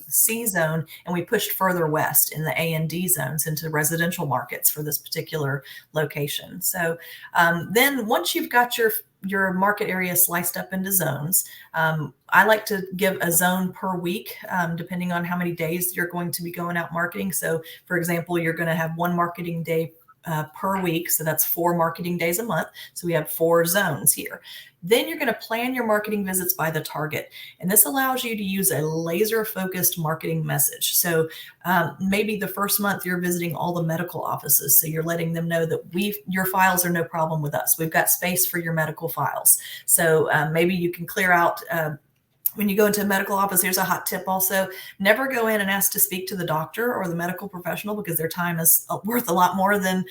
C zone and we pushed further west in the A and D zones into residential markets for this particular location. So then once you've got your market area sliced up into zones, I like to give a zone per week, depending on how many days you're going to be going out marketing. So for example, you're going to have 1 marketing day per week. So that's 4 marketing days a month. So we have 4 zones here. Then you're going to plan your marketing visits by the target. And this allows you to use a laser focused marketing message. So maybe the first month you're visiting all the medical offices. So you're letting them know that your files are no problem with us. We've got space for your medical files. So maybe you can clear out when you go into a medical office. Here's a hot tip also: never go in and ask to speak to the doctor or the medical professional, because their time is worth a lot more than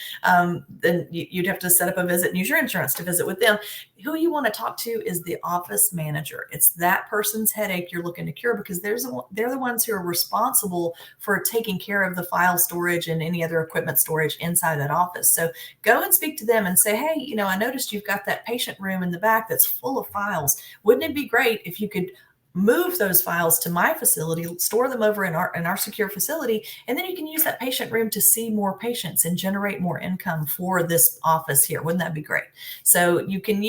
you'd have to set up a visit and use your insurance to visit with them. Who you want to talk to is the office manager. It's that person's headache you're looking to cure, because they're the ones who are responsible for taking care of the file storage and any other equipment storage inside that office. So go and speak to them and say, hey, I noticed you've got that patient room in the back that's full of files. Wouldn't it be great if you could move those files to my facility, store them over in our secure facility, and then you can use that patient room to see more patients and generate more income for this office here. Wouldn't that be great? So you can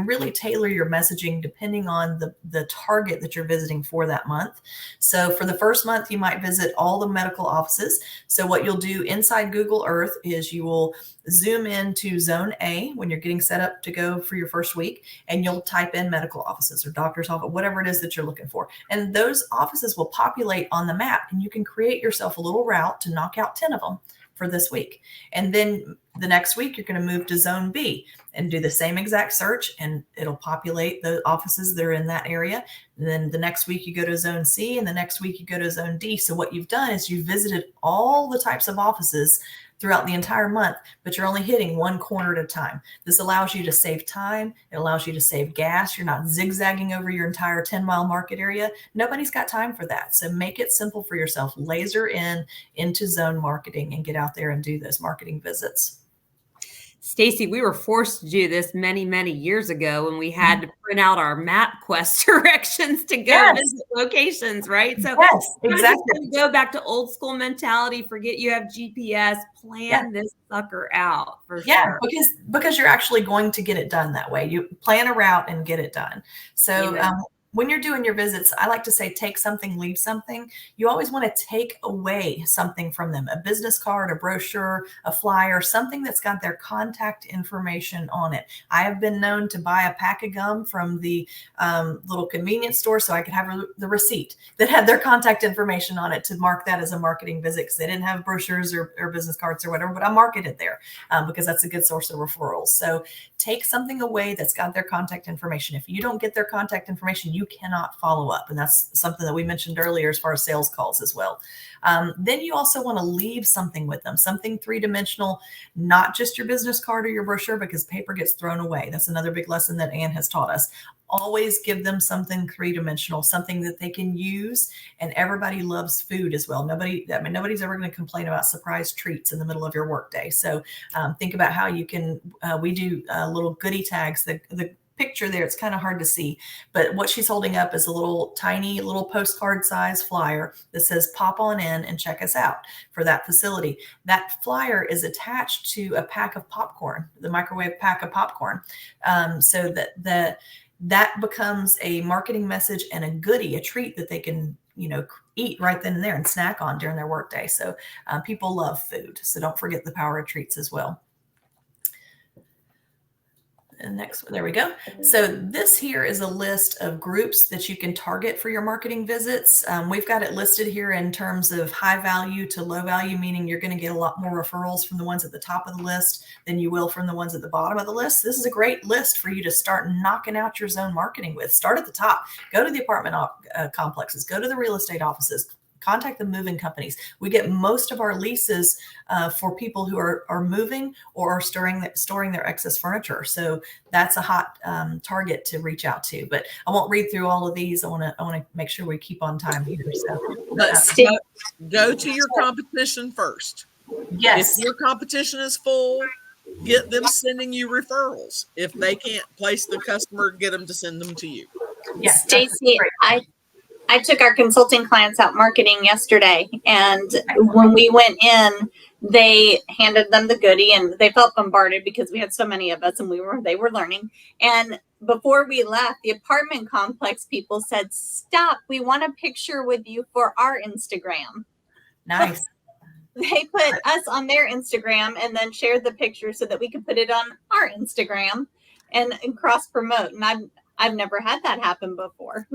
really tailor your messaging depending on the target that you're visiting for that month. So for the first month, you might visit all the medical offices. So what you'll do inside Google Earth is you will zoom into zone A when you're getting set up to go for your first week, and you'll type in medical offices or doctor's office, whatever it is that you're looking for. And those offices will populate on the map, and you can create yourself a little route to knock out 10 of them for this week. And then the next week, you're going to move to zone B and do the same exact search, and it'll populate the offices that are in that area. And then the next week you go to zone C, and the next week you go to zone D. So what you've done is you've visited all the types of offices throughout the entire month, but you're only hitting one corner at a time. This allows you to save time. It allows you to save gas. You're not zigzagging over your entire 10-mile market area. Nobody's got time for that. So make it simple for yourself. Laser into zone marketing and get out there and do those marketing visits. Stacy, we were forced to do this many, many years ago when we had to print out our MapQuest directions to go visit locations, right? So yes, exactly. Go back to old school mentality. Forget you have GPS. Plan this sucker out for sure. because you're actually going to get it done that way. You plan a route and get it done. So when you're doing your visits, I like to say, take something, leave something. You always want to take away something from them, a business card, a brochure, a flyer, something that's got their contact information on it. I have been known to buy a pack of gum from the little convenience store so I could have the receipt that had their contact information on it to mark that as a marketing visit, because they didn't have brochures or business cards or whatever, but I market it there because that's a good source of referrals. So take something away that's got their contact information. If you don't get their contact information, you cannot follow up. And that's something that we mentioned earlier as far as sales calls as well. Then you also want to leave something with them, something three-dimensional, not just your business card or your brochure, because paper gets thrown away. That's another big lesson that Ann has taught us. Always give them something three-dimensional, something that they can use. And everybody loves food as well. Nobody's ever going to complain about surprise treats in the middle of your workday. So think about how you can, we do little goodie tags. The picture there, it's kind of hard to see, but what she's holding up is a tiny little postcard size flyer that says pop on in and check us out for that facility. That flyer is attached to a pack of popcorn, the microwave pack of popcorn, so that becomes a marketing message and a goodie, a treat that they can eat right then and there and snack on during their workday. So people love food, so don't forget the power of treats as well. And next, there we go. So this here is a list of groups that you can target for your marketing visits. We've got it listed here in terms of high value to low value, meaning you're going to get a lot more referrals from the ones at the top of the list than you will from the ones at the bottom of the list. This is a great list for you to start knocking out your zone marketing with. Start at the top. Go to the apartment complexes. Go to the real estate offices. Contact the moving companies. We get most of our leases for people who are moving or are storing their excess furniture. So that's a hot target to reach out to. But I won't read through all of these. I want to make sure we keep on time here. So go to your competition first. Yes. If your competition is full, get them sending you referrals. If they can't place the customer, get them to send them to you. Yes, Stacy, I took our consulting clients out marketing yesterday, and when we went in, they handed them the goodie, and they felt bombarded because we had so many of us, and they were learning. And before we left, the apartment complex people said, "Stop! We want a picture with you for our Instagram." Nice. They put us on their Instagram and then shared the picture so that we could put it on our Instagram and cross promote. And I've never had that happen before.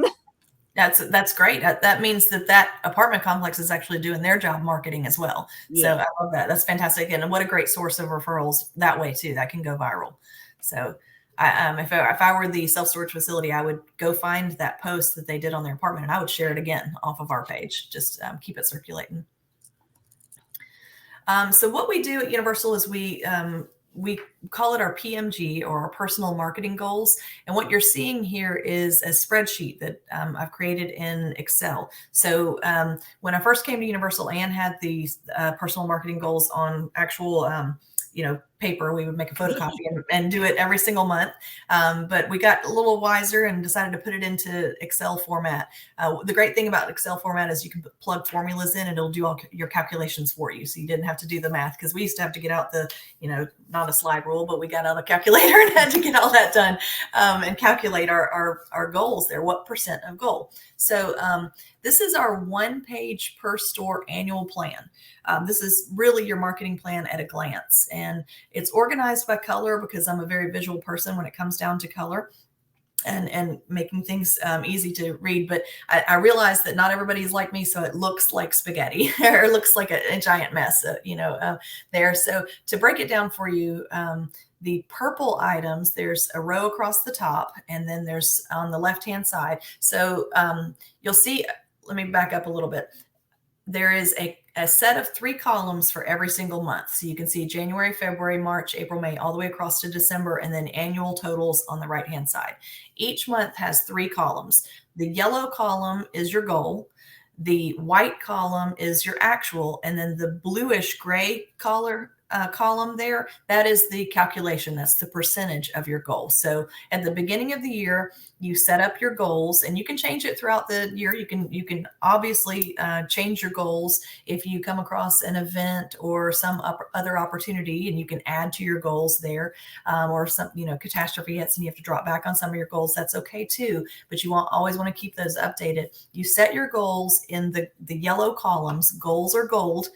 That's great. That means that apartment complex is actually doing their job marketing as well. Yeah. So I love that. That's fantastic. And what a great source of referrals that way too. That can go viral. So if I were the self-storage facility, I would go find that post that they did on their apartment and I would share it again off of our page. Just keep it circulating. So what we do at Universal is we call it our PMG, or our personal marketing goals. And what you're seeing here is a spreadsheet that I've created in Excel. So when I first came to Universal, Ann had these personal marketing goals on actual, paper. We would make a photocopy and do it every single month. But we got a little wiser and decided to put it into Excel format. The great thing about Excel format is you can plug formulas in and it'll do all your calculations for you. So you didn't have to do the math, because we used to have to get out the, not a slide rule, but we got out a calculator and had to get all that done and calculate our goals there. What % of goal? So this is our 1-page per store annual plan. This is really your marketing plan at a glance, and it's organized by color because I'm a very visual person when it comes down to color and making things easy to read. But I realize that not everybody's like me, so it looks like spaghetti or it looks like a giant mess, there. So to break it down for you, the purple items, there's a row across the top, and then there's on the left-hand side. So you'll see, let me back up a little bit. There is a set of 3 columns for every single month. So you can see January, February, March, April, May, all the way across to December, and then annual totals on the right-hand side. Each month has 3 columns. The yellow column is your goal. The white column is your actual, and then the bluish gray color column there, that is the calculation. That's the percentage of your goal. So at the beginning of the year, you set up your goals, and you can change it throughout the year. You can obviously change your goals if you come across an event or some other opportunity, and you can add to your goals there. Or some, catastrophe hits and you have to drop back on some of your goals. That's okay too. But you always want to keep those updated. You set your goals in the yellow columns. Goals are gold.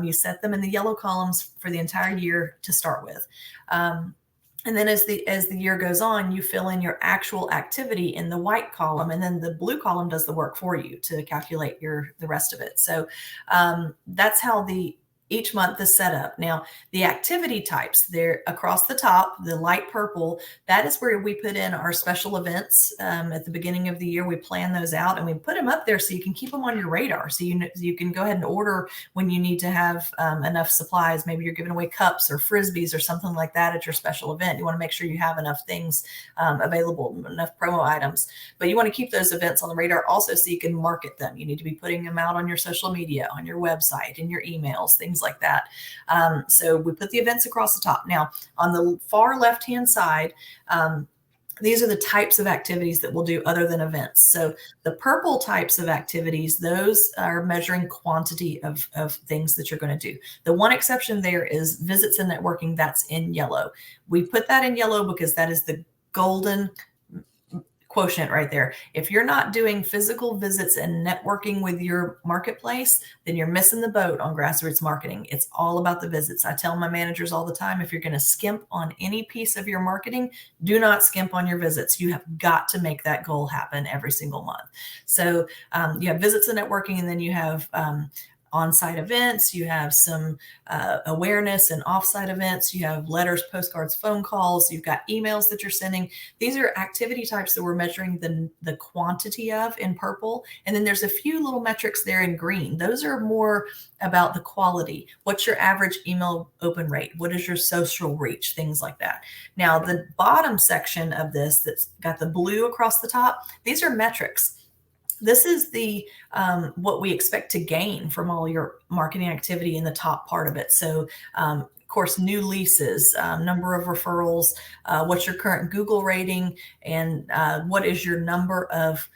You set them in the yellow columns for the entire year to start with. And then as the year goes on, you fill in your actual activity in the white column, and then the blue column does the work for you to calculate the rest of it. So that's how each month is set up. Now, the activity types, they're across the top, the light purple, that is where we put in our special events. At the beginning of the year, we plan those out and we put them up there so you can keep them on your radar. So you can go ahead and order when you need to have enough supplies. Maybe you're giving away cups or Frisbees or something like that at your special event. You want to make sure you have enough things available, enough promo items. But you want to keep those events on the radar also so you can market them. You need to be putting them out on your social media, on your website, in your emails, things like that. So we put the events across the top. Now, on the far left-hand side, these are the types of activities that we'll do other than events. So the purple types of activities, those are measuring quantity of things that you're going to do. The one exception there is visits and networking. That's in yellow. We put that in yellow because that is the golden quotient right there. If you're not doing physical visits and networking with your marketplace, then you're missing the boat on grassroots marketing. It's all about the visits. I tell my managers all the time, if you're going to skimp on any piece of your marketing, do not skimp on your visits. You have got to make that goal happen every single month. So you have visits and networking, and then you have on-site events, you have some awareness and off-site events, you have letters, postcards, phone calls, you've got emails that you're sending. These are activity types that we're measuring the quantity of in purple. And then there's a few little metrics there in green. Those are more about the quality. What's your average email open rate? What is your social reach? Things like that. Now, the bottom section of this that's got the blue across the top, these are metrics. This is the what we expect to gain from all your marketing activity in the top part of it. So, of course, new leases, number of referrals, what's your current Google rating, and what is your number of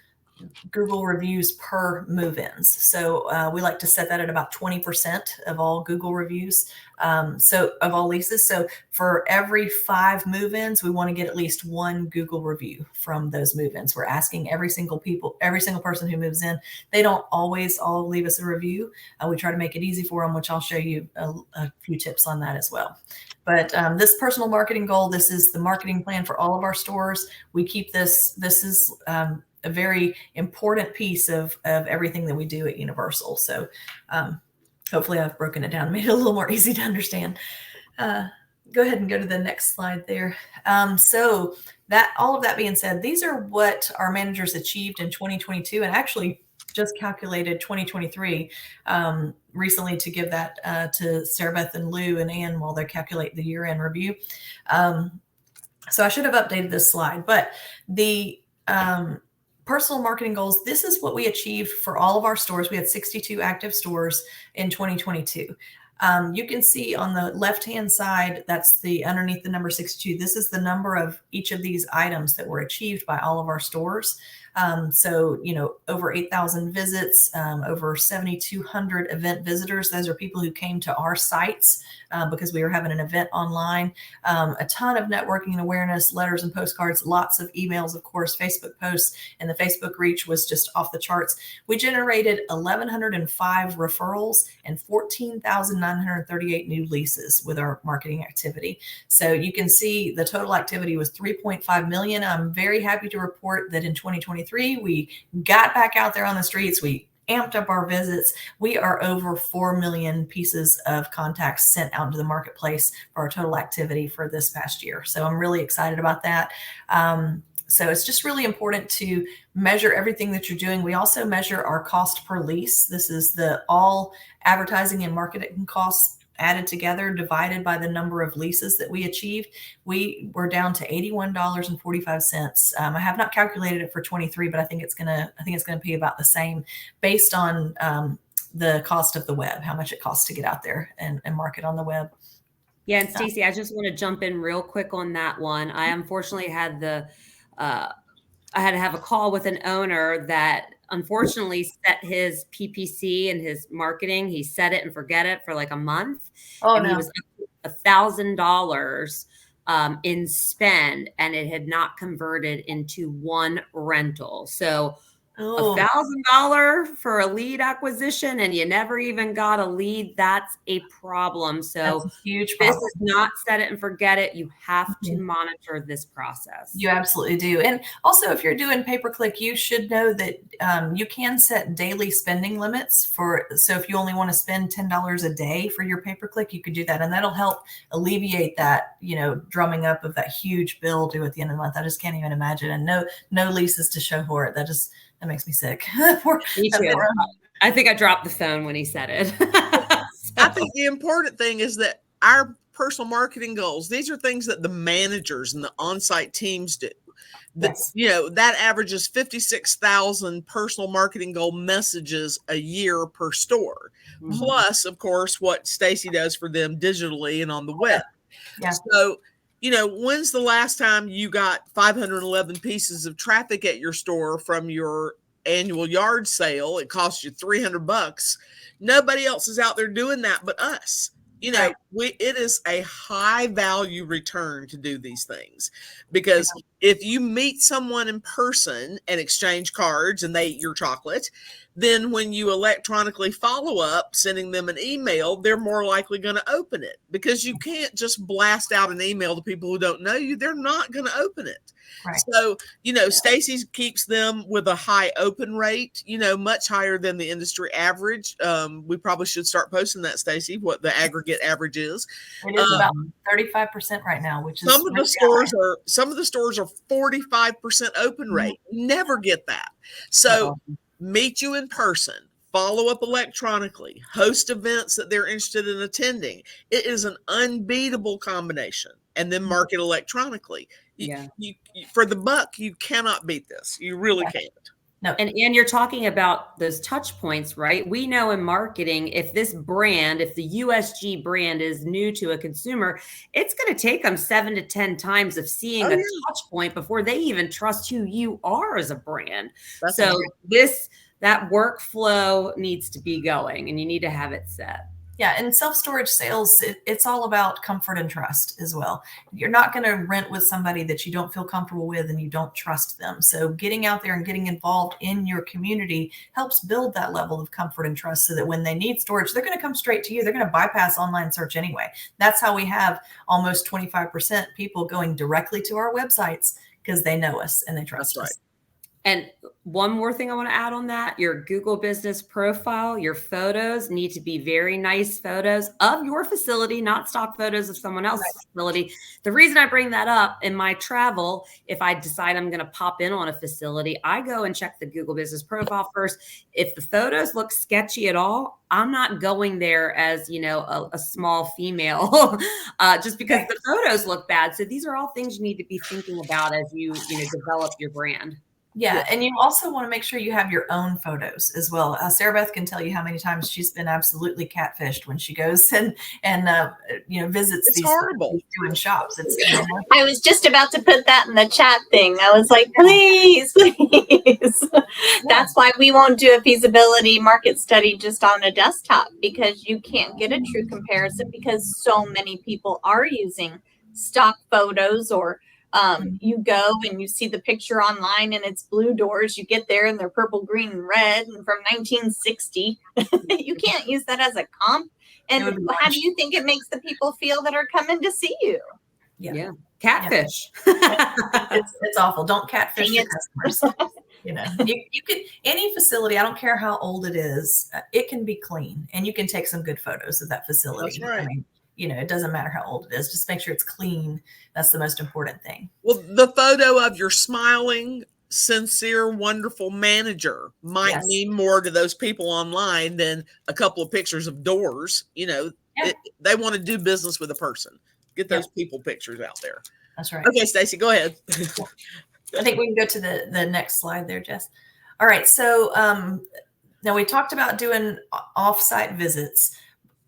Google reviews per move-ins. So we like to set that at about 20% of all Google reviews. So of all leases. So for every 5 move-ins, we want to get at least 1 Google review from those move-ins. We're asking every single person who moves in. They don't always all leave us a review. We try to make it easy for them, which I'll show you a few tips on that as well. But this personal marketing goal, this is the marketing plan for all of our stores. We keep this. This is a very important piece of everything that we do at Universal. So hopefully I've broken it down and made it a little more easy to understand. Go ahead and go to the next slide there. So that all of that being said, these are what our managers achieved in 2022, and actually just calculated 2023 recently to give that to Sarah Beth and Lou and Ann while they calculate the year-end review. So I should have updated this slide, but the personal marketing goals, this is what we achieved for all of our stores. We had 62 active stores in 2022. You can see on the left-hand side, that's the underneath the number 62. This is the number of each of these items that were achieved by all of our stores. So, over 8,000 visits, over 7,200 event visitors. Those are people who came to our sites because we were having an event online. A ton of networking and awareness, letters and postcards, lots of emails, of course, Facebook posts, and the Facebook reach was just off the charts. We generated 1,105 referrals and 14,938 new leases with our marketing activity. So you can see the total activity was 3.5 million. I'm very happy to report that in 2023, we got back out there on the streets. We amped up our visits. We are over 4 million pieces of contacts sent out into the marketplace for our total activity for this past year. So I'm really excited about that. So it's just really important to measure everything that you're doing. We also measure our cost per lease. This is the all advertising and marketing costs added together, divided by the number of leases that we achieved. We were down to $81.45. I have not calculated it for 23, but I think it's gonna be about the same based on the cost of the web, how much it costs to get out there and market on the web. Yeah, and Stacy, I just want to jump in real quick on that one. I unfortunately had I had to have a call with an owner that unfortunately set his PPC and his marketing. He set it and forget it for like a month, and he was $1,000 in spend, and it had not converted into one rental. So $1,000 for a lead acquisition, and you never even got a lead. That's a problem. So that's a huge problem. This is not set it and forget it. You have to monitor this process. You absolutely do. And also, if you're doing pay-per-click, you should know that you can set daily spending limits so if you only want to spend $10 a day for your pay-per-click, you could do that. And that'll help alleviate that, drumming up of that huge bill due at the end of the month. I just can't even imagine. And no leases to show for it. That makes me sick. Me too. I think I dropped the phone when he said it. I think the important thing is that our personal marketing goals, these are things that the managers and the on-site teams do. That averages 56,000 personal marketing goal messages a year per store. Plus, of course, what Stacy does for them digitally and on the web. Yeah. So, when's the last time you got 511 pieces of traffic at your store from your annual yard sale? It costs you $300. Nobody else is out there doing that but us. It is a high value return to do these things, because if you meet someone in person and exchange cards and they eat your chocolate, then when you electronically follow up, sending them an email, they're more likely going to open it, because you can't just blast out an email to people who don't know you. They're not going to open it. Right. So, Stacy keeps them with a high open rate, much higher than the industry average. We probably should start posting that, Stacy, what the aggregate average is. It is about 35% right now, which is some of the stores are 45% open rate. Never get that. So meet you in person, follow up electronically, host events that they're interested in attending. It is an unbeatable combination. And then market electronically. For the buck, you cannot beat this. You really can't. No. And you're talking about those touch points, right? We know in marketing, if the USG brand is new to a consumer, it's going to take them 7 to 10 times of seeing a touch point before they even trust who you are as a brand. That's that workflow needs to be going, and you need to have it set. Yeah, and self-storage sales, it's all about comfort and trust as well. You're not going to rent with somebody that you don't feel comfortable with and you don't trust them. So getting out there and getting involved in your community helps build that level of comfort and trust, so that when they need storage, they're going to come straight to you. They're going to bypass online search anyway. That's how we have almost 25% people going directly to our websites, because they know us and they trust us. And one more thing I want to add on that, your Google business profile, your photos need to be very nice photos of your facility, not stock photos of someone else's facility. The reason I bring that up, in my travel, if I decide I'm going to pop in on a facility, I go and check the Google business profile first. If the photos look sketchy at all, I'm not going there as, a small female, just because the photos look bad. So these are all things you need to be thinking about as you develop your brand. Yeah. And you also want to make sure you have your own photos as well. Sarah Beth can tell you how many times she's been absolutely catfished when she goes and visits these horrible doing shops. I was just about to put that in the chat thing. I was like, please. That's why we won't do a feasibility market study just on a desktop, because you can't get a true comparison, because so many people are using stock photos, or you go and you see the picture online and it's blue doors. You get there and they're purple, green, and red, and from 1960. You can't use that as a comp. And how do you think it makes the people feel that are coming to see you? Yeah. Catfish. It's awful. Don't catfish your customers. You could, any facility, I don't care how old it is, it can be clean, and you can take some good photos of that facility. That's right. I mean, it doesn't matter how old it is. Just make sure it's clean. That's the most important thing. Well, the photo of your smiling, sincere, wonderful manager might mean more to those people online than a couple of pictures of doors. They want to do business with a person. Get those people pictures out there. That's right. Okay, Stacy, go ahead. I think we can go to the next slide there, Jess. All right. So now we talked about doing off-site visits.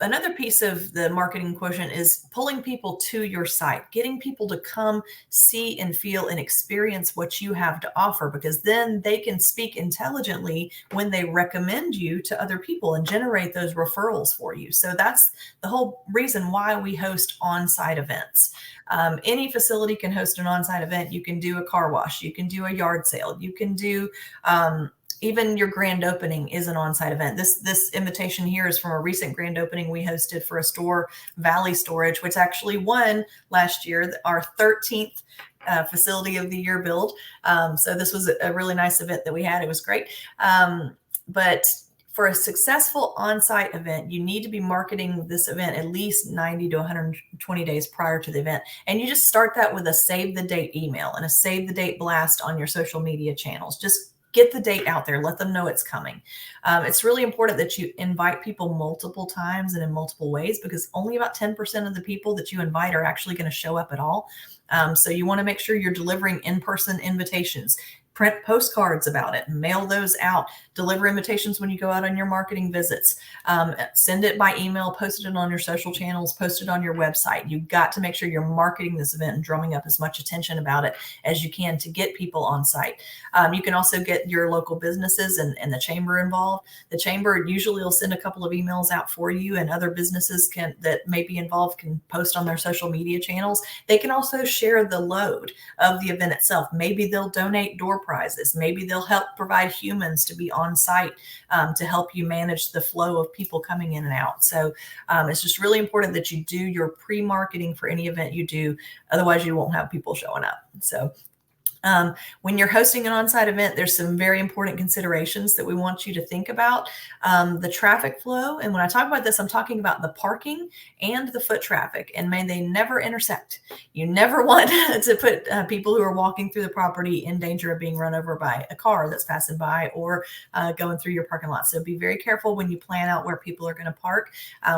another piece of the marketing quotient is pulling people to your site, getting people to come see and feel and experience what you have to offer, because then they can speak intelligently when they recommend you to other people and generate those referrals for you. So that's the whole reason why we host on-site events. Any facility can host an on-site event. You can do a car wash, you can do a yard sale, you can do even your grand opening is an on-site event. This invitation here is from a recent grand opening we hosted for a store, Valley Storage, which actually won last year, our 13th facility of the year build. So this was a really nice event that we had. It was great. But for a successful on-site event, you need to be marketing this event at least 90 to 120 days prior to the event. And you just start that with a save the date email and a save the date blast on your social media channels. Just get the date out there. Let them know it's coming. It's really important that you invite people multiple times and in multiple ways, because only about 10% of the people that you invite are actually going to show up at all. So you want to make sure you're delivering in-person invitations. Print postcards about it, mail those out, deliver invitations when you go out on your marketing visits, send it by email, post it on your social channels, post it on your website. You've got to make sure you're marketing this event and drumming up as much attention about it as you can to get people on site. You can also get your local businesses and the chamber involved. The chamber usually will send a couple of emails out for you, and other businesses that may be involved can post on their social media channels. They can also share the load of the event itself. Maybe they'll donate door prizes. Maybe they'll help provide humans to be on site to help you manage the flow of people coming in and out. So it's just really important that you do your pre-marketing for any event you do. Otherwise, you won't have people showing up. So when you're hosting an on-site event, there's some very important considerations that we want you to think about. The traffic flow. And when I talk about this, I'm talking about the parking and the foot traffic, and may they never intersect. You never want to put people who are walking through the property in danger of being run over by a car that's passing by or going through your parking lot. So be very careful when you plan out where people are going to park.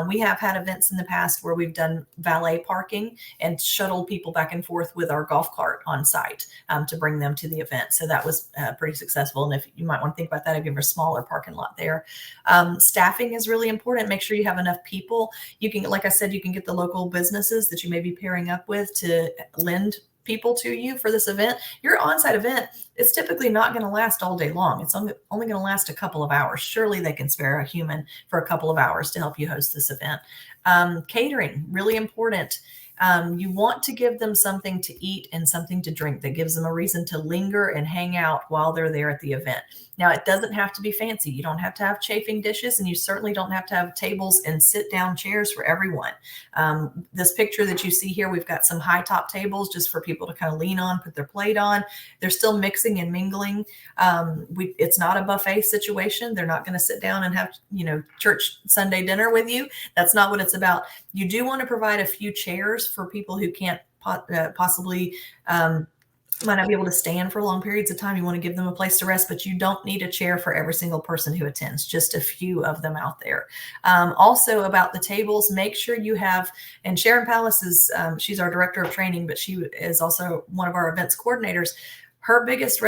We have had events in the past where we've done valet parking and shuttled people back and forth with our golf cart on site to bring them to the event. So that was pretty successful. And if you might want to think about that, if you have a smaller parking lot there. Staffing is really important. Make sure you have enough people. You can, like I said, you can get the local businesses that you may be pairing up with to lend people to you for this event. Your on-site event, it's typically not going to last all day long. It's only going to last a couple of hours. Surely they can spare a human for a couple of hours to help you host this event. Catering, really important. You want to give them something to eat and something to drink that gives them a reason to linger and hang out while they're there at the event. Now, it doesn't have to be fancy. You don't have to have chafing dishes, and you certainly don't have to have tables and sit-down chairs for everyone. This picture that you see here, we've got some high-top tables just for people to kind of lean on, put their plate on. They're still mixing and mingling. It's not a buffet situation. They're not going to sit down and have, church Sunday dinner with you. That's not what it's about. You do want to provide a few chairs for people who can't possibly might not be able to stand for long periods of time. You want to give them a place to rest, but you don't need a chair for every single person who attends, just a few of them out there. Also about the tables, make sure you have, and Sharon Pallas is, she's our director of training, but she is also one of our events coordinators. Her biggest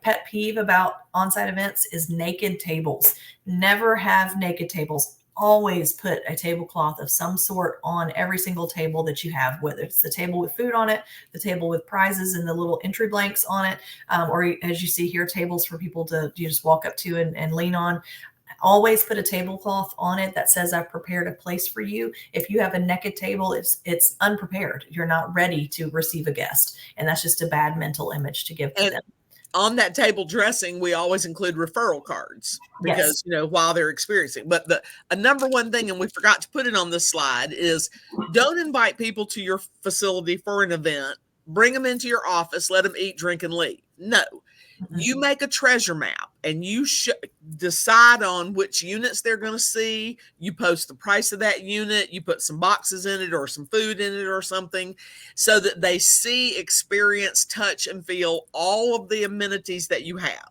pet peeve about on-site events is naked tables. Never have naked tables. Always put a tablecloth of some sort on every single table that you have, whether it's the table with food on it, the table with prizes and the little entry blanks on it, or as you see here, tables for people to just walk up to and lean on. Always put a tablecloth on it that says, I've prepared a place for you. If you have a naked table, it's unprepared. You're not ready to receive a guest. And that's just a bad mental image to give to them. On that table dressing, we always include referral cards because, yes, while they're experiencing. But a number one thing, and we forgot to put it on this slide, is don't invite people to your facility for an event. Bring them into your office, let them eat, drink, and leave. No. You make a treasure map and you decide on which units they're going to see. You post the price of that unit. You put some boxes in it or some food in it or something so that they see, experience, touch, and feel all of the amenities that you have.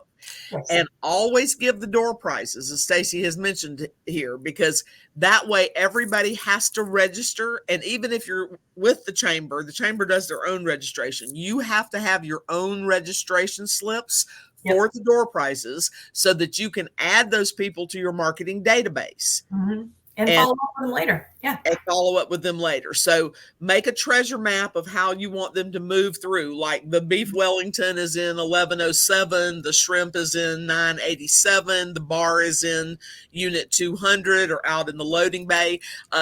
Yes. And always give the door prizes, as Stacy has mentioned here, because that way everybody has to register. And even if you're with the chamber does their own registration. You have to have your own registration slips for the door prizes so that you can add those people to your marketing database. Mm-hmm. And follow up with them later. Yeah. And follow up with them later. So make a treasure map of how you want them to move through. Like the beef Wellington is in 1107, the shrimp is in 987, the bar is in unit 200 or out in the loading bay.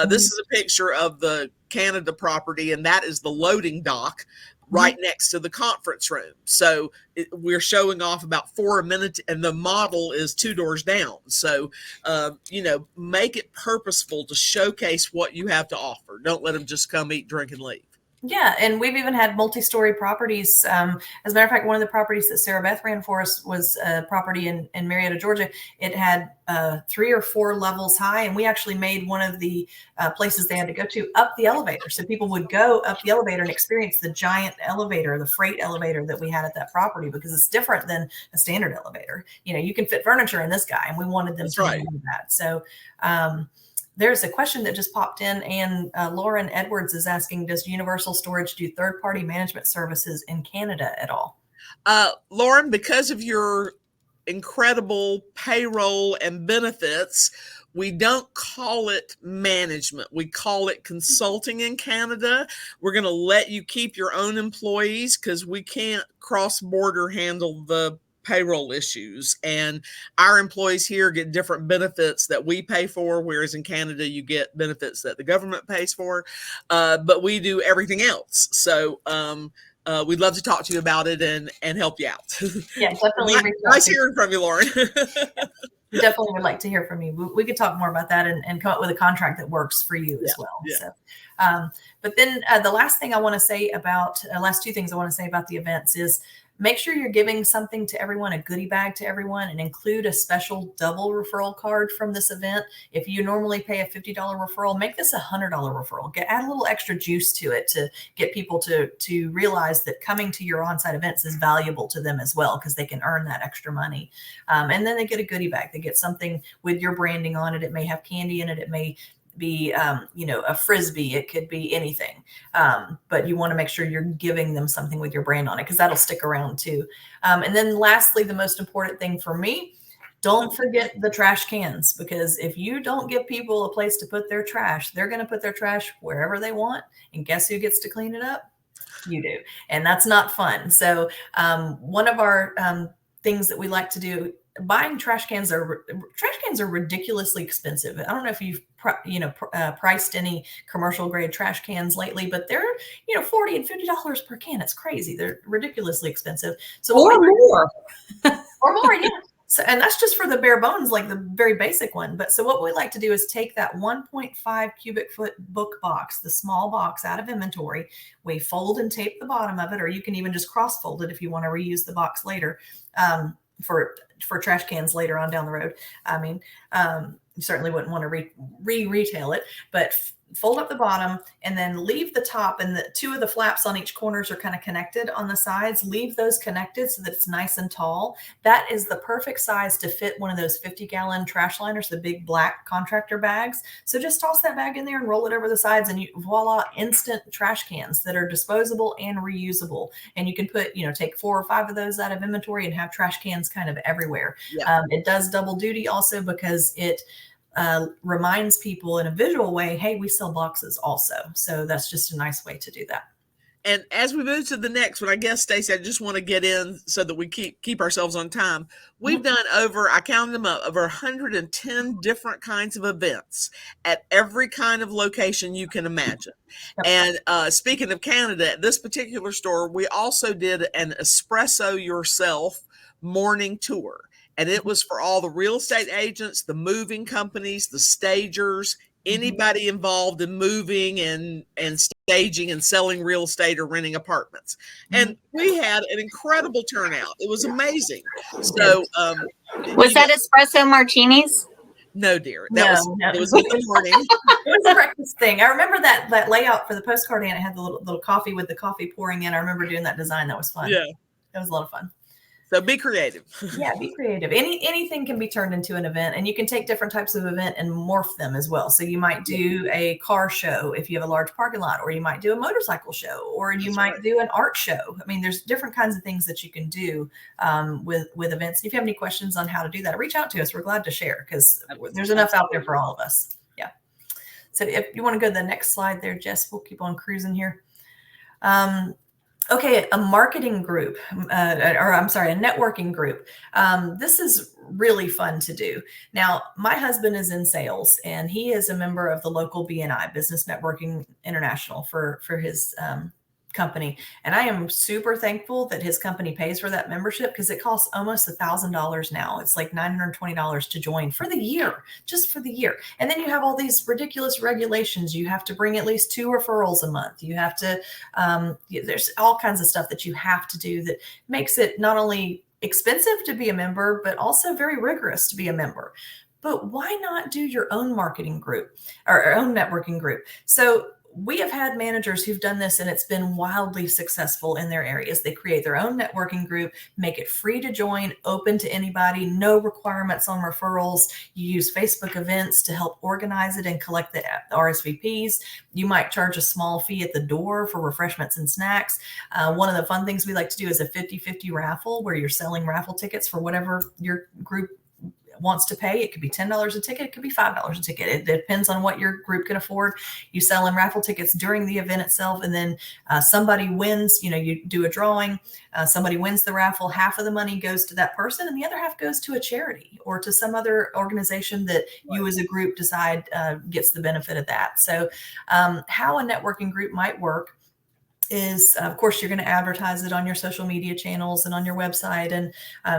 This is a picture of the Canada property, and that is the loading dock right next to the conference room. So we're showing off about 4 a minute, and the model is 2 doors down. So, make it purposeful to showcase what you have to offer. Don't let them just come eat, drink, and leave. Yeah, and we've even had multi-story properties. As a matter of fact, one of the properties that Sarah Beth ran for us was a property in Marietta, Georgia. It had 3 or 4 levels high, and we actually made one of the places they had to go to up the elevator. So people would go up the elevator and experience the giant elevator, the freight elevator that we had at that property, because it's different than a standard elevator. You can fit furniture in this guy, and we wanted them to do that. So there's a question that just popped in, and Lauren Edwards is asking, does Universal Storage do third-party management services in Canada at all? Lauren, because of your incredible payroll and benefits, we don't call it management. We call it consulting in Canada. We're going to let you keep your own employees because we can't cross-border handle the payroll issues, and our employees here get different benefits that we pay for, whereas in Canada you get benefits that the government pays for, but we do everything else. So we'd love to talk to you about it and help you out. Yeah, definitely. Nice hearing from you, Lauren. We definitely would like to hear from you. We could talk more about that and come up with a contract that works for you as well. Yeah. So, but then the last thing I want to say about last 2 things I want to say about the events is, make sure you're giving something to everyone, a goodie bag to everyone, and include a special double referral card from this event. If you normally pay a $50 referral, make this a $100 referral. Add a little extra juice to it to get people to realize that coming to your on-site events is valuable to them as well, because they can earn that extra money. And then they get a goodie bag. They get something with your branding on it. It may have candy in it. It may be a Frisbee, it could be anything, but you want to make sure you're giving them something with your brand on it, because that'll stick around too. And then lastly, the most important thing for me, don't forget the trash cans, because if you don't give people a place to put their trash, they're going to put their trash wherever they want, and guess who gets to clean it up? You do. And that's not fun. So one of our things that we like to do, buying trash cans are ridiculously expensive. I don't know if you've priced any commercial grade trash cans lately, but they're $40 and $50 per can. It's crazy. They're ridiculously expensive. So or more. Yeah. So, and that's just for the bare bones, like the very basic one. But so what we like to do is take that 1.5 cubic foot book box, the small box out of inventory. We fold and tape the bottom of it, or you can even just cross fold it if you want to reuse the box later. For trash cans later on down the road. You certainly wouldn't want to retail it, but fold up the bottom and then leave the top, and the 2 of the flaps on each corners are kind of connected on the sides. Leave those connected so that it's nice and tall. That is the perfect size to fit one of those 50-gallon trash liners, the big black contractor bags. So just toss that bag in there and roll it over the sides, and voila, instant trash cans that are disposable and reusable. And you can put, take 4 or 5 of those out of inventory and have trash cans kind of everywhere. Yeah. It does double duty also, because it reminds people in a visual way, hey, we sell boxes also. So that's just a nice way to do that. And as we move to the next one, I guess, Stacey, I just want to get in so that we keep ourselves on time. We've done I counted them up, over 110 different kinds of events at every kind of location you can imagine. And speaking of Canada, at this particular store, we also did an espresso yourself morning tour. And it was for all the real estate agents, the moving companies, the stagers, anybody involved in moving and staging and selling real estate or renting apartments. And we had an incredible turnout. It was amazing. So was that espresso martinis? No, dear. It was in the morning. It was a breakfast thing. I remember that layout for the postcard, and it had the little coffee with the coffee pouring in. I remember doing that design. That was fun. Yeah. It was a lot of fun. So be creative. Yeah, be creative. Anything can be turned into an event, and you can take different types of event and morph them as well. So you might do a car show if you have a large parking lot, or you might do a motorcycle show, or you might do an art show. I mean, there's different kinds of things that you can do with events. If you have any questions on how to do that, reach out to us. We're glad to share, because there's enough out there for all of us. Yeah. So if you want to go to the next slide there, Jess, we'll keep on cruising here. Okay, a marketing group, or I'm sorry, a networking group. This is really fun to do. Now, my husband is in sales, and he is a member of the local BNI, Business Networking International, for his company. And I am super thankful that his company pays for that membership, because it costs almost $1,000 now. It's like $920 to join for the year, just for the year. And then you have all these ridiculous regulations. You have to bring at least 2 referrals a month. You have to, there's all kinds of stuff that you have to do that makes it not only expensive to be a member, but also very rigorous to be a member. But why not do your own marketing group or own networking group? So we have had managers who've done this, and it's been wildly successful in their areas. They create their own networking group, make it free to join, open to anybody, no requirements on referrals. You use Facebook events to help organize it and collect the RSVPs. You might charge a small fee at the door for refreshments and snacks. One of the fun things we like to do is a 50-50 raffle, where you're selling raffle tickets for whatever your group wants to pay. It could be $10 a ticket. It could be $5 a ticket. It depends on what your group can afford. You sell in raffle tickets during the event itself, and then somebody wins. You do a drawing. Somebody wins the raffle. Half of the money goes to that person, and the other half goes to a charity or to some other organization that you as a group decide gets the benefit of that. So how a networking group might work is, of course, you're going to advertise it on your social media channels and on your website and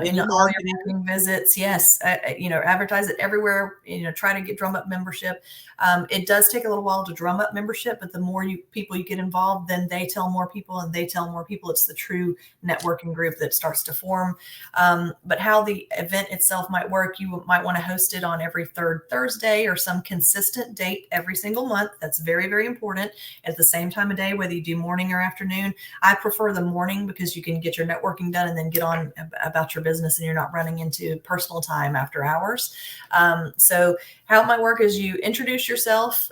in all your marketing visits. Yes, advertise it everywhere. Try to drum up membership. It does take a little while to drum up membership, but the more people you get involved, then they tell more people, and they tell more people. It's the true networking group that starts to form. But how the event itself might work, you might want to host it on every third Thursday or some consistent date every single month. That's very, very important. At the same time of day, whether you do morning or afternoon. I prefer the morning, because you can get your networking done and then get on about your business, and you're not running into personal time after hours. So how it might work is you introduce yourself,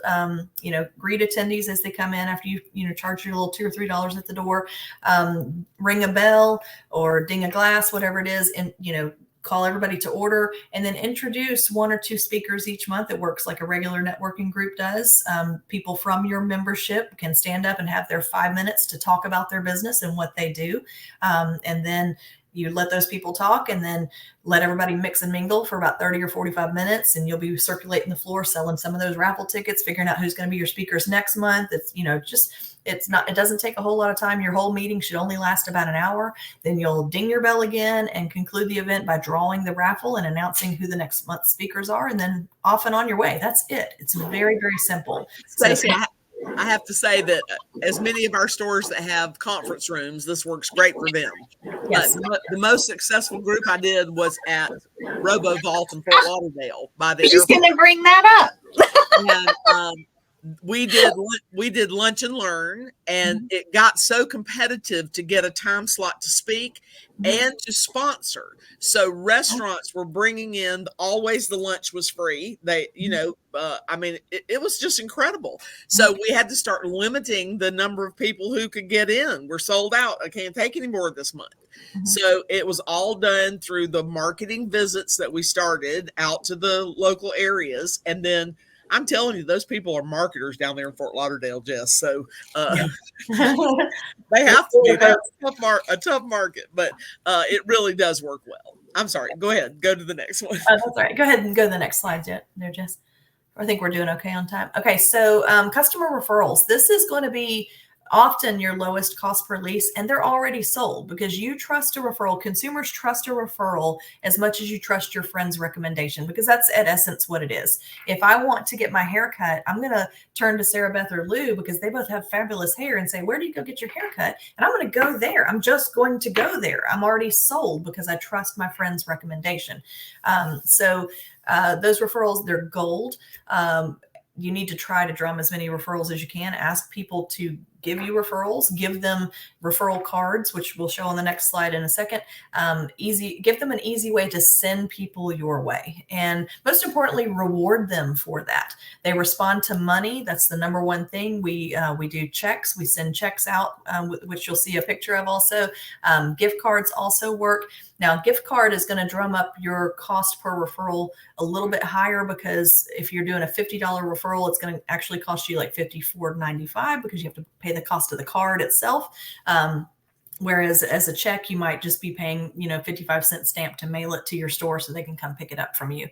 greet attendees as they come in after you charge your little $2 or $3 at the door, ring a bell or ding a glass, whatever it is, and call everybody to order, and then introduce 1 or 2 speakers each month. It works like a regular networking group does. People from your membership can stand up and have their 5 minutes to talk about their business and what they do. And then you let those people talk, and then let everybody mix and mingle for about 30 or 45 minutes. And you'll be circulating the floor, selling some of those raffle tickets, figuring out who's going to be your speakers next month. It doesn't take a whole lot of time. Your whole meeting should only last about an hour. Then you'll ding your bell again and conclude the event by drawing the raffle and announcing who the next month's speakers are, and then off and on your way. That's it. It's very, very simple. Stacey, I have to say that as many of our stores that have conference rooms, this works great for them. Yes. The most successful group I did was at RoboVault in Fort Lauderdale by the She's airport. going to bring that up. And we did lunch and learn, and it got so competitive to get a time slot to speak and to sponsor. So restaurants were bringing in, always the lunch was free. They, it was just incredible. So we had to start limiting the number of people who could get in. We're sold out. I can't take any more this month. So it was all done through the marketing visits that we started out to the local areas. And then I'm telling you, those people are marketers down there in Fort Lauderdale, Jess. So they have to be. That's a tough market, but it really does work well. I'm sorry. Go ahead. Go to the next one. That's all right. Go ahead and go to the next slide there, Jess. I think we're doing okay on time. Okay, so customer referrals. This is going to be often your lowest cost per lease, and they're already sold because you trust a referral. Consumers trust a referral as much as you trust your friend's recommendation, because that's at essence what it is. If I want to get my hair cut, I'm going to turn to Sarah Beth or Lou, because they both have fabulous hair, and say, where do you go get your hair cut? And I'm going to go there. I'm just going to go there. I'm already sold because I trust my friend's recommendation. So those referrals, they're gold. You need to try to drum as many referrals as you can. Ask people to give you referrals, give them referral cards, which we'll show on the next slide in a second. Give them an easy way to send people your way. And most importantly, reward them for that. They respond to money. That's the number one thing. We do checks. We send checks out, which you'll see a picture of also. Gift cards also work. Now, gift card is going to drum up your cost per referral a little bit higher, because if you're doing a $50 referral, it's going to actually cost you like $54.95 because you have to pay the cost of the card itself. Whereas as a check, you might just be paying, 55-cent stamp to mail it to your store so they can come pick it up from you.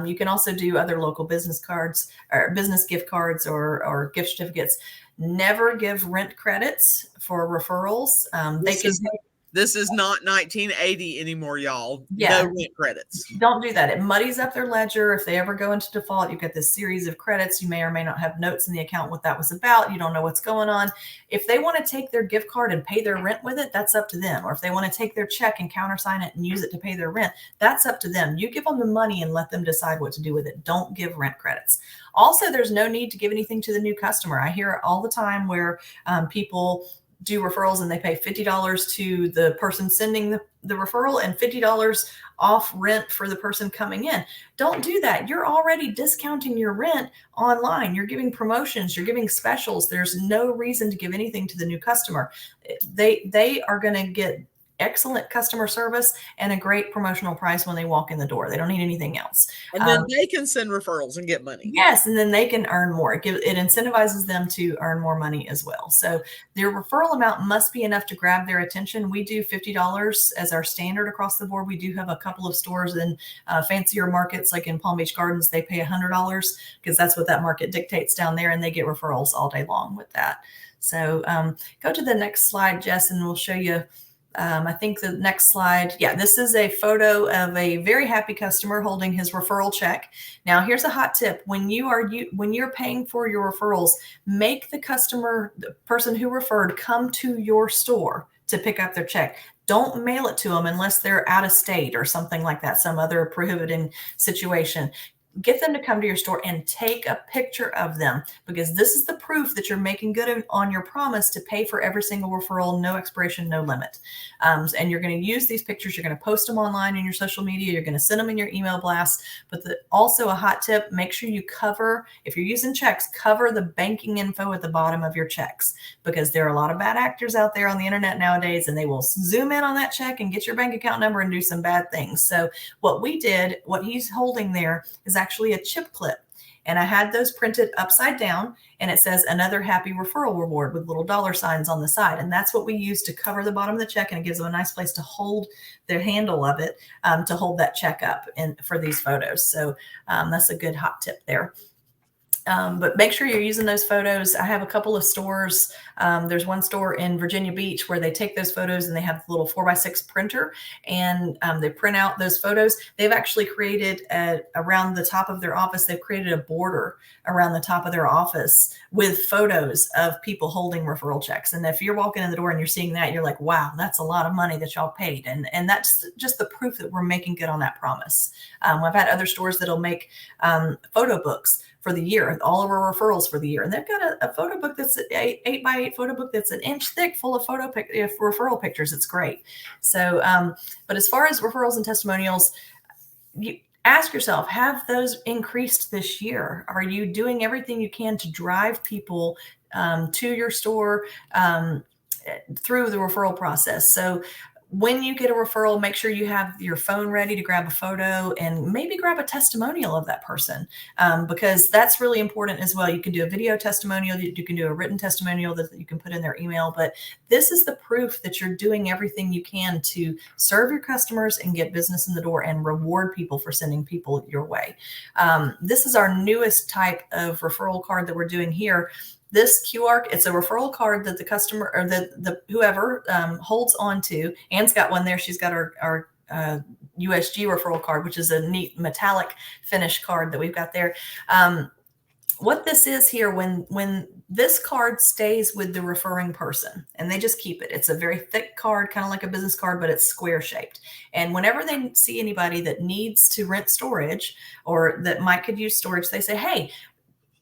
You can also do other local business cards or business gift cards or gift certificates. Never give rent credits for referrals. This is not 1980 anymore, y'all. Yeah. No rent credits. Don't do that. It muddies up their ledger. If they ever go into default, you've got this series of credits. You may or may not have notes in the account what that was about. You don't know what's going on. If they want to take their gift card and pay their rent with it, that's up to them. Or if they want to take their check and countersign it and use it to pay their rent, that's up to them. You give them the money and let them decide what to do with it. Don't give rent credits. Also, there's no need to give anything to the new customer. I hear it all the time where people do referrals and they pay $50 to the person sending the referral and $50 off rent for the person coming in. Don't do that. You're already discounting your rent online. You're giving promotions, you're giving specials. There's no reason to give anything to the new customer. They are going to get excellent customer service and a great promotional price when they walk in the door. They don't need anything else. And then they can send referrals and get money. Yes, and then they can earn more. It incentivizes them to earn more money as well. So their referral amount must be enough to grab their attention. We do $50 as our standard across the board. We do have a couple of stores in fancier markets, like in Palm Beach Gardens, they pay $100 because that's what that market dictates down there, and they get referrals all day long with that. So go to the next slide, Jess, and we'll show you. I think the next slide. Yeah, this is a photo of a very happy customer holding his referral check. Now, here's a hot tip. When you're paying for your referrals, make the person who referred, come to your store to pick up their check. Don't mail it to them unless they're out of state or something like that, some other prohibiting situation. Get them to come to your store and take a picture of them, because this is the proof that you're making good on your promise to pay for every single referral, no expiration, no limit. And you're going to use these pictures. You're going to post them online in your social media. You're going to send them in your email blast. But also a hot tip, make sure you cover, if you're using checks, cover the banking info at the bottom of your checks, because there are a lot of bad actors out there on the internet nowadays, and they will zoom in on that check and get your bank account number and do some bad things. So what he's holding there is actually a chip clip. And I had those printed upside down, and it says another happy referral reward with little dollar signs on the side. And that's what we use to cover the bottom of the check. And it gives them a nice place to hold the handle of it, to hold that check up for these photos. So that's a good hot tip there. But make sure you're using those photos. I have a couple of stores. There's one store in Virginia Beach where they take those photos and they have a little 4x6 printer, and they print out those photos. They've actually created around the top of their office, they've created a border around the top of their office with photos of people holding referral checks. And if you're walking in the door and you're seeing that, you're like, wow, that's a lot of money that y'all paid. And that's just the proof that we're making good on that promise. I've had other stores that'll make photo books for the year, all of our referrals for the year. And they've got a photo book that's an 8x8 photo book that's an inch thick, full of referral pictures. It's great. So, but as far as referrals and testimonials, you ask yourself, have those increased this year? Are you doing everything you can to drive people to your store through the referral process? So when you get a referral, make sure you have your phone ready to grab a photo and maybe grab a testimonial of that person, because that's really important as well. You can do a video testimonial, you can do a written testimonial that you can put in their email, but this is the proof that you're doing everything you can to serve your customers and get business in the door and reward people for sending people your way. This is our newest type of referral card that we're doing here. This QR, it's a referral card that the customer or the whoever holds on to. Anne's got one there. She's got our USG referral card, which is a neat metallic finish card that we've got there. What this is here, when this card stays with the referring person and they just keep it, it's a very thick card, kind of like a business card, but it's square shaped. And whenever they see anybody that needs to rent storage or that could use storage, they say, hey,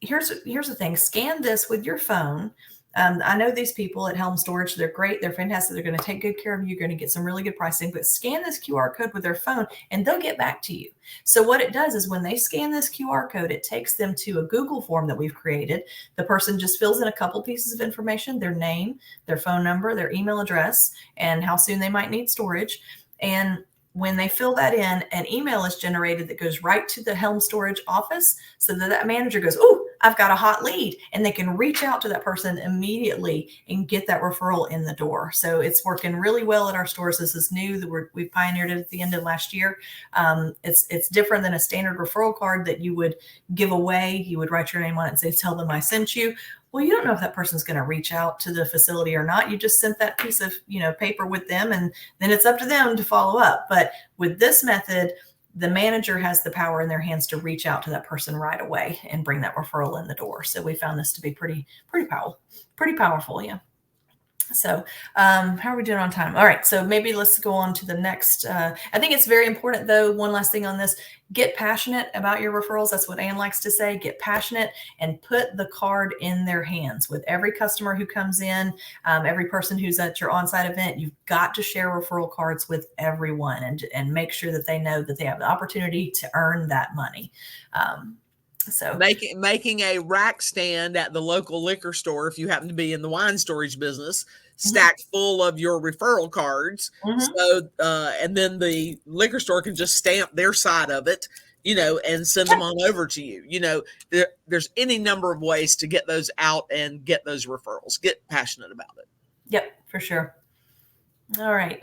here's the thing, scan this with your phone I know these people at Helm Storage. They're great. They're fantastic. They're going to take good care of you. You're going to get some really good pricing, but scan this QR code with their phone and they'll get back to you. So what it does is when they scan this QR code, it takes them to a Google form that we've created. The person just fills in a couple pieces of information, their name, their phone number, their email address, and how soon they might need storage. And when they fill that in, an email is generated that goes right to the Helm Storage office so that manager goes, oh, I've got a hot lead, and they can reach out to that person immediately and get that referral in the door. So it's working really well at our stores. This is new that we pioneered it at the end of last year. It's different than a standard referral card that you would give away. You would write your name on it and say, tell them I sent you. Well, you don't know if that person's going to reach out to the facility or not. You just sent that piece of, paper with them, and then it's up to them to follow up. But with this method, the manager has the power in their hands to reach out to that person right away and bring that referral in the door. So we found this to be pretty powerful. Yeah. So how are we doing on time? All right. So maybe let's go on to the next. I think it's very important, though. One last thing on this, get passionate about your referrals. That's what Ann likes to say. Get passionate and put the card in their hands. With every customer who comes in, every person who's at your on-site event, you've got to share referral cards with everyone and make sure that they know that they have the opportunity to earn that money. So making a rack stand at the local liquor store, if you happen to be in the wine storage business, stacked full of your referral cards. So, and then the liquor store can just stamp their side of it, and send them on over to you. There's any number of ways to get those out and get those referrals. Get passionate about it. Yep, for sure. All right.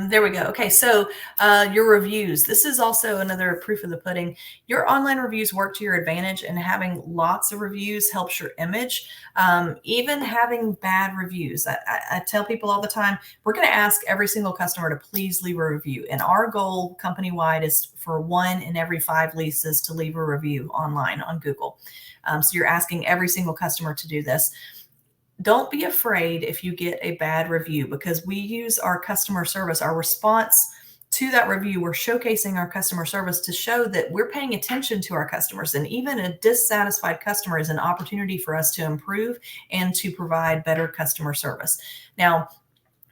There we go. Okay. So your reviews, this is also another proof of the pudding. Your online reviews work to your advantage, and having lots of reviews helps your image. Even having bad reviews. I tell people all the time, we're going to ask every single customer to please leave a review. And our goal company-wide is for 1 in every 5 leases to leave a review online on Google. So you're asking every single customer to do this. Don't be afraid if you get a bad review, because we use our customer service, our response to that review. We're showcasing our customer service to show that we're paying attention to our customers. And even a dissatisfied customer is an opportunity for us to improve and to provide better customer service. Now,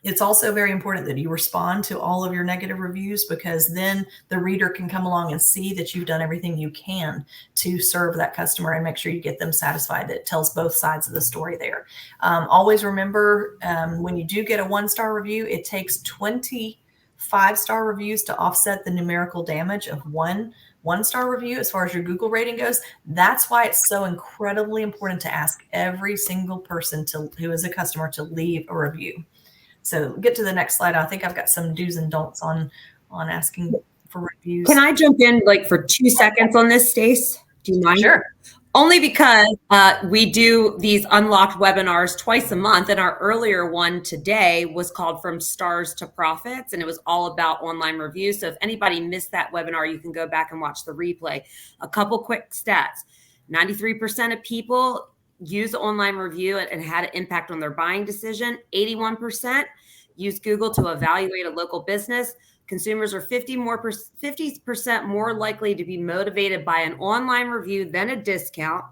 it's also very important that you respond to all of your negative reviews, because then the reader can come along and see that you've done everything you can to serve that customer and make sure you get them satisfied. That tells both sides of the story there. Always remember, when you do get a 1-star review, it takes 20 5-star reviews to offset the numerical damage of one-star review as far as your Google rating goes. That's why it's so incredibly important to ask every single person who is a customer to leave a review. So get to the next slide. I think I've got some do's and don'ts on asking for reviews. Can I jump in for 2 seconds on this, Stace? Do you mind? Sure. Only because we do these unlocked webinars twice a month. And our earlier one today was called From Stars to Profits, and it was all about online reviews. So if anybody missed that webinar, you can go back and watch the replay. A couple quick stats. 93% of people use the online review and had an impact on their buying decision. 81% use Google to evaluate a local business. Consumers are 50% more likely to be motivated by an online review than a discount.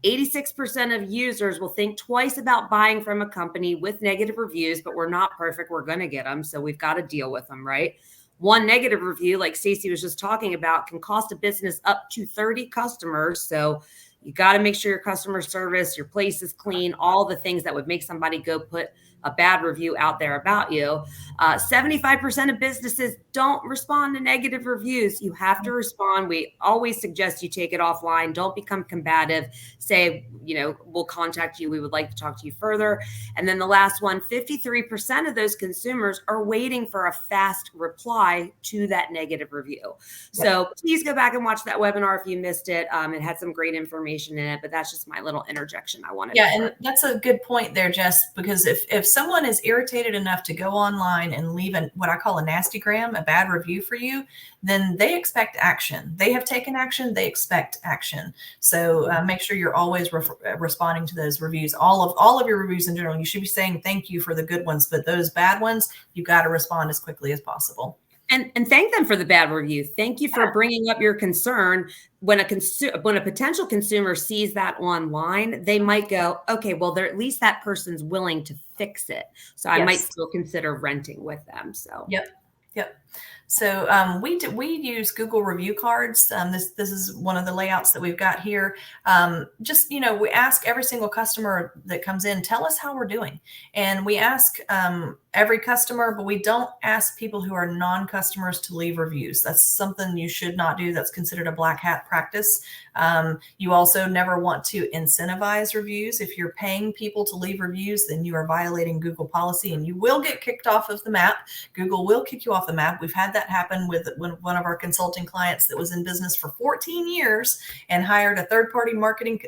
86% of users will think twice about buying from a company with negative reviews, but we're not perfect. We're going to get them, so we've got to deal with them, right? One negative review, like Stacey was just talking about, can cost a business up to 30 customers. So you got to make sure your customer service, your place is clean, all the things that would make somebody go put a bad review out there about you. 75% of businesses don't respond to negative reviews. You have to respond. We always suggest you take it offline. Don't become combative. Say, we'll contact you. We would like to talk to you further. And then the last one, 53% of those consumers are waiting for a fast reply to that negative review. So please go back and watch that webinar if you missed it. It had some great information in it, but that's just my little interjection I wanted to share. And that's a good point there, Jess, because if someone is irritated enough to go online and leave what I call a nastygram, a bad review for you, then they expect action. They have taken action. They expect action. So make sure you're always responding to those reviews. All of your reviews in general, you should be saying thank you for the good ones, but those bad ones, you got to respond as quickly as possible. And thank them for the bad review. Thank you for bringing up your concern. When a potential consumer sees that online, they might go, okay, well, at least that person's willing to fix it. So I might still consider renting with them. So Yep. So we use Google review cards. This is one of the layouts that we've got here. Just, we ask every single customer that comes in, tell us how we're doing. And we ask every customer, but we don't ask people who are non-customers to leave reviews. That's something you should not do. That's considered a black hat practice. You also never want to incentivize reviews. If you're paying people to leave reviews, then you are violating Google policy and you will get kicked off of the map. Google will kick you off the map. We've had that happen with one of our consulting clients that was in business for 14 years and hired a third-party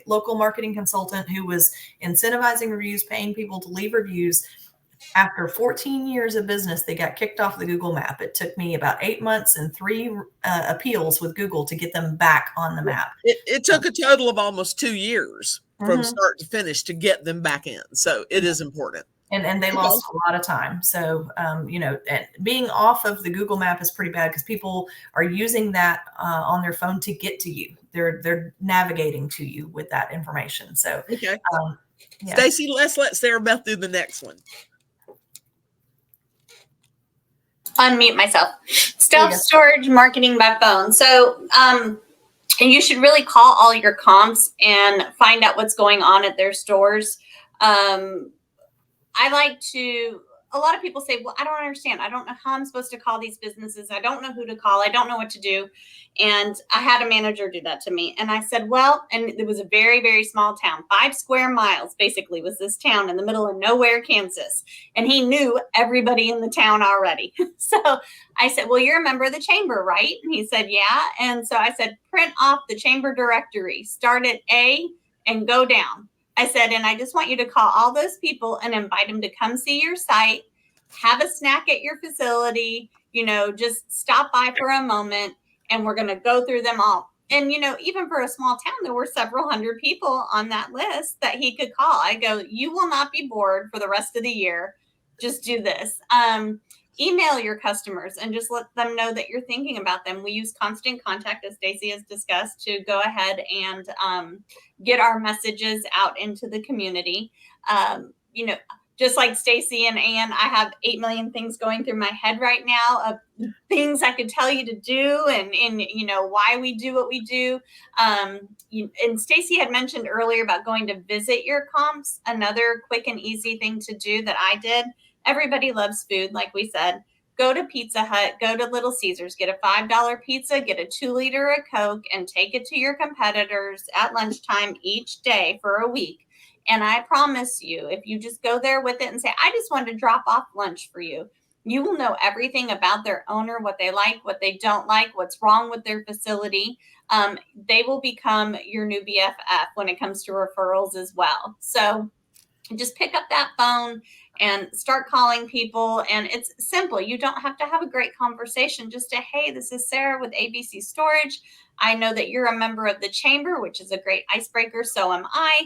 local marketing consultant who was incentivizing reviews, paying people to leave reviews. After 14 years of business, they got kicked off the Google map. It took me about 8 months and 3 appeals with Google to get them back on the map. It took a total of almost 2 years from start to finish to get them back in. So it is important. And they lost a lot of time. So, being off of the Google map is pretty bad because people are using that on their phone to get to you. They're navigating to you with that information. So, okay. Stacy, let's let Sarah Beth do the next one. Unmute myself. Self-storage marketing by phone. So, and you should really call all your comps and find out what's going on at their stores. A lot of people say, well, I don't understand. I don't know how I'm supposed to call these businesses. I don't know who to call. I don't know what to do. And I had a manager do that to me. And I said, well, and it was a very, very small town, 5 square miles, basically was this town in the middle of nowhere, Kansas. And he knew everybody in the town already. So I said, well, you're a member of the chamber, right? And he said, yeah. And so I said, print off the chamber directory, start at A and go down. I said, and I just want you to call all those people and invite them to come see your site, have a snack at your facility, just stop by for a moment, and we're going to go through them all. And, even for a small town, there were several hundred people on that list that he could call. I go, you will not be bored for the rest of the year. Just do this. Email your customers and just let them know that you're thinking about them. We use constant contact, as Stacy has discussed, to go ahead and get our messages out into the community. Just like Stacy and Ann, I have 8 million things going through my head right now of things I could tell you to do and why we do what we do. And Stacy had mentioned earlier about going to visit your comps. Another quick and easy thing to do that I did. Everybody loves food, like we said. Go to Pizza Hut, go to Little Caesars, get a $5 pizza, get a 2-liter of Coke, and take it to your competitors at lunchtime each day for a week. And I promise you, if you just go there with it and say, I just wanted to drop off lunch for you, you will know everything about their owner, what they like, what they don't like, what's wrong with their facility. They will become your new BFF when it comes to referrals as well. So just pick up that phone and start calling people. And it's simple. You don't have to have a great conversation. Just say, hey, this is Sarah with ABC Storage. I know that you're a member of the chamber, which is a great icebreaker. So am I.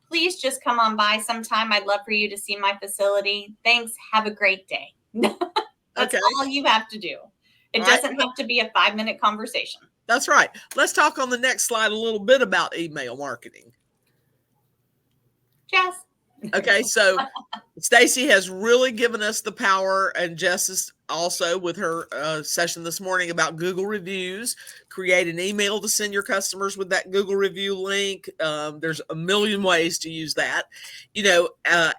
Please just come on by sometime. I'd love for you to see my facility. Thanks. Have a great day. That's all you have to do. It doesn't have to be a 5-minute conversation. That's right. Let's talk on the next slide a little bit about email marketing. Jess. Okay, so Stacy has really given us the power, and Jess is also with her session this morning about Google reviews. Create an email to send your customers with that Google review link. There's a million ways to use that.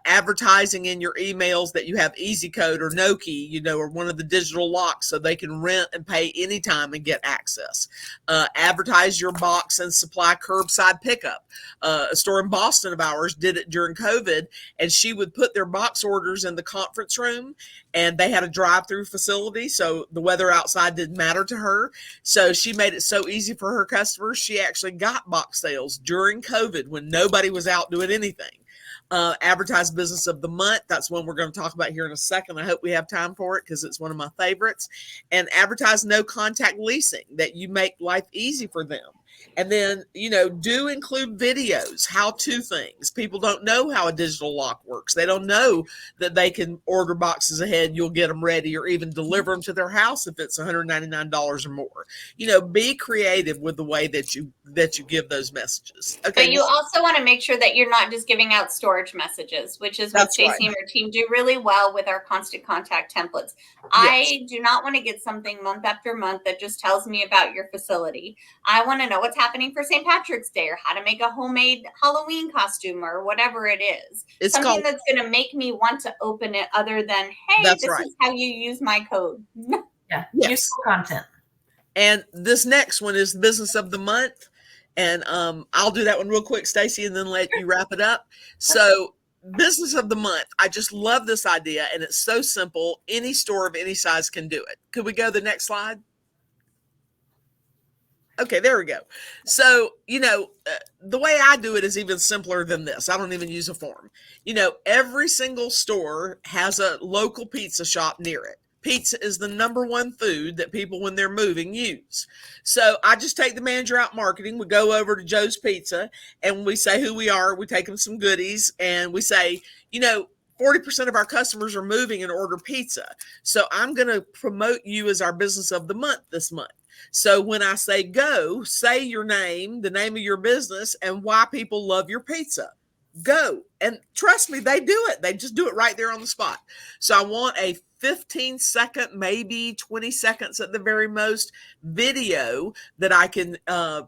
Advertising in your emails that you have Easy Code or Noki, or one of the digital locks so they can rent and pay anytime and get access. Advertise your box and supply curbside pickup. A store in Boston of ours did it during COVID, and she would put their box orders in the conference room, and they had a drive-through facility, so the weather outside didn't matter to her. So she made it so easy for her customers. She actually got box sales during COVID when nobody was out doing anything. Advertise business of the month. That's one we're going to talk about here in a second. I hope we have time for it because it's one of my favorites. And advertise no contact leasing, that you make life easy for them. And then, do include videos, how-to things. People don't know how a digital lock works. They don't know that they can order boxes ahead, you'll get them ready, or even deliver them to their house if it's $199 or more. Be creative with the way that you give those messages. Okay. But you also want to make sure that you're not just giving out storage messages, which is what Stacey and her team do really well with our constant contact templates. Yes. I do not want to get something month after month that just tells me about your facility. I want to know what's happening for St. Patrick's Day, or how to make a homemade Halloween costume, or whatever it is. It's something that's going to make me want to open it, other than, hey, this is how you use my code. Yeah. Yes. Useful content. And this next one is Business of the Month. And I'll do that one real quick, Stacey, and then let you wrap it up. So Business of the Month. I just love this idea, and it's so simple. Any store of any size can do it. Could we go to the next slide? Okay, there we go. So, the way I do it is even simpler than this. I don't even use a form. Every single store has a local pizza shop near it. Pizza is the number one food that people, when they're moving, use. So I just take the manager out marketing. We go over to Joe's Pizza and we say who we are. We take them some goodies and we say, 40% of our customers are moving and order pizza. So I'm going to promote you as our Business of the Month this month. So when I say go, say your name, the name of your business, and why people love your pizza. Go. And trust me, they do it. They just do it right there on the spot. So I want a 15-second, maybe 20 seconds at the very most, video that I can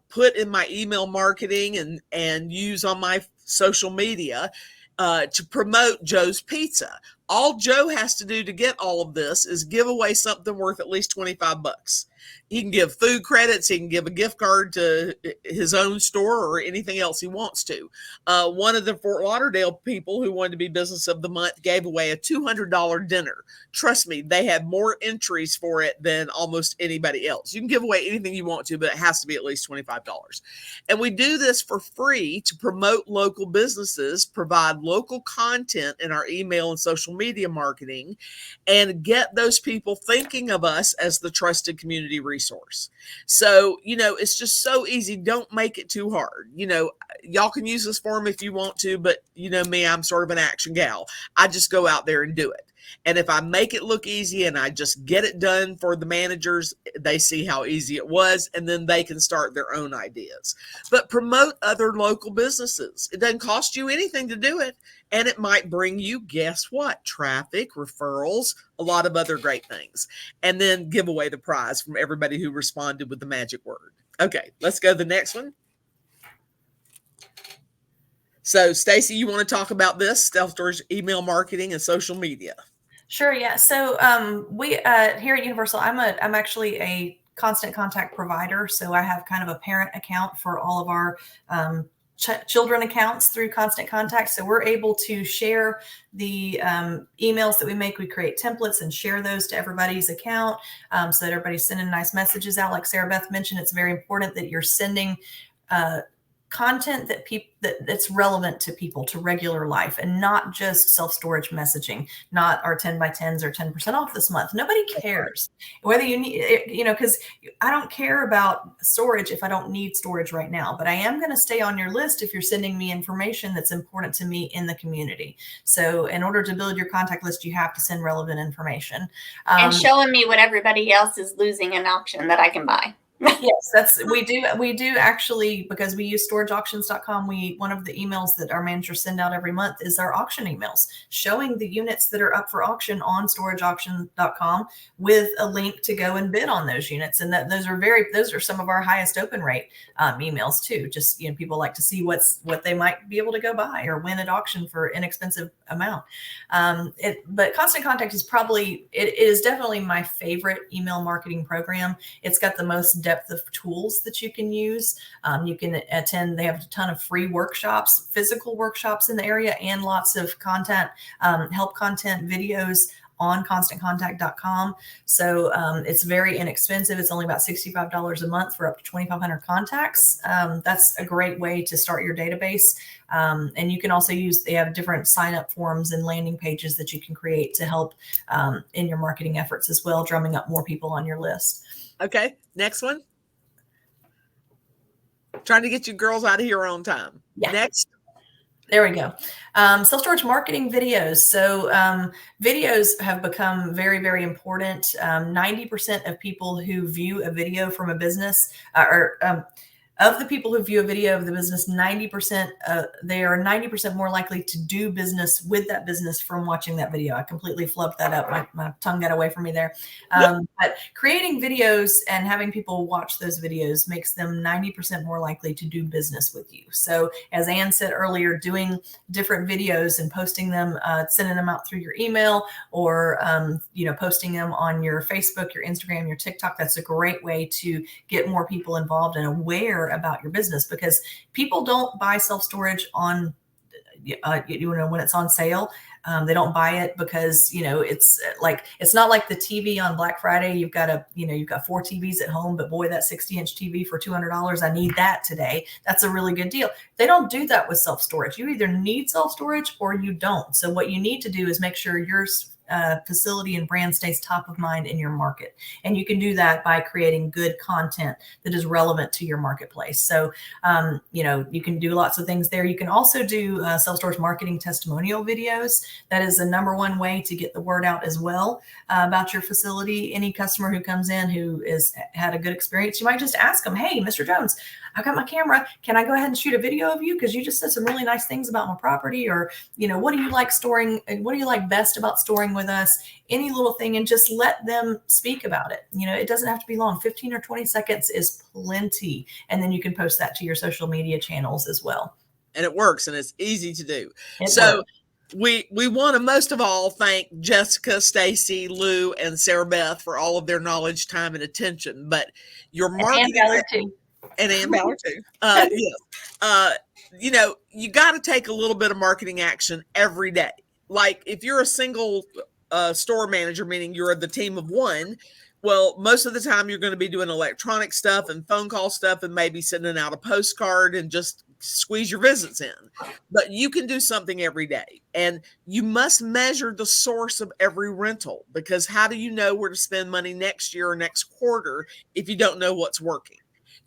put in my email marketing and use on my social media to promote Joe's Pizza. All Joe has to do to get all of this is give away something worth at least $25. He can give food credits. He can give a gift card to his own store or anything else he wants to. One of the Fort Lauderdale people who wanted to be Business of the Month gave away a $200 dinner. Trust me, they had more entries for it than almost anybody else. You can give away anything you want to, but it has to be at least $25. And we do this for free to promote local businesses, provide local content in our email and social media marketing, and get those people thinking of us as the trusted community resource. So, it's just so easy. Don't make it too hard. Y'all can use this form if you want to, but me, I'm sort of an action gal. I just go out there and do it. And if I make it look easy and I just get it done for the managers, they see how easy it was, and then they can start their own ideas. But promote other local businesses. It doesn't cost you anything to do it. And it might bring you, guess what? Traffic, referrals, a lot of other great things. And then give away the prize from everybody who responded with the magic word. Okay, let's go to the next one. So, Stacey, you want to talk about this, self-storage email marketing and social media? Sure, yeah. So we here at Universal, I'm actually a constant contact provider. So I have kind of a parent account for all of our children accounts through Constant Contact. So we're able to share the emails that we make. We create templates and share those to everybody's account so that everybody's sending nice messages out. Like Sarah Beth mentioned, it's very important that you're sending content that's relevant to people, to regular life, and not just self-storage messaging, not our 10 by 10s or 10% off this month. Nobody cares whether you need it, because I don't care about storage if I don't need storage right now, but I am going to stay on your list if you're sending me information that's important to me in the community. So in order to build your contact list, you have to send relevant information. And showing me what everybody else is losing in auction that I can buy. Yes, we do actually, because we use storageauctions.com. One of the emails that our managers send out every month is our auction emails showing the units that are up for auction on storageauction.com with a link to go and bid on those units. And those are some of our highest open rate emails too. Just, people like to see what they might be able to go buy or win at auction for inexpensive amount. But Constant Contact is it is definitely my favorite email marketing program. It's got the most depth of tools that you can use. You can attend, they have a ton of free workshops, physical workshops in the area, and lots of content, help content videos on constantcontact.com. So it's very inexpensive. It's only about $65 a month for up to 2,500 contacts. That's a great way to start your database. And you can also they have different sign-up forms and landing pages that you can create to help in your marketing efforts as well, drumming up more people on your list. Okay, next one. Trying to get you girls out of here on time. Yeah. Next. There we go. Self-storage marketing videos. So videos have become very, very important. 90% of people who view a video from a business of the people who view a video of the business, 90%, they are 90% more likely to do business with that business from watching that video. I completely flubbed that up. My tongue got away from me there. But creating videos and having people watch those videos makes them 90% more likely to do business with you. So as Ann said earlier, doing different videos and posting them, sending them out through your email or, posting them on your Facebook, your Instagram, your TikTok, that's a great way to get more people involved and aware about your business, because people don't buy self-storage on when it's on sale. They don't buy it because it's not like the TV on Black Friday. You've got 4 TVs at home, but boy, that 60-inch TV for $200, I need that today. That's a really good deal. They don't do that with self-storage. You either need self-storage or you don't. So what you need to do is make sure your facility and brand stays top of mind in your market. And you can do that by creating good content that is relevant to your marketplace. So, you can do lots of things there. You can also do self-storage marketing testimonial videos. That is the number one way to get the word out as well about your facility. Any customer who comes in who had a good experience, you might just ask them, hey, Mr. Jones, I've got my camera. Can I go ahead and shoot a video of you? Because you just said some really nice things about my property. Or, what do you like storing? What do you like best about storing with us? Any little thing, and just let them speak about it. It doesn't have to be long. 15 or 20 seconds is plenty. And then you can post that to your social media channels as well. And it works, and it's easy to do. So we want to most of all thank Jessica, Stacy, Lou, and Sarah Beth for all of their knowledge, time, and attention. But your marketing... And Ann Ballard too. Yes. You got to take a little bit of marketing action every day. Like if you're a single store manager, meaning you're the team of one, well, most of the time you're going to be doing electronic stuff and phone call stuff and maybe sending out a postcard and just squeeze your visits in. But you can do something every day, and you must measure the source of every rental, because how do you know where to spend money next year or next quarter if you don't know what's working?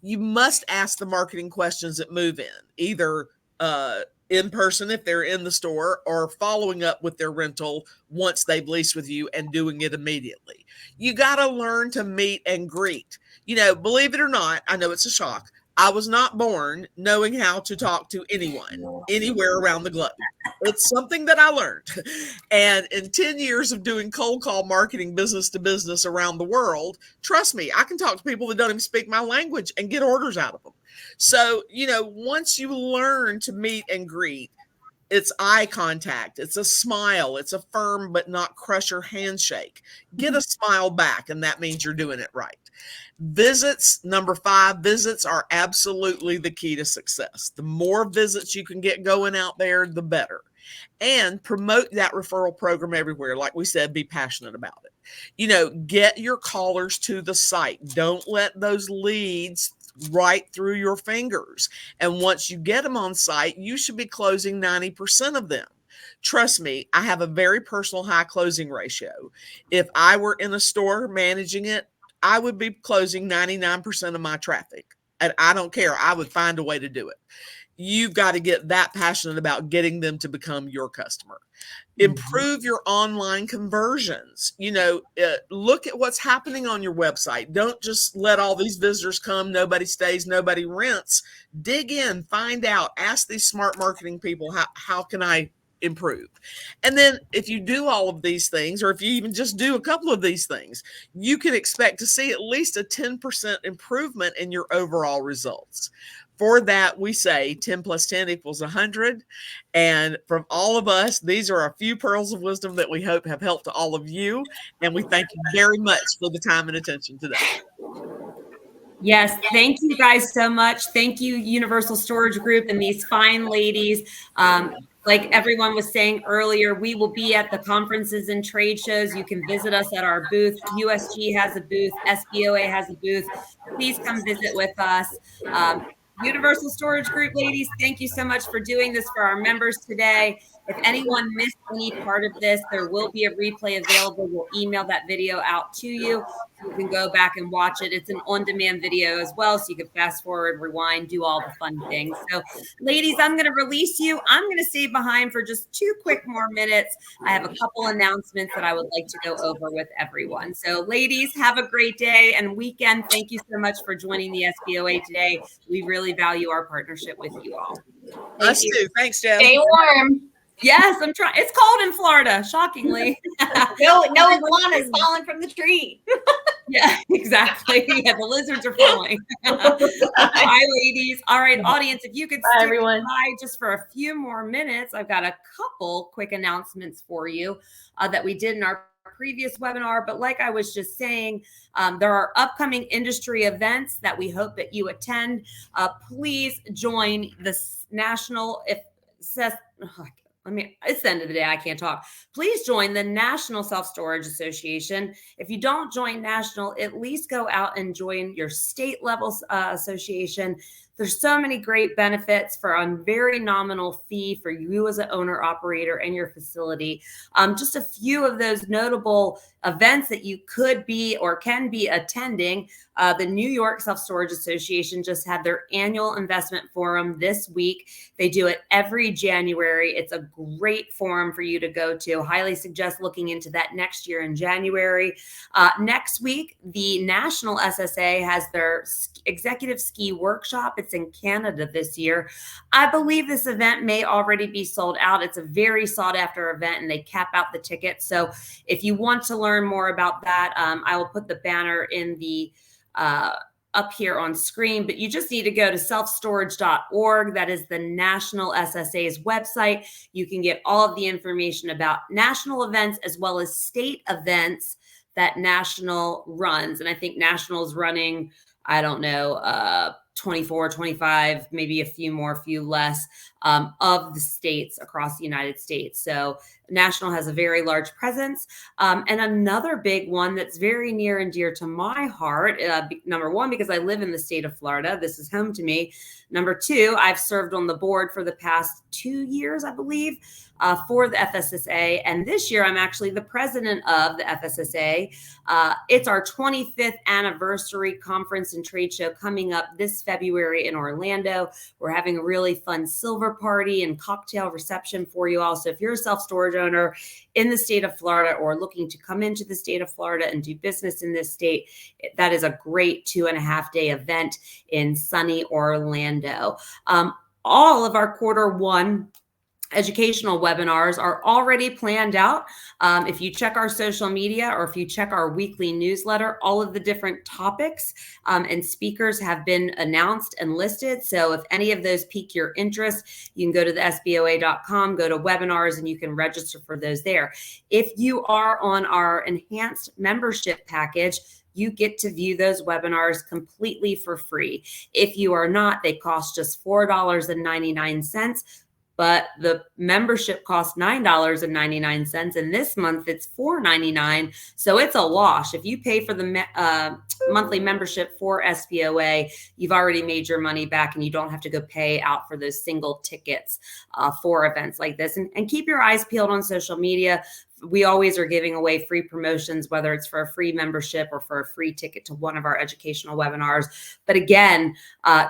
You must ask the marketing questions that move in, either in person if they're in the store, or following up with their rental once they've leased with you and doing it immediately. You got to learn to meet and greet. Believe it or not, I know it's a shock. I was not born knowing how to talk to anyone anywhere around the globe. It's something that I learned. And in 10 years of doing cold call marketing business to business around the world, trust me, I can talk to people that don't even speak my language and get orders out of them. So, once you learn to meet and greet, it's eye contact, it's a smile, it's a firm but not crusher handshake. Get a smile back, and that means you're doing it right. Visits, number 5, visits are absolutely the key to success. The more visits you can get going out there, the better. And promote that referral program everywhere. Like we said, be passionate about it. Get your callers to the site. Don't let those leads right through your fingers. And once you get them on site, you should be closing 90% of them. Trust me, I have a very personal high closing ratio. If I were in a store managing it, I would be closing 99% of my traffic. And I don't care. I would find a way to do it. You've got to get that passionate about getting them to become your customer. Improve your online conversions. Look at what's happening on your website. Don't just let all these visitors come. Nobody stays, nobody rents. Dig in, find out, ask these smart marketing people, how can I improve? And then if you do all of these things, or if you even just do a couple of these things, you can expect to see at least a 10% improvement in your overall results. For that, we say 10 plus 10 equals 100. And from all of us, these are a few pearls of wisdom that we hope have helped to all of you. And we thank you very much for the time and attention today. Yes, thank you guys so much. Thank you, Universal Storage Group, and these fine ladies. Like everyone was saying earlier, we will be at the conferences and trade shows. You can visit us at our booth. USG has a booth. SBOA has a booth. Please come visit with us. Universal Storage Group ladies, thank you so much for doing this for our members today. If anyone missed any part of this, there will be a replay available. We'll email that video out to you. You can go back and watch it. It's an on-demand video as well, so you can fast forward, rewind, do all the fun things. So, ladies, I'm going to release you. I'm going to stay behind for just 2 quick more minutes. I have a couple announcements that I would like to go over with everyone. So, ladies, have a great day and weekend. Thank you so much for joining the SBOA today. We really value our partnership with you all. Us too. Thanks, Jeff. Stay warm. Yes, I'm trying. It's cold in Florida, shockingly. No iguanas falling from the tree. Yeah, exactly. Yeah, the lizards are falling. Bye, ladies. All right, audience, if you could stick by just for a few more minutes, I've got a couple quick announcements for you that we did in our previous webinar. But like I was just saying, there are upcoming industry events that we hope that you attend. Please join the national, it's the end of the day. I can't talk. Please join the National Self-Storage Association. If you don't join national, at least go out and join your state level association. There's so many great benefits for a very nominal fee for you as an owner operator and your facility. Just a few of those notable events that you could be or can be attending. The New York Self-Storage Association just had their annual investment forum this week. They do it every January. It's a great forum for you to go to. Highly suggest looking into that next year in January. Next week, the National SSA has their executive ski workshop. It's in Canada this year. I believe this event may already be sold out. It's a very sought after event and they cap out the tickets. So if you want to learn more about that, I will put the banner in the up here on screen, but you just need to go to selfstorage.org. That is the National SSA's website. You can get all of the information about national events as well as state events that National runs. And I think National is running, I don't know, 24, 25, maybe a few less of the states across the United States. So National has a very large presence. And another big one that's very near and dear to my heart, number one, because I live in the state of Florida. This is home to me. Number two, I've served on the board for the past 2 years, I believe, for the FSSA. And this year, I'm actually the president of the FSSA. It's our 25th anniversary conference and trade show coming up this February in Orlando. We're having a really fun silver party and cocktail reception for you all. So if you're a self-storage owner in the state of Florida or looking to come into the state of Florida and do business in this state, that is a great 2.5-day event in sunny Orlando. All of our Q1 educational webinars are already planned out. If you check our social media or if you check our weekly newsletter, all of the different topics and speakers have been announced and listed. So if any of those pique your interest, you can go to the SBOA.com, go to webinars, and you can register for those there. If you are on our enhanced membership package, you get to view those webinars completely for free. If you are not, they cost just $4.99. But the membership costs $9.99, and this month it's $4.99. So it's a wash. If you pay for the monthly membership for SBOA, you've already made your money back, and you don't have to go pay out for those single tickets for events like this. And keep your eyes peeled on social media. We always are giving away free promotions, whether it's for a free membership or for a free ticket to one of our educational webinars. But again,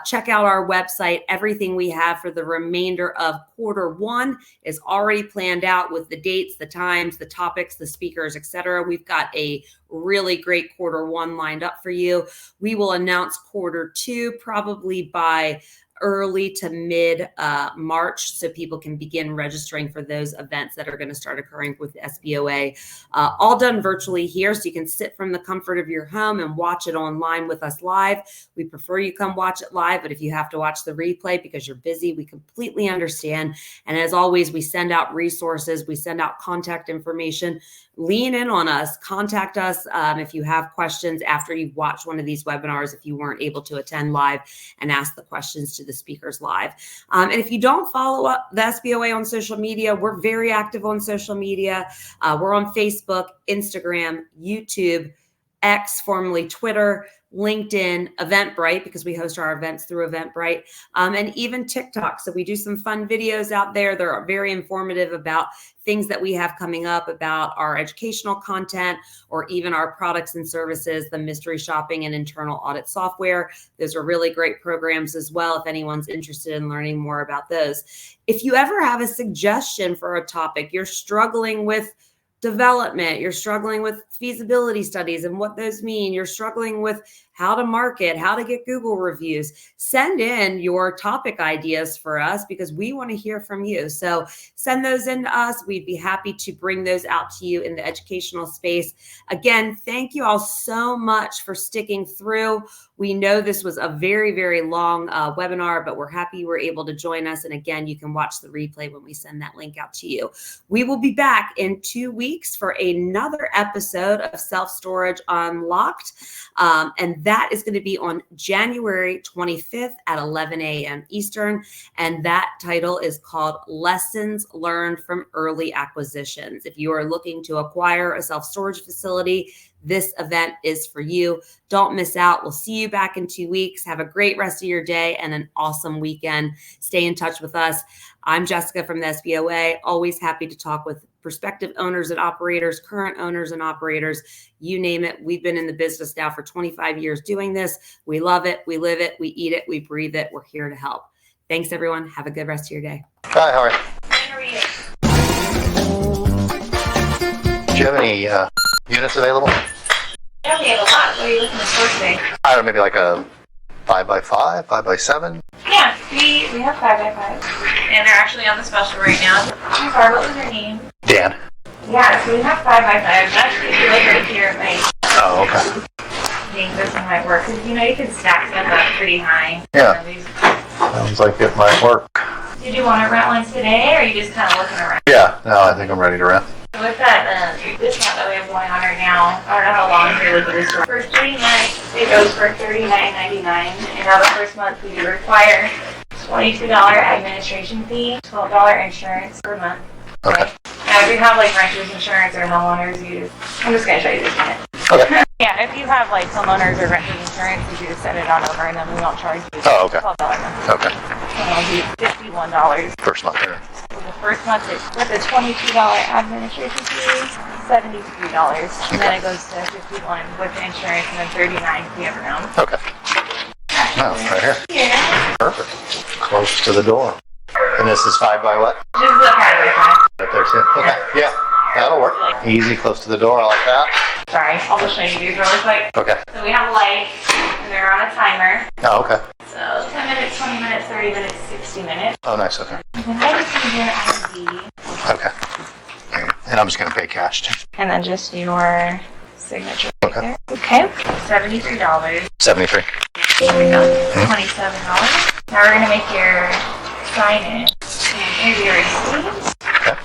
check out our website. Everything we have for the remainder of Q1 is already planned out with the dates, the times, the topics, the speakers, etc. We've got a really great Q1 lined up for you. We will announce Q2 probably by early to mid March, so people can begin registering for those events that are going to start occurring with SBOA. All done virtually here, so you can sit from the comfort of your home and watch it online with us live. We prefer you come watch it live, but if you have to watch the replay because you're busy, we completely understand. And as always, we send out resources, we send out contact information. Lean in on us, contact us if you have questions after you've watched one of these webinars, if you weren't able to attend live, and ask the questions to the speakers live. And if you don't follow up the SBOA on social media, we're very active on social media. We're on Facebook, Instagram, YouTube, X, formerly Twitter, LinkedIn, Eventbrite, because we host our events through Eventbrite, and even TikTok. So we do some fun videos out there. They're very informative about things that we have coming up, about our educational content, or even our products and services, the mystery shopping and internal audit software. Those are really great programs as well, if anyone's interested in learning more about those. If you ever have a suggestion for a topic, you're struggling with development, you're struggling with feasibility studies and what those mean, you're struggling with how to market, how to get Google reviews, send in your topic ideas for us, because we want to hear from you. So send those in to us. We'd be happy to bring those out to you in the educational space. Again, thank you all so much for sticking through. We know this was a very, very long webinar, but we're happy you were able to join us. And again, you can watch the replay when we send that link out to you. We will be back in 2 weeks for another episode of Self-Storage Unlocked. And that is going to be on January 25th at 11 a.m. Eastern. And that title is called Lessons Learned from Early Acquisitions. If you are looking to acquire a self-storage facility, this event is for you. Don't miss out. We'll see you back in 2 weeks. Have a great rest of your day and an awesome weekend. Stay in touch with us. I'm Jessica from the SBOA. Always happy to talk with prospective owners and operators, current owners and operators, you name it. We've been in the business now for 25 years doing this. We love it. We live it. We eat it. We breathe it. We're here to help. Thanks, everyone. Have a good rest of your day. Hi, how are you? How are you? Do you have any units available? Yeah, we have a lot. What are you looking to store today? I don't know, maybe like a 5x5, 5x7? Yeah, we have 5x5. And they're actually on the special right now. I'm sorry, what was your name? Dan. Yeah, so we have 5x5s. Actually, if you look right here, it might. Oh, okay. I think this one might work. Because, you know, you can stack them up pretty high. Yeah. Sounds like it might work. Did you want to rent one today, or are you just kind of looking around? Yeah, no, I think I'm ready to rent. With that discount that we have going on right now, I don't know how long you're looking to store. First 3 months, it goes for $39.99. And now the first month we do require $22 administration fee, $12 insurance per month. Okay. Now if you have like renters insurance or homeowners, I'm just going to show you this unit. Okay. Yeah, if you have like homeowners or renters insurance, you just send it on over and then we won't charge you. Oh, okay. $12 a month. Okay. And it'll be $51. First month here. So the first month is with a $22 administration fee, $73. And then it goes to $51 with the insurance and then $39 if you have your own. Okay. Oh, right here. Yeah. Perfect. Close to the door. And this is 5 by what? This is a 5x5. Right there too. Okay. Yeah, that'll work. Easy, close to the door. I like that. Sorry, I'll just show you these really quick. Okay. So we have a light, and they're on a timer. Oh, okay. So 10 minutes, 20 minutes, 30 minutes, 60 minutes. Oh, nice. Okay. And then I just need your ID. Okay. And I'm just going to pay cash too. And then just your signature right there. Okay. $73. 73. There we go. $27. Now we're going to make your sign in. And here's your receipt. Okay.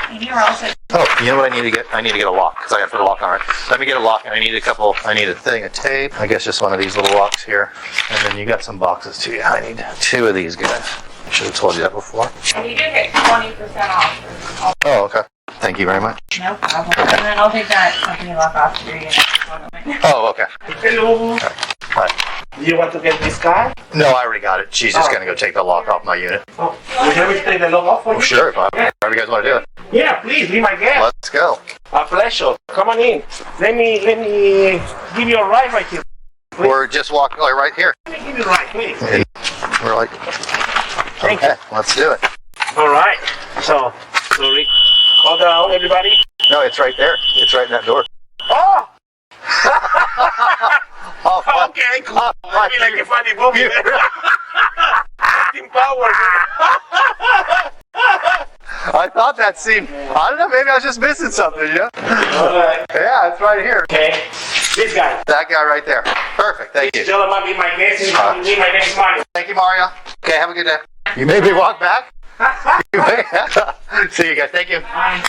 And you're all set. Oh, you know what I need to get? I need to get a lock, because I have to put a lock on it. Let me get a lock, and I need a thing of tape. I guess just one of these little locks here. And then you got some boxes too. Yeah, I need 2 of these guys. I should have told you that before. And you do get 20% off. Oh, okay. Thank you very much. No problem. And then I'll take that company lock off for you. Oh, okay. Hello. Okay. Hi. Do you want to get this card? No, I already got it. She's just going to go take the lock off my unit. Oh, would you like me to take the lock off for you? Oh, sure. However you guys want to do it. Yeah, please, be my guest. Let's go. A pleasure. Come on in. Let me give you a ride right here. Please. We're just walking right here. Let me give you a ride, please. And we're like, okay, let's do it. All right. So, sorry. Hold down, everybody. No, it's right there. It's right in that door. Oh! Oh, okay, cool. I mean, like a funny movie. Team Power. I thought that seemed, I don't know, maybe I was just missing something, you know? Alright. Yeah, it's right here. Okay. This guy. That guy right there. Perfect, thank you. Tell him I'll be my guest and be my next money. Thank you, Mario. Okay, have a good day. You made me walk back? You may. See you guys, thank you. Bye.